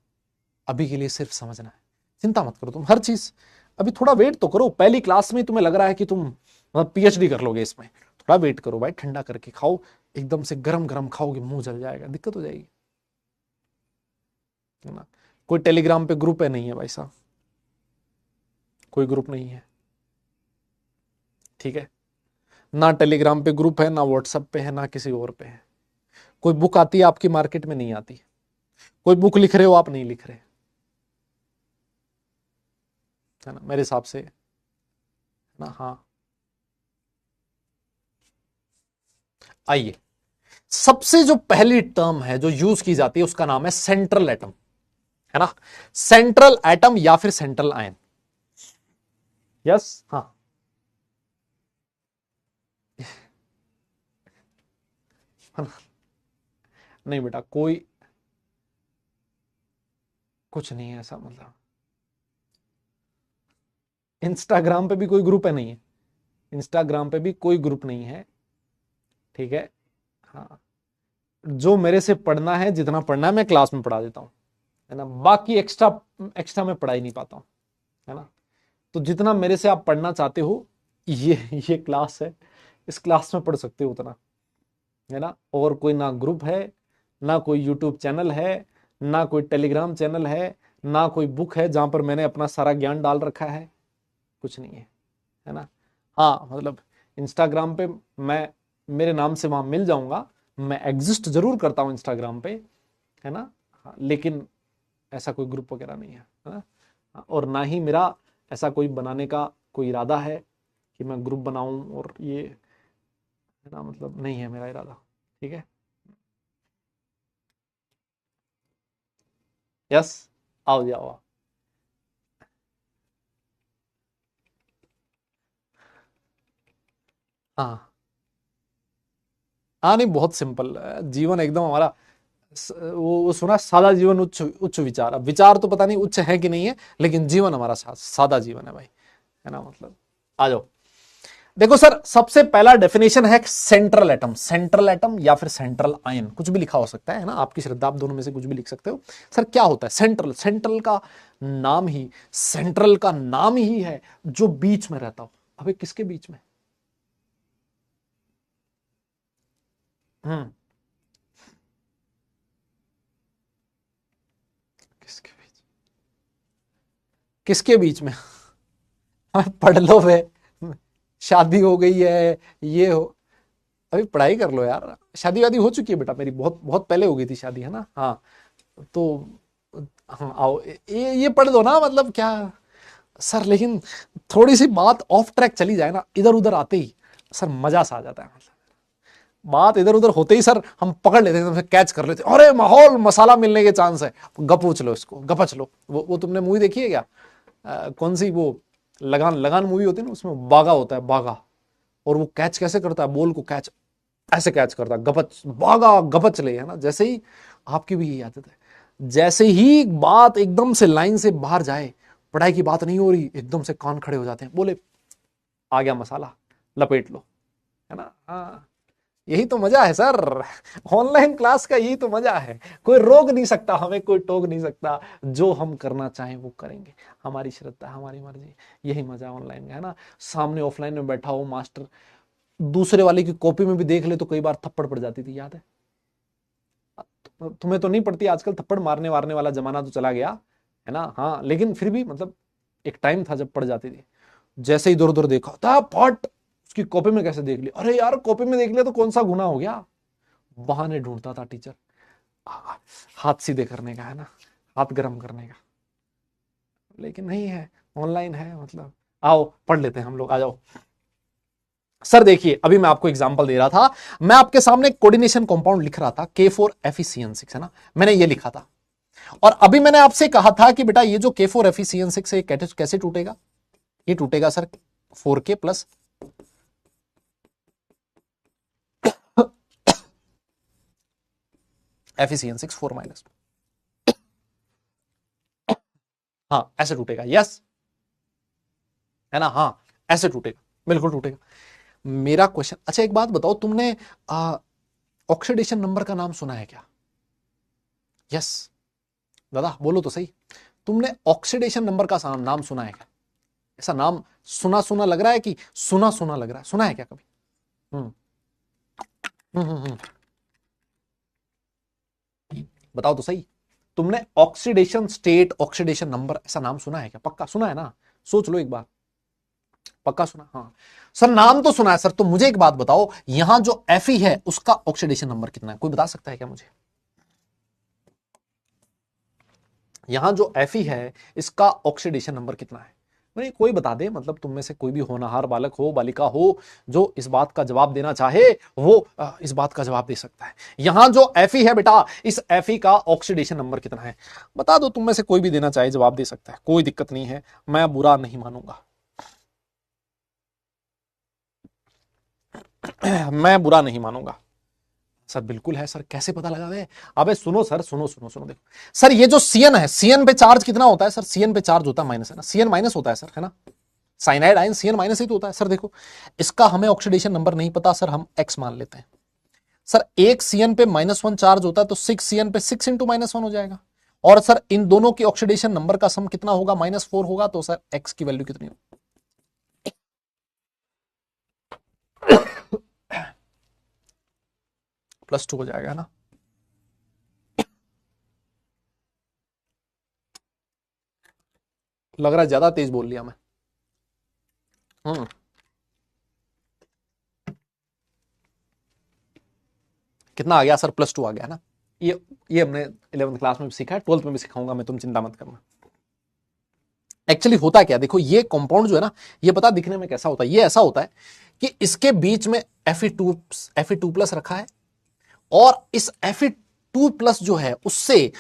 अभी के लिए सिर्फ समझना है। चिंता मत करो तुम, हर चीज अभी थोड़ा वेट तो करो। पहली क्लास में तुम्हें लग रहा है कि तुम मतलब पीएचडी कर लोगे इसमें, थोड़ा वेट करो भाई, ठंडा करके खाओ, एकदम से गरम गरम खाओगे मुंह जल जाएगा, दिक्कत हो जाएगी, है ना। कोई टेलीग्राम पे ग्रुप है नहीं है भाई साहब, कोई ग्रुप नहीं है, ठीक है ना, टेलीग्राम पे ग्रुप है ना, व्हाट्सएप पे है ना, किसी और पे है। कोई बुक आती है आपकी मार्केट में, नहीं आती। कोई बुक लिख रहे हो आप, नहीं लिख रहे, है ना, मेरे हिसाब से, ना। हाँ, आइए, सबसे जो पहली टर्म है जो यूज की जाती है उसका नाम है सेंट्रल एटम, है ना, सेंट्रल एटम या फिर सेंट्रल आयन। यस, हाँ, नहीं बेटा, कोई कुछ नहीं है ऐसा, मतलब इंस्टाग्राम पे भी कोई ग्रुप है नहीं है, इंस्टाग्राम पे भी कोई ग्रुप नहीं है, ठीक है। हाँ, जो मेरे से पढ़ना है, जितना पढ़ना है मैं क्लास में पढ़ा देता हूँ, है ना, बाकी एक्स्ट्रा एक्स्ट्रा मैं पढ़ा ही नहीं पाता हूँ, है ना। तो जितना मेरे से आप पढ़ना चाहते हो, ये क्लास है, इस क्लास में पढ़ सकते हो उतना, है ना। और कोई ना ग्रुप है, ना कोई यूट्यूब चैनल है, ना कोई टेलीग्राम चैनल है, ना कोई बुक है जहां पर मैंने अपना सारा ज्ञान डाल रखा है, कुछ नहीं है ना। हाँ, मतलब इंस्टाग्राम पे मैं मेरे नाम से वहां मिल जाऊंगा, मैं एग्जिस्ट जरूर करता हूँ इंस्टाग्राम पे, है ना। हाँ, लेकिन ऐसा कोई ग्रुप वगैरह नहीं है ना। हाँ, और ना ही मेरा ऐसा कोई बनाने का कोई इरादा है कि मैं ग्रुप बनाऊं, और ये, है ना, मतलब नहीं है मेरा इरादा, ठीक है। यस, आओ जाओ आओ। हाँ हाँ, नहीं बहुत सिंपल जीवन एकदम हमारा, वो सुना, सादा जीवन उच्च उच्च विचार। अब विचार तो पता नहीं उच्च है कि नहीं है, लेकिन जीवन हमारा सादा जीवन है भाई, है ना, मतलब आ जाओ। देखो सर, सबसे पहला डेफिनेशन है सेंट्रल एटम, सेंट्रल एटम या फिर सेंट्रल आयन, कुछ भी लिखा हो सकता है ना, आपकी श्रद्धा, आप दोनों में से कुछ भी लिख सकते हो। सर क्या होता है सेंट्रल? सेंट्रल का नाम ही, सेंट्रल का नाम ही है जो बीच में रहता हो। अबे किसके बीच में? हम्म, किसके बीच? किसके बीच में? पढ़ लो बे, शादी हो गई है, ये हो, अभी पढ़ाई कर लो यार। शादी वादी हो चुकी है बेटा मेरी, बहुत बहुत पहले हो गई थी शादी, है ना। हाँ, तो हाँ आओ, ये पढ़ लो ना, मतलब क्या सर, लेकिन थोड़ी सी बात ऑफ ट्रैक चली जाए ना, इधर उधर आते ही सर मजा सा आ जाता है, मतलब बात इधर उधर होते ही सर हम पकड़ लेते हैं, कैच कर लेते हैं, अरे माहौल मसाला मिलने के चांस है, गपूच लो इसको, गपच लो। वो तुमने मूवी देखी है क्या? कौन सी वो, लगान, लगान मूवी होती है ना, उसमें बागा होता है, बागा, और वो कैच कैसे करता है, बॉल को कैच ऐसे कैच करता है, गपच, बागा गपच ले, है ना। जैसे ही आपकी भी यही आदत है, जैसे ही बात एकदम से लाइन से बाहर जाए, पढ़ाई की बात नहीं हो रही, एकदम से कान खड़े हो जाते हैं, बोले आ गया मसाला, लपेट लो, है ना। हाँ, यही तो मजा है सर, ऑनलाइन क्लास का यही तो मजा है। कोई रोक नहीं सकता हमें, कोई टोक नहीं सकता, जो हम करना चाहें वो करेंगे, हमारी श्रद्धा, हमारी मर्जी, यही मजा ऑनलाइन का, है ना। सामने ऑफलाइन में बैठा हो मास्टर, दूसरे वाले की कॉपी में भी देख ले तो कई बार थप्पड़ पड़ जाती थी, याद है? तुम्हें तो नहीं पड़ती आजकल, थप्पड़ मारने वारने वाला जमाना तो चला गया है ना। हाँ लेकिन फिर भी मतलब एक टाइम था जब पड़ जाती थी। जैसे ही इधर उधर देखा था पट, उसकी कॉपी में कैसे देख ली, अरे यार कॉपी में देख लिया तो कौन सा गुना हो गया। बहाने ढूंढता था टीचर, हाथ सीधे करने का है ना, हाथ गर्म करने का। लेकिन नहीं है, ऑनलाइन है मतलब। आओ पढ़ लेते हैं हम लोग, आ जाओ। सर देखिए अभी मैं आपको एग्जांपल दे रहा था, मैं आपके सामने कोऑर्डिनेशन कंपाउंड लिख रहा था K4FeCN6 है ना, मैंने ये लिखा था। और अभी मैंने आपसे कहा था कि बेटा ये जो K4FeCN6 है कैसे टूटेगा, ये टूटेगा sir 4K plus FeCN6 4 minus. हाँ ऐसे टूटेगा, यस है ना, हाँ ऐसे टूटेगा, बिल्कुल टूटेगा। मेरा क्वेश्चन, अच्छा एक बात बताओ, तुमने ऑक्सीडेशन नंबर का नाम सुना है क्या? यस दादा बोलो तो सही, तुमने ऑक्सीडेशन नंबर का नाम सुना है क्या? ऐसा नाम सुना सुना लग रहा है कि सुना सुना लग रहा है, सुना है क्या कभी? हम्म हम्म हम्म हम्म। बताओ तो सही, तुमने ऑक्सीडेशन स्टेट, ऑक्सीडेशन नंबर ऐसा नाम सुना है क्या? पक्का सुना है ना? सोच लो एक बार, पक्का सुना? हाँ सर नाम तो सुना है सर। तो मुझे एक बात बताओ, यहां जो Fe है उसका ऑक्सीडेशन नंबर कितना है, कोई बता सकता है क्या मुझे? यहां जो Fe है इसका ऑक्सीडेशन नंबर कितना है? नहीं कोई बता दे, मतलब तुम में से कोई भी होनहार बालक हो, बालिका हो, जो इस बात का जवाब देना चाहे वो इस बात का जवाब दे सकता है। यहां जो Fe है बेटा, इस Fe का ऑक्सीडेशन नंबर कितना है? बता दो, तुम में से कोई भी देना चाहे जवाब दे सकता है, कोई दिक्कत नहीं है, मैं बुरा नहीं मानूंगा। मैं बुरा नहीं मानूंगा। सर बिल्कुल है सर, कैसे पता लगा है? अबे सुनो सर, सुनो सुनो सुनो, देखो सर, ये जो सीएन है, सीएन पे चार्ज कितना होता है सर? सीएन पे चार्ज होता है माइनस, है ना, सीएन माइनस होता है सर, है ना। साइनाइड आयन सीएन माइनस ही तो होता है सर। देखो इसका हमें ऑक्सीडेशन नंबर नहीं पता सर, हम एक्स मान लेते हैं सर। एक सीएन पे -1 चार्ज होता है तो 6 सीएन पे 6 इंटू -1 हो जाएगा। और सर इन दोनों की ऑक्सीडेशन नंबर का सम कितना होगा? -4 होगा। तो सर एक्स की वैल्यू कितनी होगी? +2 हो जाएगा ना। लग रहा है ज्यादा तेज बोल लिया मैं। हम्म कितना आ गया सर? +2 आ गया ना। ये हमने 11th क्लास में भी सीखा है, 12th में भी सिखाऊंगा मैं, तुम चिंता मत करना। एक्चुअली होता क्या, देखो ये कंपाउंड जो है ना, ये पता दिखने में कैसा होता है? ये ऐसा होता है कि इसके बीच में Fe2 प्लस रखा है, और इस Fe2 प्लस जो है उससे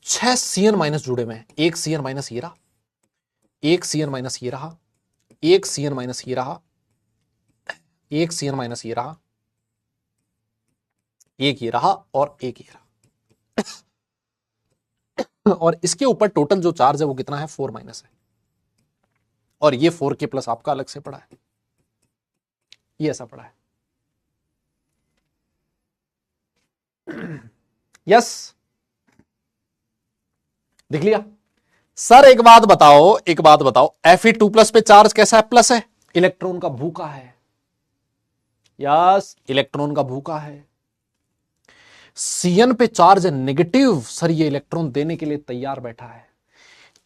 6 CN- जुड़े हुए हैं। एक CN- ये रहा, एक CN- ये रहा, एक CN- ये रहा, एक CN- ये रहा, एक ये रहा, और एक ये रहा। और इसके ऊपर टोटल जो चार्ज है वो कितना है? 4 माइनस है। और ये 4K प्लस आपका अलग से पड़ा है, ये ऐसा पड़ा है। यस दिख लिया सर। एक बात बताओ, एक बात बताओ, Fe2 प्लस पे चार्ज कैसा है? प्लस है, इलेक्ट्रॉन का भूखा है। यस इलेक्ट्रॉन का भूखा है। सीएन पे चार्ज है नेगेटिव, सर ये इलेक्ट्रॉन देने के लिए तैयार बैठा है।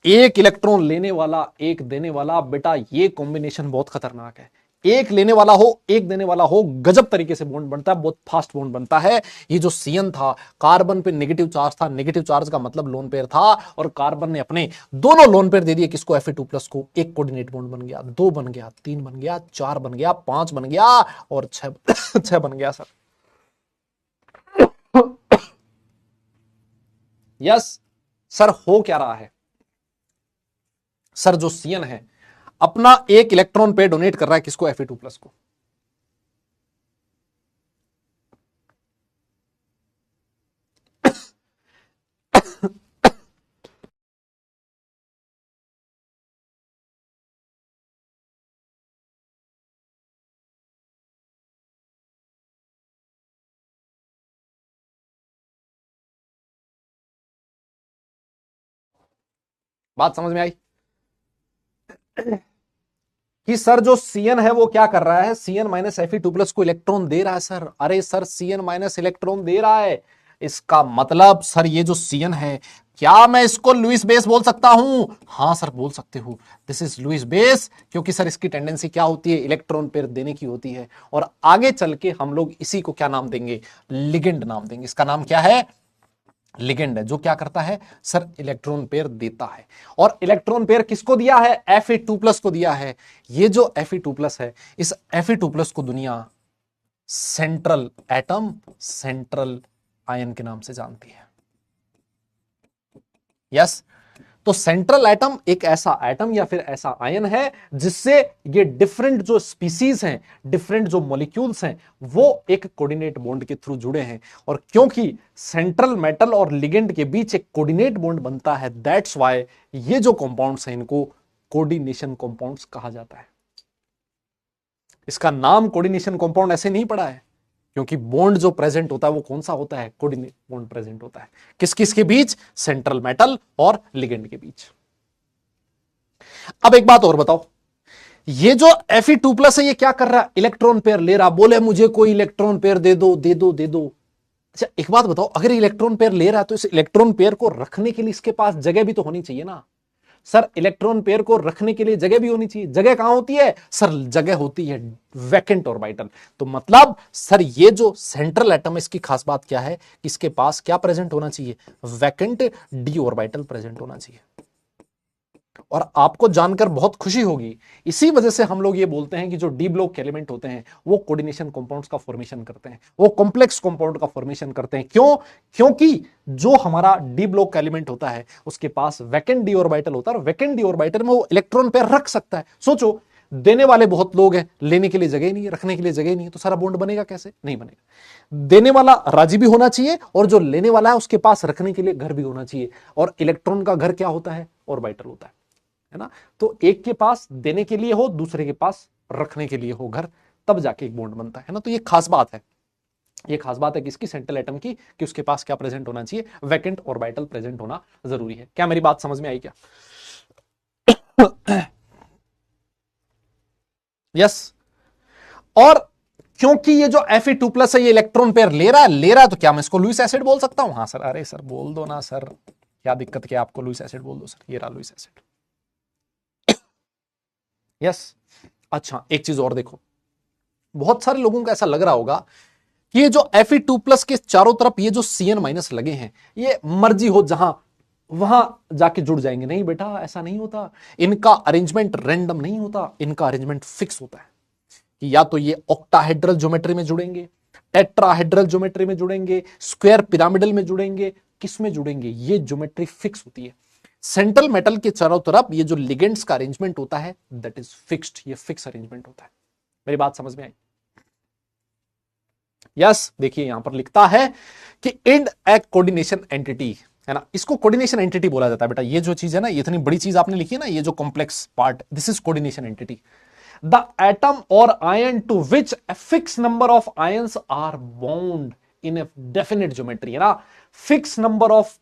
एक इलेक्ट्रॉन लेने वाला, एक देने वाला, बेटा ये कॉम्बिनेशन बहुत खतरनाक है। एक लेने वाला हो, एक देने वाला हो, गजब तरीके से बॉन्ड बनता है, बहुत फास्ट बॉन्ड बनता है। ये जो सीएन था, कार्बन पे नेगेटिव चार्ज था, नेगेटिव चार्ज का मतलब लोन पेयर था, और कार्बन ने अपने दोनों लोन पेयर दे दिए किसको? Fe2 प्लस को। एक कोऑर्डिनेट बॉन्ड बन गया, 2 बन गया, 3 बन गया, 4 बन गया, 5 बन गया, और 6 6 बन गया सर। यस सर, हो क्या रहा है सर? जो सीएन है अपना एक इलेक्ट्रॉन पे डोनेट कर रहा है किसको? Fe2 प्लस को। बात समझ में आई कि सर जो सीएन है वो क्या कर रहा है? सीएन- Fe2 प्लस को इलेक्ट्रॉन दे रहा है सर। अरे सर सीएन- इलेक्ट्रॉन दे रहा है, इसका मतलब सर ये जो Cn है, क्या मैं इसको लुईस बेस बोल सकता हूं? हां सर बोल सकते हो, दिस इज लुईस बेस, क्योंकि सर इसकी टेंडेंसी क्या होती है, इलेक्ट्रॉन पेयर देने की होती है। और आगे चल के हम लोग इसी को क्या नाम देंगे, लिगेंड नाम देंगे। इसका नाम क्या है, लिगेंड है, जो क्या करता है सर, इलेक्ट्रॉन पेयर देता है। और इलेक्ट्रॉन पेयर किसको दिया है, Fe2+ को दिया है। ये जो Fe2+ है, इस Fe2+ को दुनिया सेंट्रल एटम, सेंट्रल आयन के नाम से जानती है। यस, तो सेंट्रल एटम एक ऐसा एटम या फिर ऐसा आयन है जिससे ये डिफरेंट जो स्पीसीज हैं, डिफरेंट जो मॉलिक्यूल्स हैं, वो एक कोऑर्डिनेट बॉन्ड के थ्रू जुड़े हैं। और क्योंकि सेंट्रल मेटल और लिगेंड के बीच एक कोऑर्डिनेट बॉन्ड बनता है, दैट्स व्हाई ये जो कंपाउंड्स हैं इनको कोऑर्डिनेशन कंपाउंड्स कहा जाता है। इसका नाम कोऑर्डिनेशन कंपाउंड ऐसे नहीं पड़ा है, क्योंकि बॉन्ड जो प्रेजेंट होता है वो कौन सा होता है, कोऑर्डिनेट बॉन्ड प्रेजेंट होता है। किस किस के बीच, सेंट्रल मेटल और लिगेंड के बीच। अब एक बात और बताओ, ये जो Fe2+ है ये क्या कर रहा है, इलेक्ट्रॉन पेयर ले रहा, बोले मुझे कोई इलेक्ट्रॉन पेयर दे दो दे दो दे दो। अच्छा एक बात बताओ, अगर इलेक्ट्रॉन पेयर ले रहा है तो इस इलेक्ट्रॉन पेयर को रखने के लिए इसके पास जगह भी तो होनी चाहिए ना। सर इलेक्ट्रॉन पेयर को रखने के लिए जगह भी होनी चाहिए। जगह कहां होती है सर, जगह होती है वैकेंट ऑर्बिटल। तो मतलब सर ये जो सेंट्रल एटम है, इसकी खास बात क्या है, इसके पास क्या प्रेजेंट होना चाहिए, वैकेंट डी ऑर्बिटल प्रेजेंट होना चाहिए। और आपको जानकर बहुत खुशी होगी, इसी वजह से हम लोग ये बोलते हैं कि जो डी ब्लॉक एलिमेंट होते हैं वो कोऑर्डिनेशन कंपाउंड्स का फॉर्मेशन करते हैं, वो कॉम्प्लेक्स कंपाउंड का फॉर्मेशन करते हैं। क्यों, क्योंकि जो हमारा डी ब्लॉक एलिमेंट होता है उसके पास वैकेंट डी ऑर्बिटल होता है, और वैकेंट डी ऑर्बिटल में वो इलेक्ट्रॉन पेयर रख सकता है। सोचो, देने वाले बहुत लोग हैं, लेने के लिए जगह नहीं है, रखने के लिए जगह नहीं है, तो सारा बॉन्ड बनेगा कैसे, नहीं बनेगा। देने वाला राजी भी होना चाहिए, और जो लेने वाला है उसके पास रखने के लिए घर भी होना चाहिए। और इलेक्ट्रॉन का घर क्या होता है, ऑर्बिटल होता है ना। तो एक के पास देने के लिए हो, दूसरे के पास रखने के लिए हो घर, तब जाके एक बॉन्ड बनता है ना। तो ये खास बात है, ये खास बात है किसकी, सेंट्रल एटम की, कि उसके पास क्या प्रेजेंट होना चाहिए, वैकेंट ऑर्बिटल प्रेजेंट होना जरूरी है। क्या मेरी बात समझ में आई क्या? यस। और क्योंकि ये जो Fe2+ है ये इलेक्ट्रॉन पेयर ले रहा है, तो क्या मैं इसको लुईस एसिड बोल सकता हूं? हाँ सर, अरे सर बोल दो ना सर, क्या दिक्कत, क्या आपको लुईस एसिड बोल दो सर, ये रहा लुईस एसिड। यस। अच्छा एक चीज और देखो, बहुत सारे लोगों को ऐसा लग रहा होगा कि ये जो Fe2+ के चारों तरफ ये जो Cn- लगे हैं, ये मर्जी हो जहां वहां जाके जुड़ जाएंगे। नहीं बेटा, ऐसा नहीं होता। इनका अरेंजमेंट रैंडम नहीं होता, इनका अरेंजमेंट फिक्स होता है कि या तो ये ऑक्टाहेड्रल ज्योमेट्री में जुड़ेंगे, टेट्राहेड्रल ज्योमेट्री में जुड़ेंगे, स्क्वायर पिरामिडल में जुड़ेंगे, किस में जुड़ेंगे, ये ज्योमेट्री फिक्स होती है। सेंट्रल मेटल के चारों तरफ ये जो लिगेंड्स का अरेंजमेंट होता है, दैट इज फिक्स्ड, ये फिक्स अरेंजमेंट होता है। मेरी बात समझ में आई? यस। देखिए यहां पर लिखता है कि इंड ए कोऑर्डिनेशन एंटिटी, है ना, इसको कोऑर्डिनेशन एंटिटी बोला जाता है। बेटा ये जो चीज है ना, ये इतनी बड़ी चीज आपने लिखी है ना, ये जो complex part, this is coordination entity. The atom और ion to which a fix number of ions are bound in a definite geometry, है ना। फिक्स नंबर ऑफ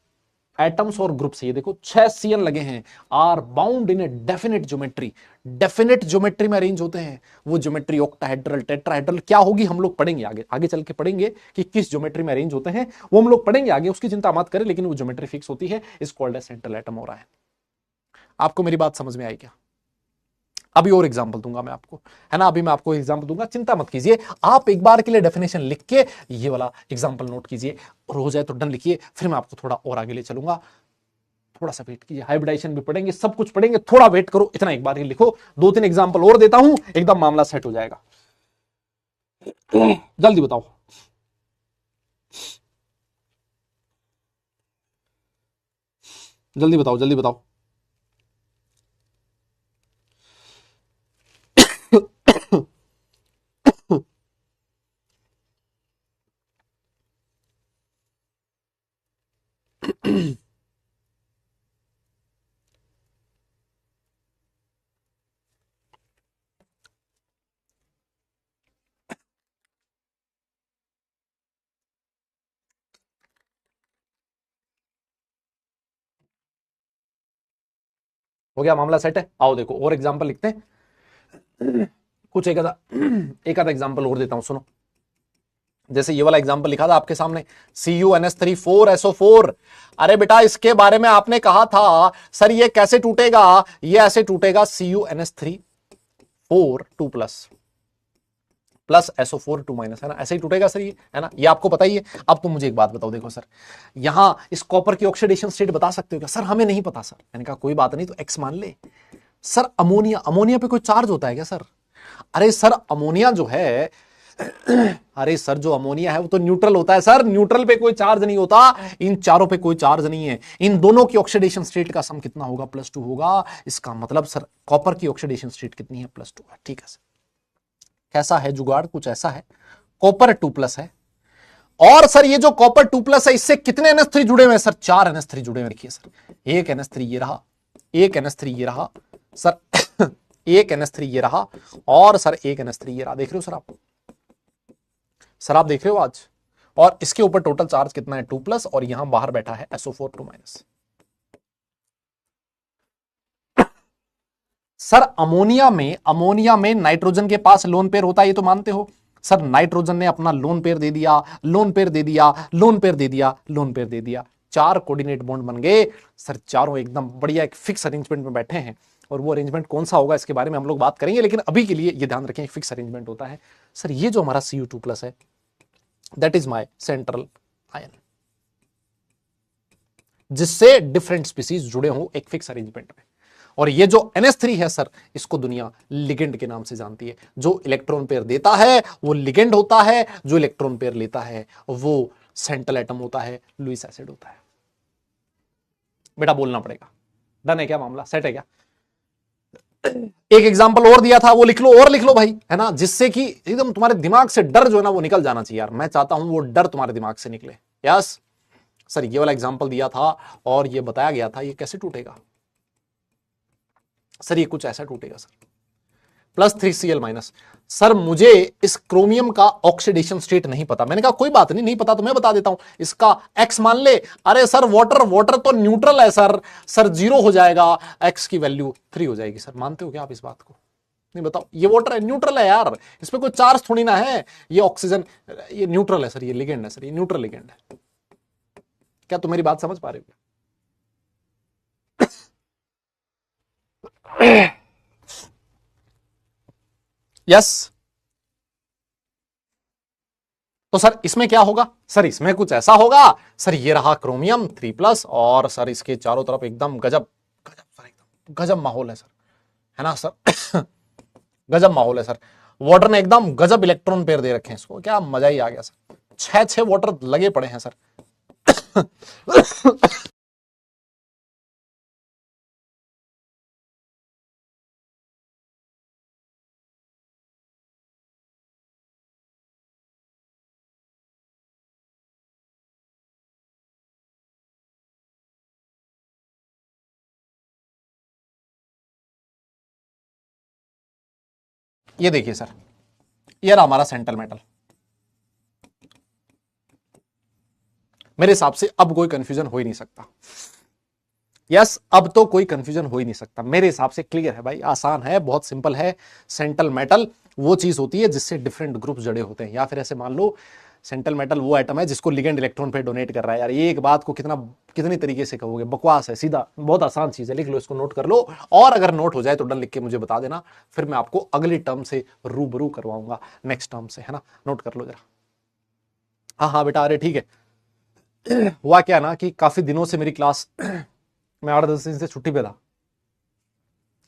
एटम्स और ग्रुप्स, ये देखो 6 Cn लगे हैं, are bound in a definite geometry. Definite geometry में arrange होते हैं। वो ज्योमेट्री ऑक्टाहेड्रल, टेट्राहेड्रल क्या होगी, हम लोग पढ़ेंगे आगे, आगे चल के पढ़ेंगे कि किस ज्योमेट्री में अरेंज होते हैं, वो हम लोग पढ़ेंगे आगे, उसकी चिंता मत करें। लेकिन वो ज्योमेट्री फिक्स होती है, is called as central atom हो रहा है। आपको मेरी बात समझ में आई क्या? अभी और एग्जांपल दूंगा मैं आपको, है ना, अभी मैं आपको एग्जांपल दूंगा, चिंता मत कीजिए। आप एक बार के लिए डेफिनेशन लिख के ये वाला एग्जांपल नोट कीजिए, और हो जाए तो डन लिखिए, फिर मैं आपको थोड़ा और आगे ले चलूंगा। थोड़ा सा वेट कीजिए, हाइब्रिडाइजेशन भी पढ़ेंगे, सब कुछ पढ़ेंगे, थोड़ा वेट करो, इतना एक बार ही लिखो। 2-3 एग्जांपल और देता हूं, एकदम मामला सेट हो जाएगा। जल्दी बताओ। जल्दी बताओ, जल्दी बताओ। हो गया, मामला सेट है। आओ देखो और एग्जांपल लिखते हैं, कुछ एक आधा एग्जांपल और देता हूं, सुनो। जैसे ये वाला एग्जांपल लिखा था आपके सामने, CuNH3 4SO4। अरे बेटा इसके बारे में आपने कहा था सर ये कैसे टूटेगा, ये ऐसे टूटेगा CuNH3 4 2 प्लस SO4 2 माइनस, है ना, ऐसे ही टूटेगा सर ये, है ना, ये आपको पता ही है। अब तो मुझे एक बात बताओ, देखो सर यहां इस कॉपर की ऑक्सीडेशन स्टेट बता सकते हो क्या? सर हमें नहीं पता सर। मैंने कहा कोई बात नहीं, तो X मान ले। सर अमोनिया, अमोनिया पे कोई चार्ज होता है क्या सर? अरे सर अमोनिया जो है अरे सर जो अमोनिया है वो तो न्यूट्रल होता है सर, न्यूट्रल पे कोई चार्ज नहीं होता, इन चारों पे कोई चार्ज नहीं है। इन दोनों की ऑक्सीडेशन स्टेट का सम कितना होगा? +2 होगा। इसका मतलब सर कॉपर की ऑक्सीडेशन स्टेट कितनी है? +2 है। ठीक है सर, कैसा है जुगाड़? कुछ ऐसा है, कॉपर 2+ है, और सर ये जो कॉपर 2+ है इससे कितने NH3 जुड़े हुए हैं सर? 4 NH3 जुड़े हुए। देखिए सर, एक NH3 ये रहा, एक NH3 ये रहा सर एक NH3 ये रहा, और सर एक NH3 ये रहा। देख रहे हो सर आप? सर आप देख रहे हो आज? और इसके ऊपर टोटल चार्ज कितना है? 2+, और यहां बाहर बैठा है SO4 2-। सर अमोनिया में नाइट्रोजन के पास लोन पेयर होता है, ये तो मानते हो सर। नाइट्रोजन ने अपना लोन पेयर दे दिया, लोन पेयर दे दिया, लोन पेयर दे दिया, लोन पेयर दे दिया, 4 कोऑर्डिनेट बॉन्ड बन गए सर। चारों एकदम बढ़िया एक फिक्स अरेंजमेंट में बैठे हैं, और वो अरेंजमेंट कौन सा होगा इसके बारे में हम लोग बात करेंगे, लेकिन अभी के लिए ये ध्यान रखें फिक्स अरेंजमेंट होता है सर। ये जो हमारा Cu2+ है that is my central ion, जिससे डिफरेंट स्पीसीज जुड़े हों एक फिक्स अरेंजमेंट में। और ये जो NH3 है सर, इसको दुनिया लिगेंड के नाम से जानती है। जो इलेक्ट्रॉन पेयर देता है वो लिगेंड होता है, जो इलेक्ट्रॉन पेयर लेता है वो सेंट्रल एटम होता है, लुईस एसिड होता है। बेटा बोलना पड़ेगा। डन है क्या मामला? सेट है क्या? एक एग्जांपल और दिया था, वो लिख लो, और लिख लो भाई, है ना, जिससे कि एकदम तुम्हारे दिमाग से डर जो है ना वो निकल जाना चाहिए यार। मैं चाहता हूं वो डर तुम्हारे दिमाग से निकले। यस सर, ये वाला एग्जांपल दिया था और ये बताया गया था ये कैसे टूटेगा सर। ये कुछ ऐसा टूटेगा सर, +3Cl-। सर मुझे इस क्रोमियम का ऑक्सीडेशन स्टेट नहीं पता। मैंने कहा कोई बात नहीं, नहीं पता तो मैं बता देता हूं, इसका X मान ले। अरे सर वाटर तो न्यूट्रल है सर, सर 0 हो जाएगा, X की वैल्यू 3 हो जाएगी सर। मानते हो क्या आप इस बात को? नहीं बताओ, ये वाटर है, न्यूट्रल है यार, इस पे कोई चार्ज थोड़ी ना है। ये ऑक्सीजन, ये न्यूट्रल है सर, ये लिगेंड है सर, ये न्यूट्रल लिगेंड है। क्या तुम मेरी बात समझ पा रहे हो? यस तो सर इसमें क्या होगा? सर इसमें कुछ ऐसा होगा सर, ये रहा क्रोमियम 3+, और सर इसके चारों तरफ एकदम गजब गजब सर, एकदम गजब माहौल है सर, है ना सर गजब माहौल है सर। वाटर ने एकदम गजब इलेक्ट्रॉन पेयर दे रखे हैं इसको, क्या मजा ही आ गया सर। 6 वाटर लगे पड़े हैं सर ये देखिए सर, ये रहा हमारा सेंट्रल मेटल। मेरे हिसाब से अब कोई कंफ्यूजन हो ही नहीं सकता। यस अब तो कोई कंफ्यूजन हो ही नहीं सकता मेरे हिसाब से। क्लियर है भाई, आसान है, बहुत सिंपल है। सेंट्रल मेटल वो चीज होती है जिससे डिफरेंट ग्रुप जड़े होते हैं, या फिर ऐसे मान लो सेंट्रल मेटल वो एटम है जिसको लिगेंड इलेक्ट्रॉन पे डोनेट कर रहा है। यार ये एक बात को कितनी तरीके से कहोगे, बकवास है, सीधा बहुत आसान चीज है। लिख लो इसको, नोट कर लो, और अगर नोट हो जाए तो डन लिख के मुझे बता देना, फिर मैं आपको अगली टर्म से रूबरू करवाऊंगा, नेक्स्ट टर्म से, है ना। नोट कर लो जरा। हाँ हाँ बेटा, अरे ठीक है। हुआ क्या ना कि काफी दिनों से मेरी क्लास मैं 8-10 दिन से छुट्टी पे था,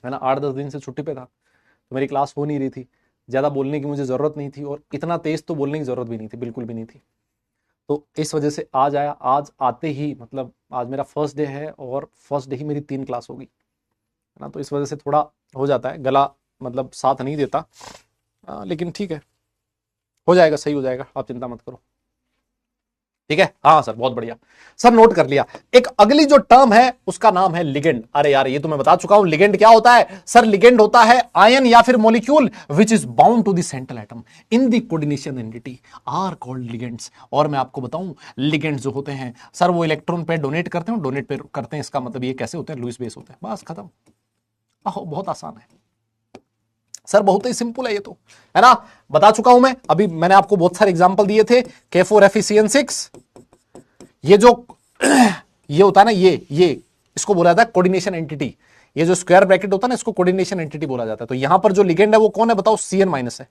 है ना, 8-10 दिन से छुट्टी पे था, तो मेरी क्लास हो नहीं रही थी। ज़्यादा बोलने की मुझे ज़रूरत नहीं थी, और इतना तेज़ तो बोलने की ज़रूरत भी नहीं थी, बिल्कुल भी नहीं थी। तो इस वजह से आज आया। आज आते ही मतलब आज मेरा फर्स्ट डे है, और फर्स्ट डे ही मेरी 3 क्लास होगी, है ना, तो इस वजह से थोड़ा हो जाता है, गला मतलब साथ नहीं देता। लेकिन ठीक है, हो जाएगा, सही हो जाएगा, आप चिंता मत करो। ठीक है, हाँ सर बहुत बढ़िया सर, नोट कर लिया। एक अगली जो टर्म है उसका नाम है लिगेंड। अरे यार ये तो मैं बता चुका हूं, लिगेंड क्या होता है सर? लिगेंड होता है आयन या फिर molecule which is bound to the central atom in the coordination entity are called ligands. और मैं आपको बताऊं, लिगेंड्स जो होते हैं सर वो इलेक्ट्रॉन पे डोनेट करते हैं, डोनेट पे करते हैं, इसका मतलब ये कैसे होते हैं? लुईस बेस होते हैं, बस खत्म। बहुत आसान है सर बहुत ही सिंपल है ये तो, है ना, बता चुका हूं मैं, अभी मैंने आपको बहुत सारे एग्जांपल दिए थे। K4FeCN6, ये जो ये होता है ना, ये इसको बोला जाता है कोऑर्डिनेशन एंटिटी। ये जो स्क्वायर ब्रैकेट होता है ना, इसको कोऑर्डिनेशन एंटिटी बोला जाता है। तो यहां पर जो लिगेंड है वो कौन है बताओ, CN- है।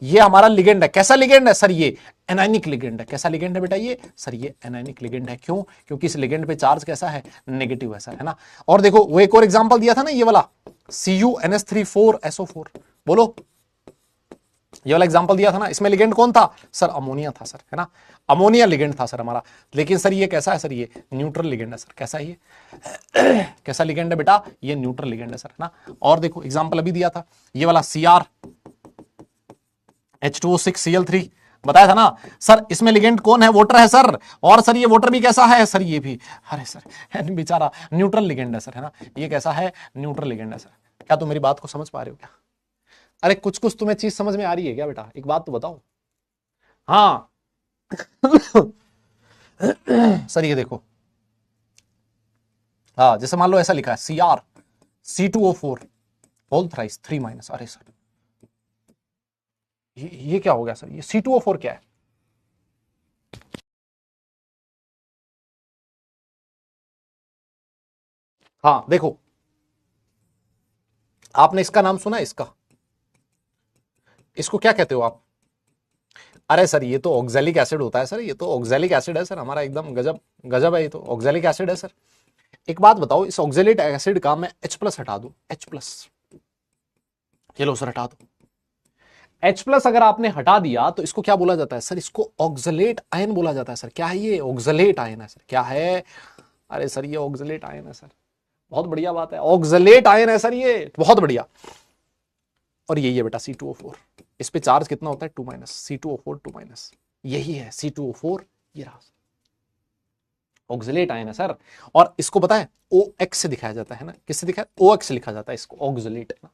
ये हमारा लिगेंड है। कैसा लिगेंड है सर, ये एनायनिक लिगेंड है। कैसा लिगेंड है बेटा ये, सर ये एनायनिक लिगेंड है। क्यों, क्योंकि इस लिगेंड पे चार्ज कैसा है, नेगेटिव है सर, है ना। और देखो वो एक और एग्जांपल दिया था ना, ये वाला CuNH3 4SO4, बोलो, ये वाला एग्जांपल दिया था ना, इसमें लिगेंड कौन था सर, अमोनिया था सर, है ना, अमोनिया लिगेंड था सर हमारा। लेकिन सर ये कैसा है सर, ये न्यूट्रल लिगेंड है सर। कैसा है ये कैसा लिगेंड है बेटा, ये न्यूट्रल लिगेंड है सर, है ना। और देखो एग्जांपल अभी दिया था, ये वाला CrH2O6Cl3, बताया था ना सर, इसमें लिगेंड कौन है, वाटर है सर। और सर ये वाटर भी कैसा है सर, ये भी, अरे सर बेचारा न्यूट्रल लिगेंड है सर, है ना। ये कैसा है, न्यूट्रल लिगेंड है सर। क्या तुम मेरी बात को समझ पा रहे हो क्या? अरे कुछ कुछ तुम्हें चीज समझ में आ रही है क्या बेटा, एक बात तो बताओ। हाँ सर ये देखो, हाँ जैसे मान लो ऐसा लिखा है CrC2O4 होल थ्राइस 3-। अरे सर ये क्या हो गया सर, ये C2O4 क्या है? हाँ देखो, आपने इसका नाम सुना है, इसको क्या कहते हो आप? अरे सर ये तो ऑक्सैलिक एसिड होता है सर, ये तो ऑक्सैलिक एसिड है सर हमारा, एकदम गजब गजब है, ये तो ऑक्सैलिक एसिड है सर। एक बात बताओ, इस ऑक्सैलिक एसिड का मैं H+ हटा दूं, H+, ये लो सर हटा दो, H+ अगर आपने हटा दिया तो इसको क्या बोला जाता है सर, इसको ऑक्सलेट आयन बोला जाता है सर। क्या है ये, ऑक्सलेट आयन है सर। क्या है, अरे सर ये ऑक्सलेट आयन है सर, बहुत बढ़िया बात है, ऑक्सलेट आयन है सर ये, बहुत बढ़िया। और यही है बेटा C2O4, इस पे चार्ज कितना होता है 2-, C2O4 2-, यही है C2O4, ये रहा ऑक्सलेट आयन है सर। और इसको पता है OX से दिखाया जाता है ना, किससे दिखाया, OX लिखा जाता है इसको, ऑक्सलेट है ना,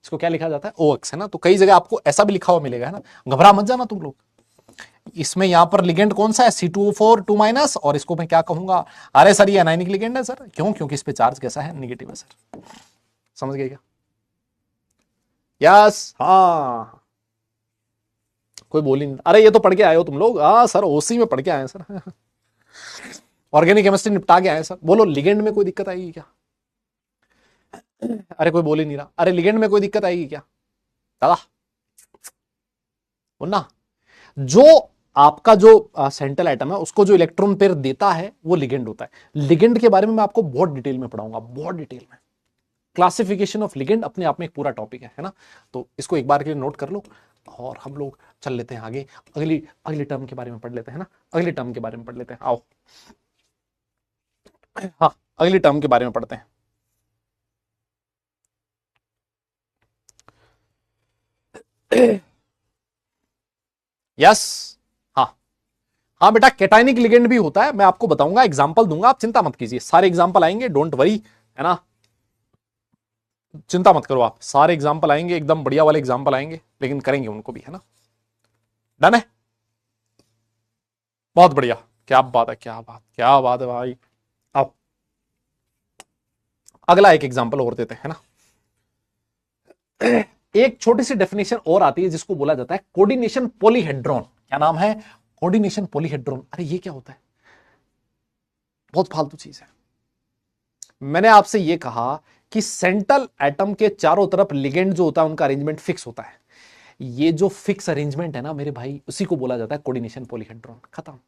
इसको क्या लिखा जाता है, OX, है ना। तो कई जगह आपको ऐसा भी लिखा हुआ मिलेगा, है ना, घबरा मत जाना तुम लोग। इसमें यहां पर लिगेंड कौन सा है, C2O4 2-, और इसको मैं क्या कहूंगा, अरे सर ये एनायनिक लिगेंड है सर। क्यों, क्योंकि इस पे चार्ज कैसा है, नेगेटिव है सर। समझ गए क्या? यस, हाँ कोई बोल ही नहीं, अरे ये तो पढ़ के आए हो तुम लोग, हाँ सर ओसी में पढ़ के आए हैं सर ऑर्गेनिक केमिस्ट्री निपटा के आए सर। बोलो लिगेंड में कोई दिक्कत आएगी क्या? अरे कोई बोल ही नहीं रहा, अरे लिगेंड में कोई दिक्कत आएगी क्या दादा, बोलना। जो आपका जो सेंट्रल एटम है उसको जो इलेक्ट्रॉन पेयर देता है वो लिगेंड होता है। लिगेंड के बारे में मैं आपको बहुत डिटेल में पढ़ाऊंगा, बहुत डिटेल में। क्लासिफिकेशन ऑफ लिगेंड अपने आप में एक पूरा टॉपिक है ना। तो इसको एक बार के लिए नोट कर लो, और हम लोग चल लेते हैं आगे, अगली अगली टर्म के बारे में पढ़ लेते हैं ना, अगली टर्म के बारे में पढ़ लेते हैं, आओ। हाँ अगली टर्म के बारे में पढ़ते हैं। यस, हाँ हाँ बेटा, कैटायनिक लिगेंड भी होता है, मैं आपको बताऊंगा, एग्जांपल दूंगा, आप चिंता मत कीजिए, सारे एग्जांपल आएंगे, डोंट वरी, है ना, चिंता मत करो आप, सारे एग्जांपल आएंगे, एकदम बढ़िया वाले एग्जांपल आएंगे, लेकिन करेंगे उनको भी, है ना। डन है, बहुत बढ़िया, क्या बात है, क्या बात है भाई। अब अगला एक एग्जांपल और देते हैं ना। एक छोटी सी डेफिनेशन और आती है जिसको बोला जाता है कोऑर्डिनेशन पॉलीहेड्रॉन। क्या नाम है, कोऑर्डिनेशन पॉलीहेड्रॉन। अरे ये क्या होता है, बहुत फालतू चीज है। मैंने आपसे ये कहा कि सेंट्रल एटम के चारों तरफ लिगेंड जो होता है उनका अरेंजमेंट फिक्स होता है। ये जो फिक्स अरेंजमेंट है ना मेरे भाई, उसी को बोला जाता है कोऑर्डिनेशन पॉलीहेड्रॉन। खत्म।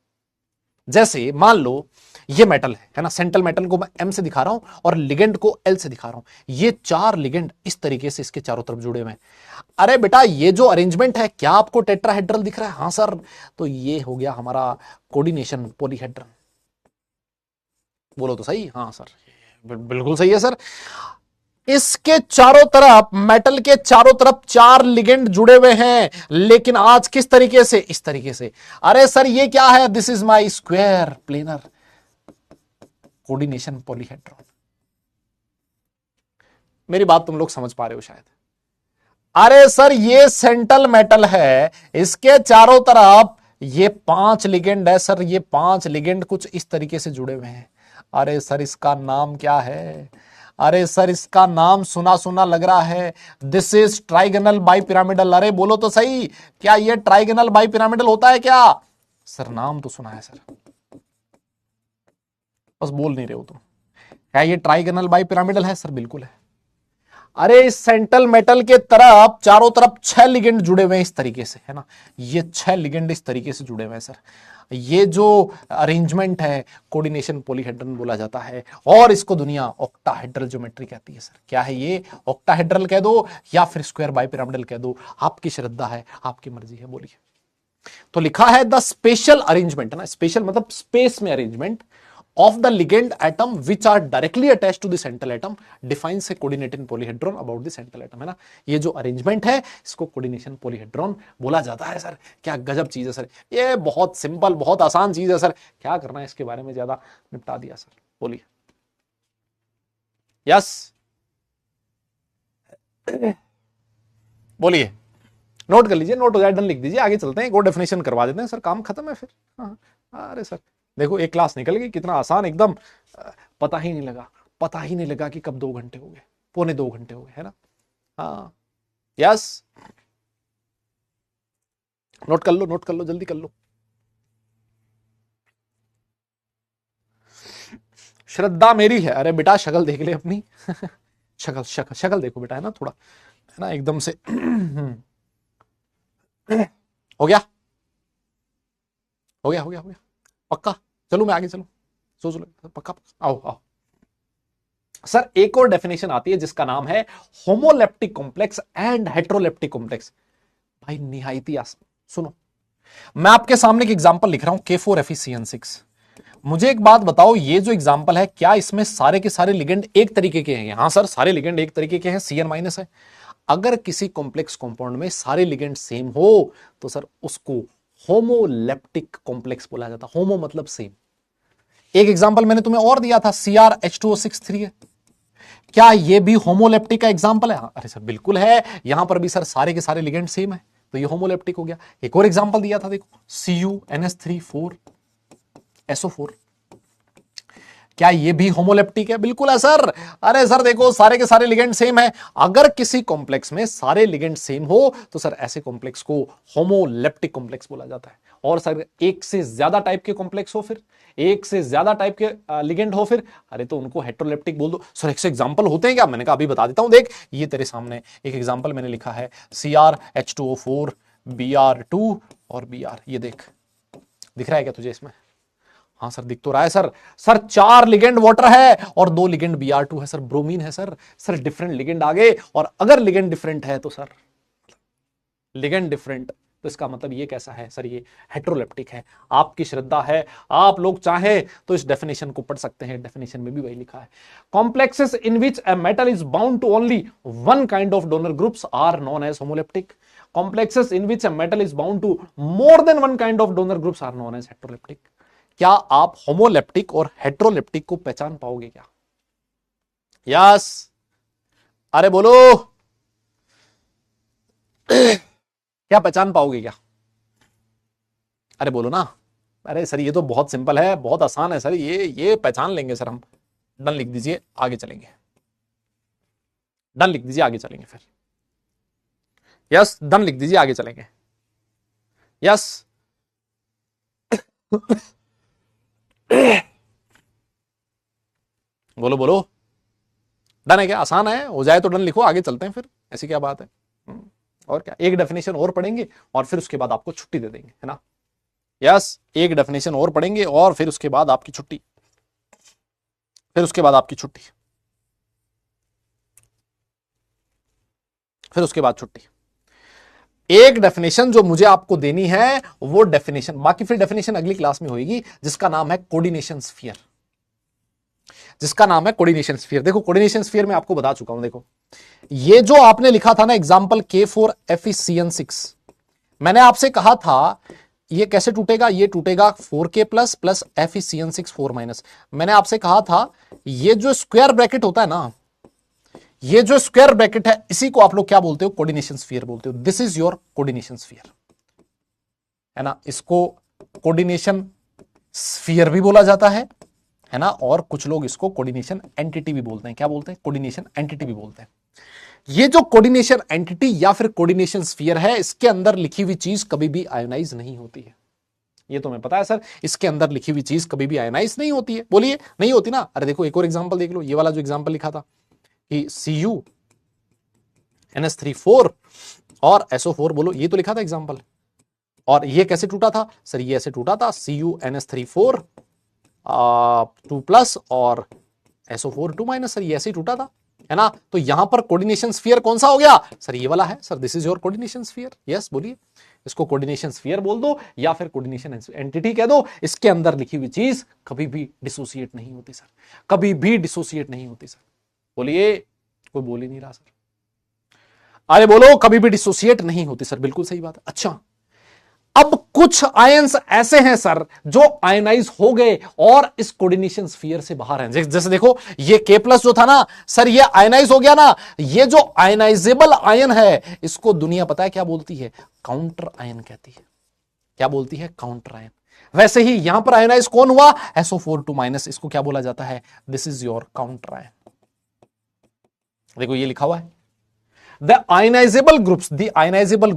जैसे मान लो ये मेटल है ना, सेंट्रल मेटल को मैं M से दिखा रहा हूं और लिगेंड को L से दिखा रहा हूं। ये 4 लिगेंड इस तरीके से इसके चारों तरफ जुड़े हुए हैं। अरे बेटा ये जो अरेंजमेंट है, क्या आपको टेट्राहेड्रल दिख रहा है? हाँ सर, तो ये हो गया हमारा कोऑर्डिनेशन पॉलीहेड्रल। बोलो तो सही, हाँ सर बिल्कुल सही है सर। इसके चारों तरफ, मेटल के चारों तरफ 4 लिगेंड जुड़े हुए हैं, लेकिन आज किस तरीके से, इस तरीके से। अरे सर ये क्या है, this is my square planar coordination polyhedron. मेरी बात तुम लोग समझ पा रहे हो शायद। अरे सर ये सेंट्रल मेटल है, इसके चारों तरफ ये 5 लिगेंड है सर, ये 5 लिगेंड कुछ इस तरीके से जुड़े हुए हैं। अरे सर इसका नाम क्या है, अरे सर इसका नाम सुना सुना लग रहा है, दिस इज ट्राइगोनल बाइपिरामिडल। अरे बोलो तो सही, क्या ये ट्राइगोनल बाइपिरामिडल होता है क्या? सर नाम तो सुना है सर, बस बोल नहीं रहे हो तुम। क्या ये ट्राइगोनल बाइपिरामिडल है? सर बिल्कुल है। अरे इस सेंट्रल मेटल के तरफ चारों तरफ 6 लिगेंड जुड़े हुए हैं इस तरीके से, है ना, ये 6 लिगेंड इस तरीके से जुड़े हुए हैं सर। ये जो अरेंजमेंट है कोऑर्डिनेशन पॉलीहेड्रल बोला जाता है, और इसको दुनिया ऑक्टाहेड्रल ज्योमेट्री कहती है सर। क्या है ये? ऑक्टाहेड्रल कह दो या फिर स्क्वायर बाइपिरामिडल कह दो, आपकी श्रद्धा है, आपकी मर्जी है, बोलिए। तो लिखा है द स्पेशल अरेंजमेंट, है ना, स्पेशल मतलब स्पेस में arrangement of the ligand atom which are directly attached to the central atom defines a coordinating polyhedron about the central atom, है ना। ये जो अरेंजमेंट है इसको कोऑर्डिनेशन पॉलीहेड्रॉन बोला जाता है सर। क्या गजब चीज है सर, ये बहुत सिंपल बहुत आसान चीज है सर, क्या करना है इसके बारे में, ज्यादा निपटा दिया सर, बोलिए। यस बोलिए, नोट कर लीजिए, नोट हो जाए, डन लिख दीजिए, आगे चलते हैं, एक और डेफिनेशन करवा देते हैं सर, काम खत्म है फिर। हाँ अरे सर देखो एक क्लास निकल गई, कितना आसान एकदम, पता ही नहीं लगा, पता ही नहीं लगा कि कब 2 घंटे हो गए, पौने 2 घंटे हो गए, है ना। हाँ यस, नोट कर लो, नोट कर लो, जल्दी कर लो। श्रद्धा मेरी है, अरे बेटा शक्ल देख ले अपनी शक्ल शक्ल शक्ल देखो बेटा, है ना, थोड़ा है ना एकदम से हो गया हो गया हो गया हो गया, पक्का। चलो मैं आगे चलूं, सोच लो, पक्का पक्का, आओ आओ। सर एक और डेफिनेशन आती है जिसका नाम है homoleptic complex and heteroleptic complex. भाई निहायती आसान, सुनो, मैं आपके सामने एक एग्जांपल लिख रहा हूं, K4FeCN6। मुझे एक बात बताओ, ये जो एग्जांपल है क्या इसमें सारे के सारे लिगेंड एक तरीके के हैं? हाँ सर सारे लिगेंड एक तरीके के हैं, CN- है। अगर किसी कॉम्प्लेक्स कंपाउंड में सारे लिगेंड सेम हो तो सर उसको होमोलेप्टिक कॉम्प्लेक्स बोला जाता है। होमो मतलब सेम। एक एग्जांपल मैंने तुम्हें और दिया था, CrH2O6 है, क्या ये भी होमोलेप्टिक का एग्जांपल है? अरे सर बिल्कुल है, यहां पर भी सर सारे के सारे लिगेंड सेम है, तो ये होमोलेप्टिक हो गया। एक और एग्जांपल दिया था, देखो CuNH3,4SO4, क्या ये भी होमोलेप्टिक है? बिल्कुल है सर। अरे सर देखो सारे के सारे लिगेंड सेम है, अगर किसी कॉम्प्लेक्स में सारे लिगेंड सेम हो तो सर ऐसे कॉम्प्लेक्स को होमोलेप्टिक कॉम्प्लेक्स बोला जाता है। और सर एक से ज्यादा टाइप के कॉम्प्लेक्स हो, फिर एक से ज्यादा टाइप के लिगेंड हो, फिर अरे तो उनको हेट्रोलेप्टिक बोल दो। सर एक से एग्जांपल होते हैं क्या? मैंने कहा अभी बता देता हूं, देख ये तेरे सामने एक एग्जांपल मैंने लिखा है, CrH2O4 Br2 और Br, ये देख, दिख रहा है क्या तुझे इसमें? हाँ सर दिख तो रहा है सर। सर 4 लिगेंड वाटर है और 2 लिगेंड Br2 है सर, ब्रोमीन है सर। सर डिफरेंट लिगेंड आ गए, और अगर लिगेंड डिफरेंट है तो सर लिगेंड डिफरेंट, तो इसका मतलब ये कैसा है सर? ये हेट्रोलेप्टिक है। आपकी श्रद्धा है, आप लोग चाहें तो इस डेफिनेशन को पढ़ सकते हैं, डेफिनेशन में भी वही लिखा है। Complexes in which a metal is bound to only one kind of donor groups are known as homoleptic. Complexes in which a metal is bound to more than one kind of donor groups are known as heteroleptic. क्या आप homoleptic और heteroleptic को पहचान पाओगे क्या? Yes अरे बोलो क्या पहचान पाओगे क्या? अरे बोलो ना। अरे सर ये तो बहुत सिंपल है, बहुत आसान है सर, ये पहचान लेंगे सर हम। डन लिख दीजिए, आगे चलेंगे। डन लिख दीजिए, आगे चलेंगे फिर। यस डन लिख दीजिए, आगे चलेंगे। यस बोलो बोलो, डन है क्या? आसान है, हो जाए तो डन लिखो, आगे चलते हैं फिर, ऐसी क्या बात है। और क्या, एक डेफिनेशन और पढ़ेंगे और फिर उसके बाद आपको छुट्टी दे देंगे, है ना। यस एक डेफिनेशन और पढ़ेंगे और फिर उसके बाद आपकी छुट्टी, फिर उसके बाद आपकी छुट्टी, फिर उसके बाद छुट्टी। एक डेफिनेशन जो मुझे आपको देनी है वो डेफिनेशन, बाकी फिर डेफिनेशन अगली क्लास में होगी, जिसका नाम है कोऑर्डिनेशन स्फीयर, जिसका नाम है कोऑर्डिनेशन स्फीयर। देखो कोऑर्डिनेशन स्फीयर में आपको बता चुका हूं, देखो ये जो आपने लिखा था ना एग्जांपल K4FeCN6, मैंने आपसे कहा था ये कैसे टूटेगा, ये टूटेगा 4K प्लस प्लस FeCN6 4-। मैंने आपसे कहा था ये जो स्क्वायर ब्रैकेट होता है ना, ये जो स्क्वायर ब्रैकेट है इसी को आप लोग क्या बोलते हो? कोऑर्डिनेशन स्फीयर बोलते हो। This is your coordination sphere, है ना, इसको कोऑर्डिनेशन स्फीयर भी बोला जाता है, है ना, और कुछ लोग इसको कोऑर्डिनेशन एंटिटी भी बोलते हैं। क्या बोलते हैं? कोऑर्डिनेशन एंटिटी भी बोलते हैं। ये जो कोऑर्डिनेशन एंटिटी या फिर कोऑर्डिनेशन स्फीयर है, इसके अंदर लिखी हुई चीज कभी भी आयोनाइज नहीं होती है। ये तो मैं पता है सर, इसके अंदर लिखी हुई चीज कभी भी आयोनाइज नहीं होती है। बोलिए नहीं होती ना। अरे देखो एक और एग्जांपल देख लो, ये वाला जो एग्जांपल लिखा था कि Cu NH3 4 और SO4, बोलो ये तो लिखा था एग्जांपल। और ये कैसे टूटा था सर? ये ऐसे टूटा था, Cu NH3 4 2+ और SO4 2-। सर ये ऐसे ही टूटा था, है ना। तो यहां पर कोऑर्डिनेशन स्फीयर कौन सा हो गया सर? ये वाला है sir, this is your coordination sphere. Yes बोलिए, इसको कोऑर्डिनेशन स्फीयर बोल दो या फिर कोऑर्डिनेशन एंटिटी कह दो। इसके अंदर लिखी हुई चीज कभी भी डिसोसिएट नहीं होती सर, कभी भी डिसोसिएट नहीं होती सर। बोलिए, कोई बोल ही नहीं रहा सर। अरे बोलो, कभी भी डिसोसिएट नहीं होती सर, बिल्कुल सही बात है। अच्छा, अब कुछ आयंस ऐसे हैं सर जो आयनाइज हो गए और इस कोऑर्डिनेशन स्फीयर से बाहर हैं। जैसे देखो ये K+ जो था ना सर, ये आयनाइज हो गया ना। ये जो आयनाइजेबल आयन है, इसको दुनिया पता है क्या बोलती है? काउंटर आयन कहती है। क्या बोलती है? Counter ion. वैसे ही यहां पर आयनाइज कौन हुआ? SO4 2-। इसको क्या बोला जाता है? This is your counter ion. देखो ये लिखा हुआ है, The ionizable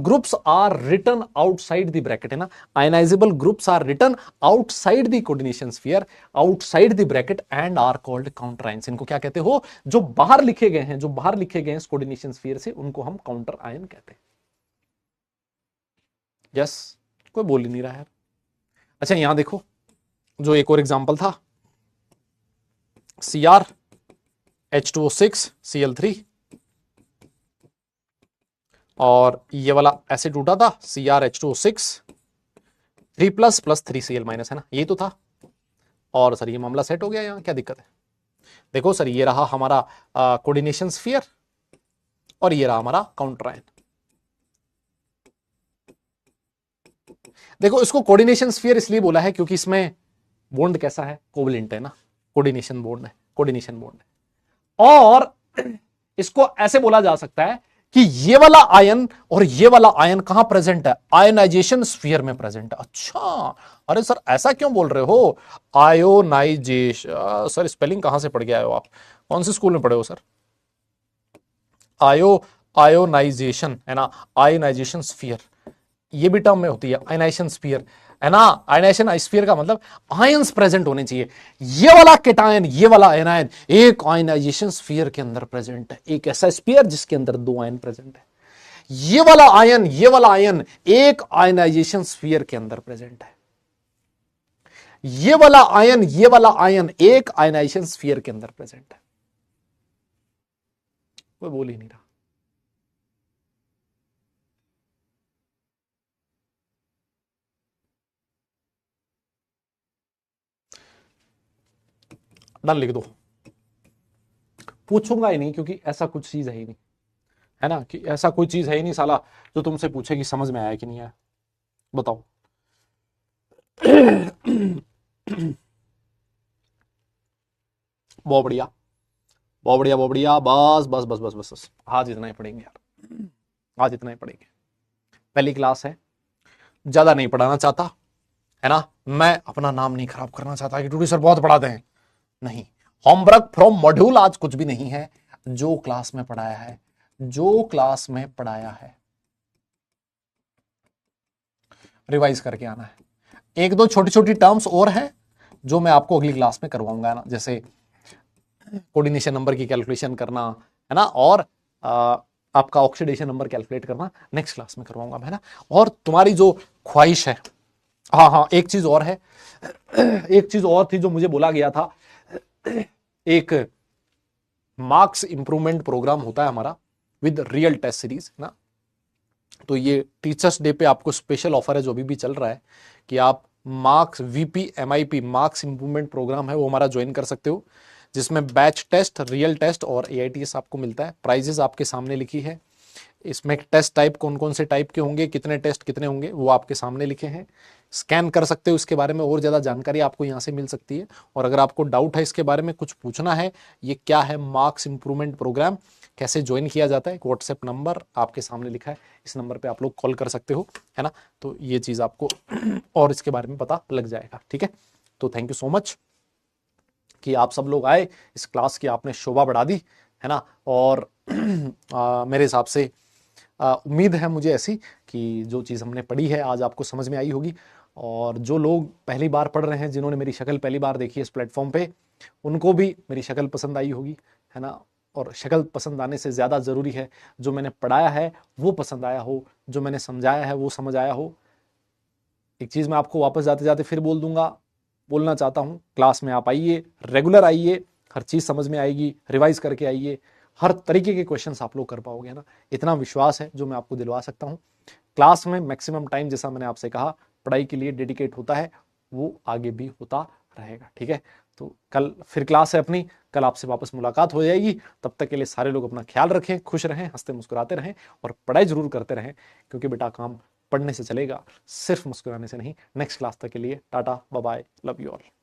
groups are written outside the bracket, है ना। Ionizable groups are written outside the coordination sphere, outside the bracket and are called counter ions। इनको क्या कहते हो? जो बाहर लिखे गए हैं, जो बाहर लिखे गए हैं इस कोऑर्डिनेशन स्फीयर से, उनको हम काउंटर आयन कहते हैं। यस, कोई बोल ही नहीं रहा है। अच्छा यहां देखो, जो एक और एग्जांपल था, Cr H2O6 Cl3, और ये वाला ऐसे टूटा था, CrH2O6 3+ + 3Cl-, है ना। ये तो था। और सर ये मामला सेट हो गया, यहां क्या दिक्कत है? देखो सर, ये रहा हमारा कोऑर्डिनेशन स्फीयर और ये रहा हमारा काउंटर आयन। देखो इसको कोऑर्डिनेशन स्फीयर इसलिए बोला है क्योंकि इसमें बॉन्ड कैसा है? कोवलेंट है ना, कोऑर्डिनेशन बॉन्ड है, कोऑर्डिनेशन बॉन्ड है। और इसको ऐसे बोला जा सकता है कि ये वाला आयन और ये वाला आयन कहां प्रेजेंट है? आयनाइजेशन स्फीयर में प्रेजेंट है। अच्छा, अरे सर ऐसा क्यों बोल रहे हो? आयोनाइजेशन, सर स्पेलिंग कहां से पढ़ गया हो आप? कौन से स्कूल में पढ़े हो सर? आयोनाइजेशन, है ना, आयोनाइजेशन स्फीयर, ये भी टर्म में होती है आयनाइजेशन स्फीयर, है ना। आयनाइजेशन स्फीयर का मतलब आयंस प्रेजेंट होने चाहिए। ये वाला केटायन, ये वाला आयनायन एक आयनाइजेशन स्फीयर के अंदर प्रेजेंट है, एक ऐसा स्फीयर जिसके अंदर 2 आयन प्रेजेंट है। ये वाला आयन, ये वाला आयन एक आयनाइजेशन स्फीयर के अंदर प्रेजेंट है। ये वाला आयन, ये वाला आयन एक आयनाइजेशन स्फीयर के अंदर प्रेजेंट है। कोई बोल ही नहीं रहा। डन लिख दो, पूछूंगा ही नहीं क्योंकि ऐसा कुछ चीज है ही नहीं, है ना, कि ऐसा कोई चीज है ही नहीं साला जो तुमसे पूछे कि समझ में आया कि नहीं आया। बताओ। बहुत बढ़िया, बहुत बढ़िया, बहुत बढ़िया। बस बस बस बस बस बस, आज इतना ही पढ़ेंगे यार, आज इतना ही पढ़ेंगे। पहली क्लास है, ज्यादा नहीं पढ़ाना चाहता, है ना। मैं अपना नाम नहीं खराब करना चाहता कि टूडी सर बहुत पढ़ाते हैं, नहीं। होमवर्क फ्रॉम मॉड्यूल आज कुछ भी नहीं है। जो क्लास में पढ़ाया है, जो क्लास में पढ़ाया है रिवाइज करके आना है। एक दो छोटी छोटी टर्म्स और हैं जो मैं आपको अगली क्लास में करवाऊंगा ना, जैसे कोऑर्डिनेशन नंबर की कैलकुलेशन करना, है ना, और आपका ऑक्सीडेशन नंबर कैलकुलेट करना नेक्स्ट क्लास में करवाऊंगा मैं, है ना। और तुम्हारी जो ख्वाहिश है, हाँ हाँ एक चीज और है, एक चीज और थी जो मुझे बोला गया था, एक मार्क्स इंप्रूवमेंट प्रोग्राम होता है हमारा विद रियल टेस्ट सीरीज ना। तो ये टीचर्स डे पे आपको स्पेशल ऑफर है जो अभी भी चल रहा है कि आप marks VP MIP marks improvement program है वो हमारा ज्वाइन कर सकते हो, जिसमें बैच टेस्ट, रियल टेस्ट और AITS आपको मिलता है। प्राइजेस आपके सामने लिखी है, इसमें टेस्ट टाइप कौन कौन से टाइप के होंगे, कितने टेस्ट कितने होंगे वो आपके सामने लिखे हैं। स्कैन कर सकते हो, इसके बारे में और ज़्यादा जानकारी आपको यहाँ से मिल सकती है। और अगर आपको डाउट है इसके बारे में, कुछ पूछना है, ये क्या है मार्क्स इंप्रूवमेंट प्रोग्राम, कैसे ज्वाइन किया जाता है, एक व्हाट्सएप नंबर आपके सामने लिखा है, इस नंबर पे आप लोग कॉल कर सकते हो, है ना। तो ये चीज़ आपको और इसके बारे में पता लग जाएगा, ठीक है। तो थैंक यू सो मच। कि आप सब लोग आए, इस क्लास की आपने शोभा बढ़ा दी, है ना। और मेरे हिसाब से उम्मीद है मुझे ऐसी कि जो चीज़ हमने पढ़ी है आज आपको समझ में आई होगी। और जो लोग पहली बार पढ़ रहे हैं, जिन्होंने मेरी शक्ल पहली बार देखी है इस प्लेटफॉर्म पे, उनको भी मेरी शक्ल पसंद आई होगी, है ना। और शक्ल पसंद आने से ज़्यादा ज़रूरी है जो मैंने पढ़ाया है वो पसंद आया हो, जो मैंने समझाया है वो समझ आया हो। एक चीज़ मैं आपको वापस जाते जाते फिर बोलना चाहता हूँ, क्लास में आप आइए, रेगुलर आइए, हर चीज़ समझ में आएगी, रिवाइज करके आइए, हर तरीके के क्वेश्चंस आप लोग कर पाओगे, है ना। इतना विश्वास है जो मैं आपको दिलवा सकता हूँ। क्लास में मैक्सिमम टाइम, जैसा मैंने आपसे कहा, पढ़ाई के लिए डेडिकेट होता है, वो आगे भी होता रहेगा, ठीक है। तो कल फिर क्लास है अपनी, कल आपसे वापस मुलाकात हो जाएगी। तब तक के लिए सारे लोग अपना ख्याल रखें, खुश रहें, हंसते मुस्कुराते रहें और पढ़ाई जरूर करते रहें, क्योंकि बेटा काम पढ़ने से चलेगा, सिर्फ मुस्कुराने से नहीं। नेक्स्ट क्लास तक के लिए tata bye bye, love you all.